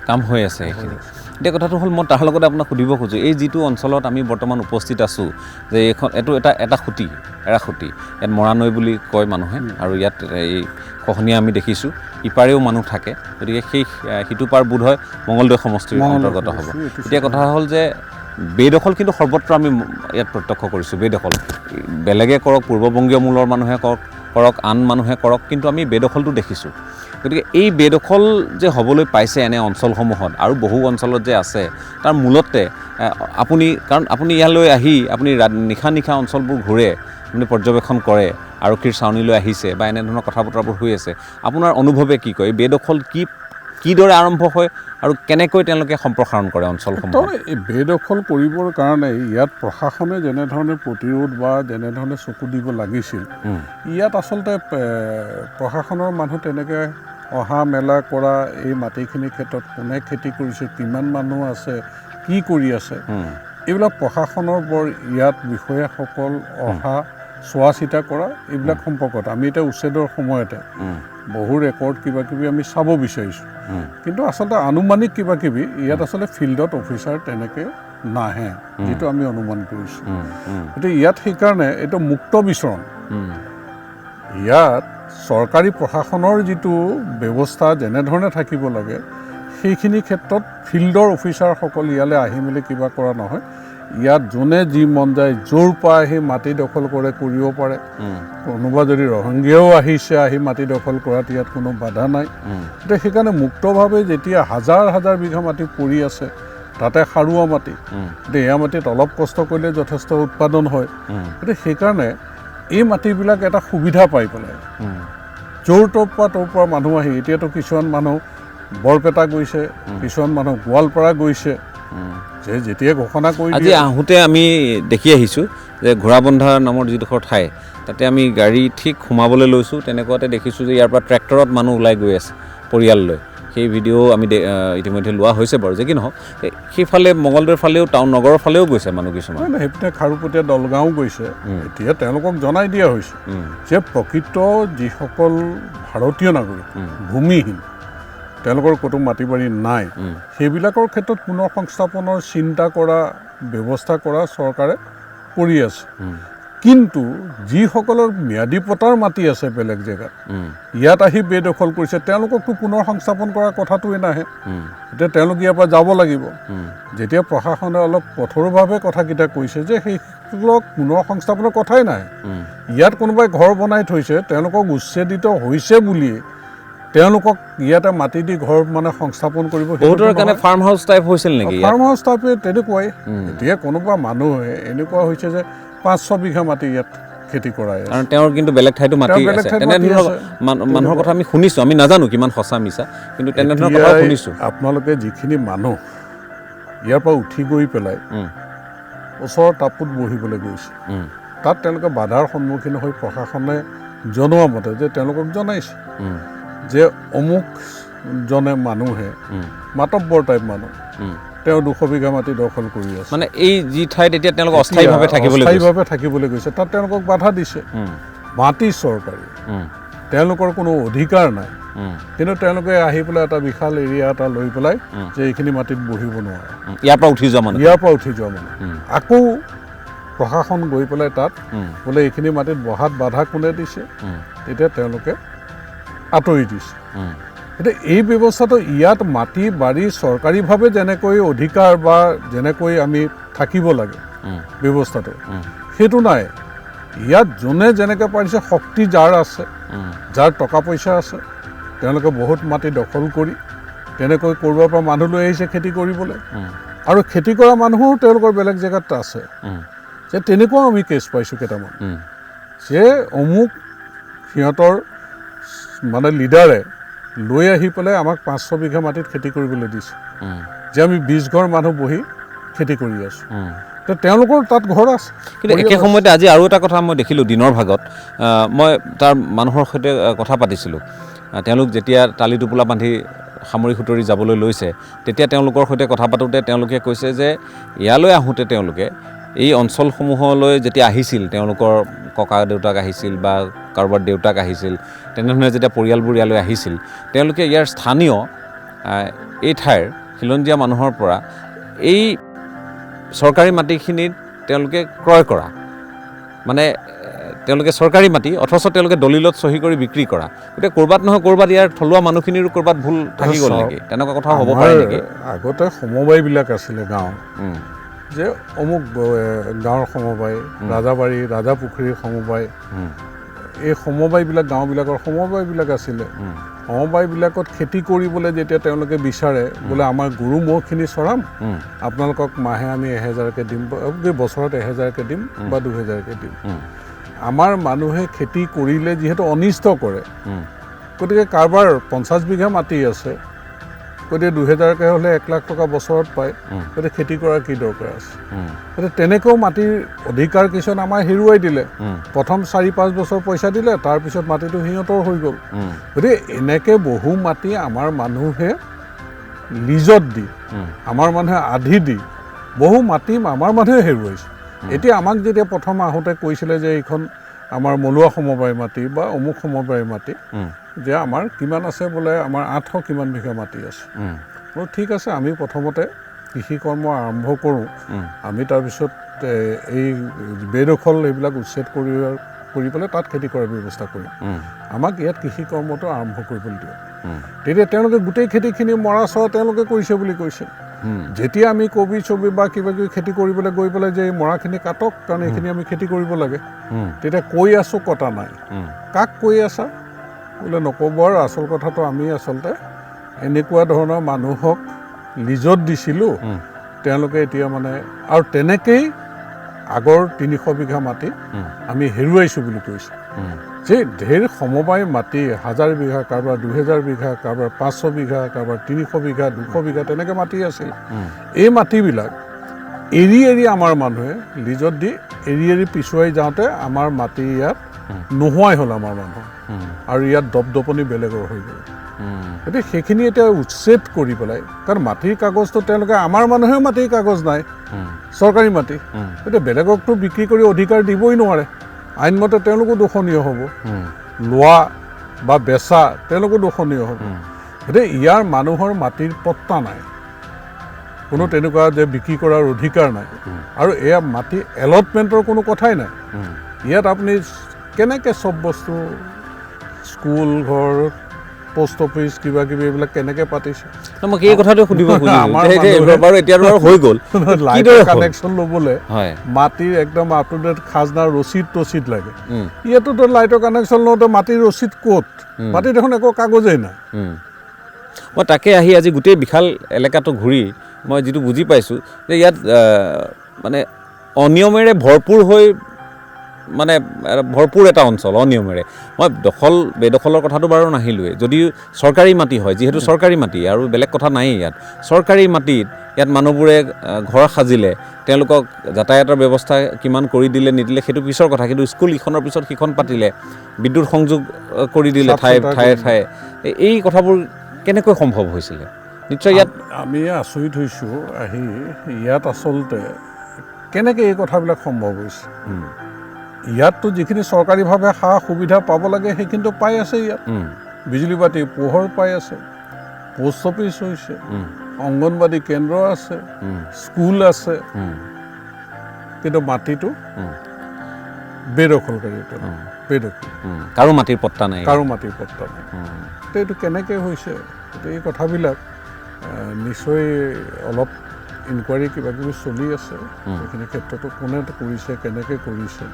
কাম হৈ আছে এইখিনি। এতিয়া কথাটো হ'ল মই তাৰ লগতে আপোনাক সুধিব খোজোঁ, এই যিটো অঞ্চলত আমি বৰ্তমান উপস্থিত আছোঁ যে এইটো এটা খুঁটি, এৰাখুঁটি, ইয়াত মৰাণৈ বুলি কয় মানুহে, আৰু ইয়াত এই খহনীয়া আমি দেখিছোঁ, ইপাৰেও মানুহ থাকে, গতিকে সেই সিটো পাৰ বোধ হয় মঙলদৈ সমষ্টিৰ অন্তৰ্গত হ'ব। এতিয়া কথা হ'ল যে বেদখল কিন্তু সৰ্বত্ৰ আমি ইয়াত প্ৰত্যক্ষ কৰিছোঁ, বেদখল বেলেগে কৰক, পূৰ্ববংগীয় মূলৰ মানুহে কৰক, আন মানুহে কৰক, কিন্তু আমি বেদখলটো দেখিছোঁ। গতিকে এই বেদখল যে হ'বলৈ পাইছে এনে অঞ্চলসমূহত আৰু বহু অঞ্চলত যে আছে, তাৰ মূলতে কাৰণ আপুনি ইয়ালৈ আহি আপুনি নিশা অঞ্চলবোৰ ঘূৰে, আপুনি পৰ্যবেক্ষণ কৰে, আৰক্ষীৰ চাউনীলৈ আহিছে বা এনেধৰণৰ কথা বতৰাবোৰ হৈ আছে, আপোনাৰ অনুভৱে কি কয়? বেদখল কিদৰে আৰম্ভ হয় আৰু কেনেকৈ তেওঁলোকে সম্প্ৰসাৰণ কৰে অঞ্চলসমূহ? এই বেদখল কৰিবৰ কাৰণে ইয়াত প্ৰশাসনে যেনেধৰণে প্ৰতিৰোধ বা যেনেধৰণে চকু দিব লাগিছিল, ইয়াত আচলতে প্ৰশাসনৰ মানুহ তেনেকৈ অহা মেলা কৰা, এই মাটিখিনিৰ ক্ষেত্ৰত কোনে খেতি কৰিছে, কিমান মানুহ আছে, কি কৰি আছে, এইবিলাক প্ৰশাসনৰ বৰ ইয়াত বিষয়াসকল অহা চোৱা চিতা কৰা এইবিলাক সম্পৰ্কত আমি এতিয়া উচ্ছেদৰ সময়তে বহু ৰেকৰ্ড কিবাকিবি আমি চাব বিচাৰিছোঁ, কিন্তু আচলতে আনুমানিক কিবাকিবি ইয়াত আচলতে ফিল্ডত অফিচাৰ তেনেকৈ নাহে, যিটো আমি অনুমান কৰিছোঁ। গতিকে ইয়াত সেইকাৰণে এইটো মুক্ত বিচৰণ, ইয়াত চৰকাৰী প্ৰশাসনৰ যিটো ব্যৱস্থা যেনেধৰণে থাকিব লাগে সেইখিনি ক্ষেত্ৰত ফিল্ডৰ অফিচাৰসকল ইয়ালৈ আহি মেলি কিবা কৰা নহয়। ইয়াত যোনে যি মন যায় য'ৰ পৰা আহি মাটি দখল কৰিব পাৰে, কোনোবা যদি ৰহিংগীয়াও আহিছে আহি মাটি দখল কৰাত ইয়াত কোনো বাধা নাই। গতিকে সেইকাৰণে মুক্তভাৱে যেতিয়া হাজাৰ হাজাৰ বিঘা মাটি পৰি আছে, তাতে সাৰুৱা মাটি, গতিকে এয়া মাটিত অলপ কষ্ট কৰিলে যথেষ্ট উৎপাদন হয়। গতিকে সেইকাৰণে এই মাটিবিলাক এটা সুবিধা পাই পেলাই য'ৰ তোৰ পৰা মানুহ আহি, এতিয়াতো কিছুমান মানুহ বৰপেটা গৈছে, কিছুমান মানুহ গোৱালপাৰা গৈছে, যে যেতিয়া ঘোষণা কৰি আজি আহোঁতে আমি দেখি আহিছোঁ যে ঘোঁৰাবন্ধা নামৰ যিডোখৰ ঠাই, তাতে আমি গাড়ী ঠিক সোমাবলৈ লৈছোঁ, তেনেকুৱাতে দেখিছোঁ যে ইয়াৰ পৰা ট্ৰেক্টৰত মানুহ ওলাই গৈ আছে পৰিয়াল লৈ। সেই ভিডিঅ' আমি ইতিমধ্যে লোৱা হৈছে বাৰু, যে কি নহওক সেইফালে মঙলদৈৰ ফালেও নগৰৰ ফালেও গৈছে মানুহ কিছুমান, সেইপিনে খাৰুপতীয়া দলগাঁও গৈছে। এতিয়া তেওঁলোকক জনাই দিয়া হৈছে যে প্ৰকৃত যিসকল ভাৰতীয় নাগৰিক ভূমিহীন, তেওঁলোকৰ ক'তো মাটি বাৰী নাই, সেইবিলাকৰ ক্ষেত্ৰত পুনৰ সংস্থাপনৰ চিন্তা কৰা, ব্যৱস্থা কৰা চৰকাৰে কৰি আছে। কিন্তু যিসকলৰ ম্যাদী পট্টাৰ মাটি আছে বেলেগ জেগাত, ইয়াত আহি বেদখল কৰিছে, তেওঁলোককতো পুনৰ সংস্থাপন কৰাৰ কথাটোৱে নাহে। এতিয়া তেওঁলোক ইয়াৰ পৰা যাব লাগিব। যেতিয়া প্ৰশাসনে অলপ কঠোৰভাৱে কথাকেইটা কৈছে যে সেইসকলক পুনৰ সংস্থাপনৰ কথাই নাহে, ইয়াত কোনোবাই ঘৰ বনাই থৈছে, তেওঁলোকক উচ্ছেদিত হৈছে বুলিয়ে তেওঁলোকক ইয়াতে মাটি দি ঘৰ মানে সংস্থাপন কৰিব। বহুতৰ কাৰণে ফাৰ্ম হাউচ টাইপ হৈছিল নেকি? ফাৰ্ম হাউচ টাইপে তেনেকুৱাই। এতিয়া কোনোবা মানুহে এনেকুৱা হৈছে যে 500 বিঘা মাটি ইয়াত খেতি কৰাই আছে, কাৰণ তেওঁৰ কিন্তু বেলেগ ঠাইতো মাটি আছে। তেনেধৰণৰ মানুহৰ কথা আমি শুনিছোঁ, আমি নাজানো কিমান সঁচা মিছা, কিন্তু তেনেধৰণৰ কথা শুনিছোঁ। আপোনালোকে যিখিনি মানুহ ইয়াৰ পৰা উঠি গৈ পেলাই ওচৰৰ টাপুত বহিবলৈ গৈছে, তাত তেওঁলোকে বাধাৰ সন্মুখীন হৈ প্ৰশাসনে জনোৱা মতে যে তেওঁলোকক জনাইছে যে অমুকজনে মানুহে মাতব্বৰ টাইপ মানুহ, তেওঁ 200 বিঘা মাটি দখল কৰি আছে, মানে এই যি ঠাইত এতিয়া তেওঁলোক অস্থায়ীভাৱে থাকিবলৈ গৈছে, তাত তেওঁলোকক বাধা দিছে। মাটি চৰকাৰী, তেওঁলোকৰ কোনো অধিকাৰ নাই, কিন্তু তেওঁলোকে আহি পেলাই এটা বিশাল এৰিয়া এটা লৈ পেলাই যে এইখিনি মাটিত বহিব নোৱাৰে, ইয়াৰ পৰা উঠি যোৱা মানে আকৌ প্ৰশাসন গৈ পেলাই তাত বোলে এইখিনি মাটিত বহাত বাধা কোনে দিছে, তেতিয়া তেওঁলোকে আঁতৰি দিছে। এতিয়া এই ব্যৱস্থাটো ইয়াত মাটি বাৰী চৰকাৰীভাৱে যেনেকৈ অধিকাৰ বা যেনেকৈ আমি থাকিব লাগে ব্যৱস্থাটো, সেইটো নাই। ইয়াত যোনে যেনেকৈ পাৰিছে, শক্তি যাৰ আছে, যাৰ টকা পইচা আছে, তেওঁলোকে বহুত মাটি দখল কৰি তেনেকৈ ক'ৰবাৰ পৰা মানুহ লৈ আহিছে খেতি কৰিবলৈ। আৰু খেতি কৰা মানুহো তেওঁলোকৰ বেলেগ জেগাত আছে যে তেনেকুৱাও আমি কেছ পাইছোঁ কেইটামান যে অমুক সিহঁতৰ মানে লিডাৰে লৈ আহি পেলাই আমাক 500 বিঘা মাটিত খেতি কৰিবলৈ দিছে যে আমি 20 ঘৰ মানুহ বহি খেতি কৰি আছোঁ তেওঁলোকৰ তাত ঘৰ আছে কিন্তু একে সময়তে আজি আৰু এটা কথা মই দেখিলোঁ দিনৰ ভাগত মই তাৰ মানুহৰ সৈতে কথা পাতিছিলোঁ তেওঁলোক যেতিয়া টালি টোপোলা বান্ধি সামৰি সুতৰি যাবলৈ লৈছে তেতিয়া তেওঁলোকৰ সৈতে কথা পাতোঁতে তেওঁলোকে কৈছে যে ইয়ালৈ আহোঁতে তেওঁলোকে এই অঞ্চলসমূহলৈ যেতিয়া আহিছিল তেওঁলোকৰ ককা দেউতাক আহিছিল বা কাৰোবাৰ দেউতাক আহিছিল তেনেধৰণে যেতিয়া পৰিয়ালবোৰ ইয়ালৈ আহিছিল তেওঁলোকে ইয়াৰ স্থানীয় এই ঠাইৰ খিলঞ্জীয়া মানুহৰ পৰা এই চৰকাৰী মাটিখিনিত তেওঁলোকে ক্ৰয় কৰা মানে তেওঁলোকে চৰকাৰী মাটি অথচ তেওঁলোকে দলিলত চহী কৰি বিক্ৰী কৰা গতিকে ক'ৰবাত নহয় ক'ৰবাত ইয়াৰ থলুৱা মানুহখিনিৰো ক'ৰবাত ভুল থাকি গ'ল নেকি তেনেকুৱা কথা হ'ব পাৰে নেকি আগতে সমবায়বিলাক আছিলে গাঁও যে অমুক গাঁৱৰ সমবায় ৰাজাবাৰী ৰাজাপুখুৰীৰ সমবায় এই সমবায়বিলাক গাঁওবিলাকৰ সমবায়বিলাক আছিলে সমবায়বিলাকত খেতি কৰিবলৈ যেতিয়া তেওঁলোকে বিচাৰে বোলে আমাৰ গৰু ম'হখিনি চৰাম আপোনালোকক মাহে আমি 1000কৈ দিম বছৰত 1000কৈ দিম বা 2000কৈ দিম আমাৰ মানুহে খেতি কৰিলে যিহেতু অনিষ্ট কৰে গতিকে কাৰোবাৰ 50 বিঘা মাটি আছে গতিকে 2000কৈ হ'লে 1 লাখ টকা বছৰত পায় গতিকে খেতি কৰাৰ কি দৰকাৰ আছে গতিকে তেনেকৈও মাটিৰ অধিকাৰ কিছুমান আমাৰ হেৰুৱাই দিলে প্ৰথম 4-5 বছৰ পইচা দিলে তাৰপিছত মাটিটো সিহঁতৰ হৈ গ'ল গতিকে এনেকৈ বহু মাটি আমাৰ মানুহে লিজত দি আমাৰ মানুহে আধি দি বহু মাটি আমাৰ মানুহে হেৰুৱাইছে এতিয়া আমাক যেতিয়া প্ৰথম আহোঁতে কৈছিলে যে এইখন আমাৰ মলুৱা সমবায় মাটি বা অমুক সমবায় মাটি যে আমাৰ কিমান আছে বোলে আমাৰ 800 কিমান বিঘা মাটি আছে ঠিক আছে আমি প্ৰথমতে কৃষি কৰ্ম আৰম্ভ কৰোঁ আমি তাৰপিছত এই বেদখল এইবিলাক উচ্ছেদ কৰি পেলাই তাত খেতি কৰাৰ ব্যৱস্থা কৰিম আমাক ইয়াত কৃষি কৰ্মটো আৰম্ভ কৰিবলৈ দিয়ক তেতিয়া তেওঁলোকে গোটেই খেতিখিনি মৰা চৰা তেওঁলোকে কৰিছে বুলি কৈছে যেতিয়া আমি কবি ছবি বা কিবা কিবি খেতি কৰিবলৈ গৈ পেলাই যে এই মৰাখিনি কাটক কাৰণ এইখিনি আমি খেতি কৰিব লাগে তেতিয়া কৈ আছোঁ কটা নাই কাক কৈ আছা বোলে নক'ব আৰু আচল কথাটো আমি আচলতে এনেকুৱা ধৰণৰ মানুহক লিজত দিছিলোঁ তেওঁলোকে এতিয়া মানে আৰু তেনেকেই আগৰ 300 বিঘা মাটি আমি হেৰুৱাইছোঁ বুলি কৈছে যে ঢেৰ সমবায় মাটি 1000 বিঘা কাৰোবাৰ 2000 বিঘা কাৰোবাৰ 500 বিঘা কাৰোবাৰ 300 বিঘা 200 বিঘা তেনেকৈ মাটি আছিল এই মাটিবিলাক এৰি এৰি আমাৰ মানুহে লিজত দি এৰি এৰি পিছুৱাই যাওঁতে আমাৰ মাটি ইয়াত নোহোৱাই হ'ল আমাৰ মানুহ আৰু ইয়াত দপদপনি বেলেগৰ হৈ গ'ল গতিকে সেইখিনি এতিয়া উচ্ছেদ কৰি পেলাই কাৰণ মাটিৰ কাগজটো তেওঁলোকে আমাৰ মানুহেও মাটিৰ কাগজ নাই চৰকাৰী মাটি গতিকে বেলেগকতো বিক্ৰী কৰি অধিকাৰ দিবই নোৱাৰে আইনমতে তেওঁলোকো দোষণীয় হ'ব লোৱা বা বেচা তেওঁলোকো দোষণীয় হ'ব গতিকে ইয়াৰ মানুহৰ মাটিৰ পট্টা নাই কোনো তেনেকুৱা যে বিক্ৰী কৰাৰ অধিকাৰ নাই আৰু এয়া মাটি এলটমেণ্টৰ কোনো কথাই নাই ইয়াত আপুনি কেনেকৈ চব বস্তু স্কুল ঘৰ পোষ্ট অফিচ কিবা কিবি এইবিলাক কেনেকৈ পাতিছে মোক এই কথাটো সুধিব বাৰু এতিয়া হৈ গ'ল লাইটৰ কানেকশ্যন ল'বলৈ মাটিৰ একদম আপ টু ডেট খাজনাৰ ৰচিদ লাগে ইয়াতোতো লাইটৰ কানেকশ্যন লওঁতে মাটিৰ ৰচিদ ক'ত মাটি দেখোন একো কাগজেই নাই মই তাকে আহি আজি গোটেই বিশাল এলেকাটো ঘূৰি মই যিটো বুজি পাইছোঁ যে ইয়াত মানে অনিয়মেৰে ভৰপূৰ হৈ মানে ভৰপূৰ এটা অঞ্চল অনিয়মেৰে মই বেদখলৰ কথাটো বাৰু নাহিলোৱেই যদিও চৰকাৰী মাটি হয় যিহেতু চৰকাৰী মাটি আৰু বেলেগ কথা নায়েই ইয়াত চৰকাৰী মাটিত ইয়াত মানুহবোৰে ঘৰ সাজিলে তেওঁলোকক যাতায়াতৰ ব্যৱস্থা কিমান কৰি দিলে নিদিলে সেইটো পিছৰ কথা কিন্তু স্কুল ইখনৰ পিছত সিখন পাতিলে বিদ্যুৎ সংযোগ কৰি দিলে ঠায়ে ঠায়ে এই কথাবোৰ কেনেকৈ সম্ভৱ হৈছিলে নিশ্চয় ইয়াত আমি আচৰিত হৈছোঁ আহি ইয়াত আচলতে কেনেকৈ এই কথাবিলাক সম্ভৱ হৈছে ইয়াততো যিখিনি চৰকাৰীভাৱে সা সুবিধা পাব লাগে সেইখিনিতো পাই আছে ইয়াত বিজুলী বাতি পোহৰ পাই আছে পোষ্ট অফিচ হৈছে অংগনবাদী কেন্দ্ৰ আছে স্কুল আছে কিন্তু মাটিটো বেদখলকাৰী কাৰো মাটিৰ পট্টা নাই এইটো কেনেকৈ হৈছে এই কথাবিলাক নিশ্চয় অলপ ইনকুৱাৰী কিবা কিবি চলি আছে এইখিনি ক্ষেত্ৰতো কোনে কৰিছে কেনেকৈ কৰিছে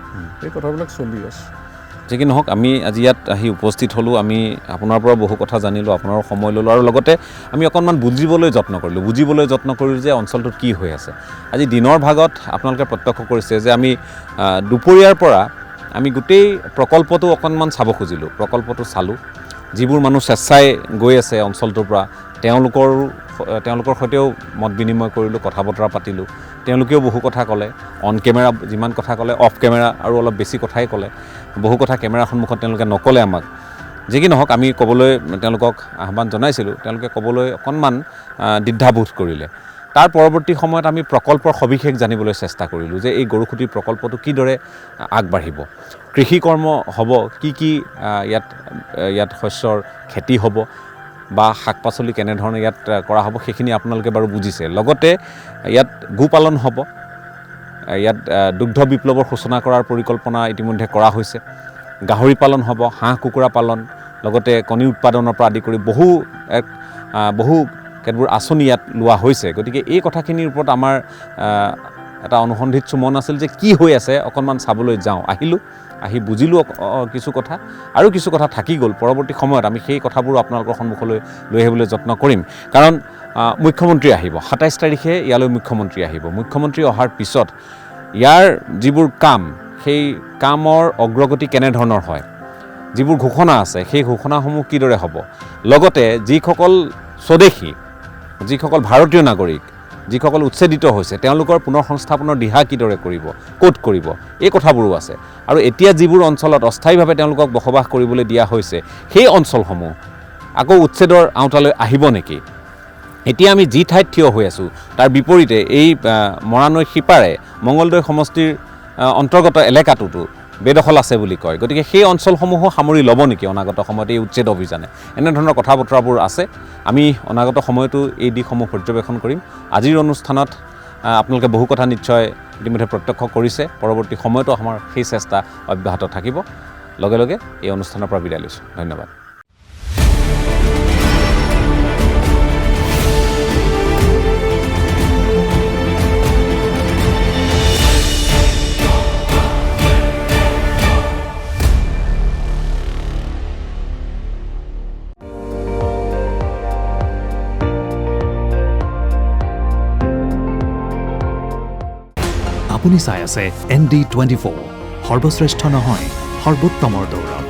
এই কথাবিলাক চলি আছে যি কি নহওক আমি আজি ইয়াত আহি উপস্থিত হ'লোঁ আমি আপোনাৰ পৰা বহু কথা জানিলোঁ আপোনাৰ সময় ল'লোঁ আৰু লগতে আমি অকণমান বুজিবলৈ যত্ন কৰিলোঁ যে অঞ্চলটোত কি হৈ আছে আজি দিনৰ ভাগত আপোনালোকে প্ৰত্যক্ষ কৰিছে যে আমি দুপৰীয়াৰ পৰা আমি গোটেই প্ৰকল্পটো অকণমান চাব খুজিলোঁ প্ৰকল্পটো চালোঁ যিবোৰ মানুহ স্বেচ্ছাই গৈ আছে অঞ্চলটোৰ পৰা তেওঁলোকৰ সৈতেও মত বিনিময় কৰিলোঁ কথা বতৰা পাতিলোঁ তেওঁলোকেও বহু কথা ক'লে অন কেমেৰা যিমান কথা ক'লে অফ কেমেৰা আৰু অলপ বেছি কথাই ক'লে বহু কথা কেমেৰাৰ সন্মুখত তেওঁলোকে নক'লে আমাক যি কি নহওক আমি ক'বলৈ তেওঁলোকক আহ্বান জনাইছিলোঁ তেওঁলোকে ক'বলৈ অকণমান দ্বিধাবোধ কৰিলে তাৰ পৰৱৰ্তী সময়ত আমি প্ৰকল্পৰ সবিশেষ জানিবলৈ চেষ্টা কৰিলোঁ যে এই গৰুখুঁটিৰ প্ৰকল্পটো কিদৰে আগবাঢ়িব কৃষি কৰ্ম হ'ব কি ইয়াত শস্যৰ খেতি হ'ব বা শাক পাচলি কেনেধৰণে ইয়াত কৰা হ'ব সেইখিনি আপোনালোকে বাৰু বুজিছে লগতে ইয়াত গোপালন হ'ব ইয়াত দুগ্ধ বিপ্লৱৰ সূচনা কৰাৰ পৰিকল্পনা ইতিমধ্যে কৰা হৈছে গাহৰি পালন হ'ব হাঁহ কুকুৰা পালন লগতে কণী উৎপাদনৰ পৰা আদি কৰি বহু কেতবোৰ আঁচনি ইয়াত লোৱা হৈছে গতিকে এই কথাখিনিৰ ওপৰত আমাৰ এটা অনুসন্ধিৎসু মন আছিল যে কি হৈ আছে অকণমান চাবলৈ যাওঁ আহি বুজিলোঁ কিছু কথা আৰু কিছু কথা থাকি গ'ল পৰৱৰ্তী সময়ত আমি সেই কথাবোৰ আপোনালোকৰ সন্মুখলৈ লৈ আহিবলৈ যত্ন কৰিম কাৰণ মুখ্যমন্ত্ৰী আহিব ২৭ তাৰিখে ইয়ালৈ মুখ্যমন্ত্ৰী আহিব মুখ্যমন্ত্ৰী অহাৰ পিছত ইয়াৰ যিবোৰ কাম সেই কামৰ অগ্ৰগতি কেনেধৰণৰ হয় যিবোৰ ঘোষণা আছে সেই ঘোষণাসমূহ কিদৰে হ'ব লগতে যিসকল স্বদেশী যিসকল ভাৰতীয় নাগৰিক যিসকল উচ্ছেদিত হৈছে তেওঁলোকৰ পুনৰ সংস্থাপনৰ দিহা কিদৰে কৰিব ক'ত কৰিব এই কথাবোৰো আছে আৰু এতিয়া যিবোৰ অঞ্চলত অস্থায়ীভাৱে তেওঁলোকক বসবাস কৰিবলৈ দিয়া হৈছে সেই অঞ্চলসমূহ আকৌ উচ্ছেদৰ আওতালৈ আহিব নেকি এতিয়া আমি যি ঠাইত থিয় হৈ আছোঁ তাৰ বিপৰীতে এই মৰাণৈ সিপাৰে মঙ্গলদৈ সমষ্টিৰ অন্তৰ্গত এলেকাটোতো বেদখল আছে বুলি কয় গতিকে সেই অঞ্চলসমূহো সামৰি ল'ব নেকি অনাগত সময়ত এই উচ্ছেদ অভিযানে এনেধৰণৰ কথা বতৰাবোৰ আছে আমি অনাগত সময়তো এই দিশসমূহ পৰ্যবেক্ষণ কৰিম আজিৰ অনুষ্ঠানত আপোনালোকে বহু কথা নিশ্চয় ইতিমধ্যে প্ৰত্যক্ষ কৰিছে পৰৱৰ্তী সময়তো আমাৰ সেই চেষ্টা অব্যাহত থাকিব লগে লগে এই অনুষ্ঠানৰ পৰা বিদায় লৈছোঁ ধন্যবাদ আপুনি চাই আছে ND24 সৰ্বশ্ৰেষ্ঠ নহয় সৰ্বোত্তমৰ দৌৰত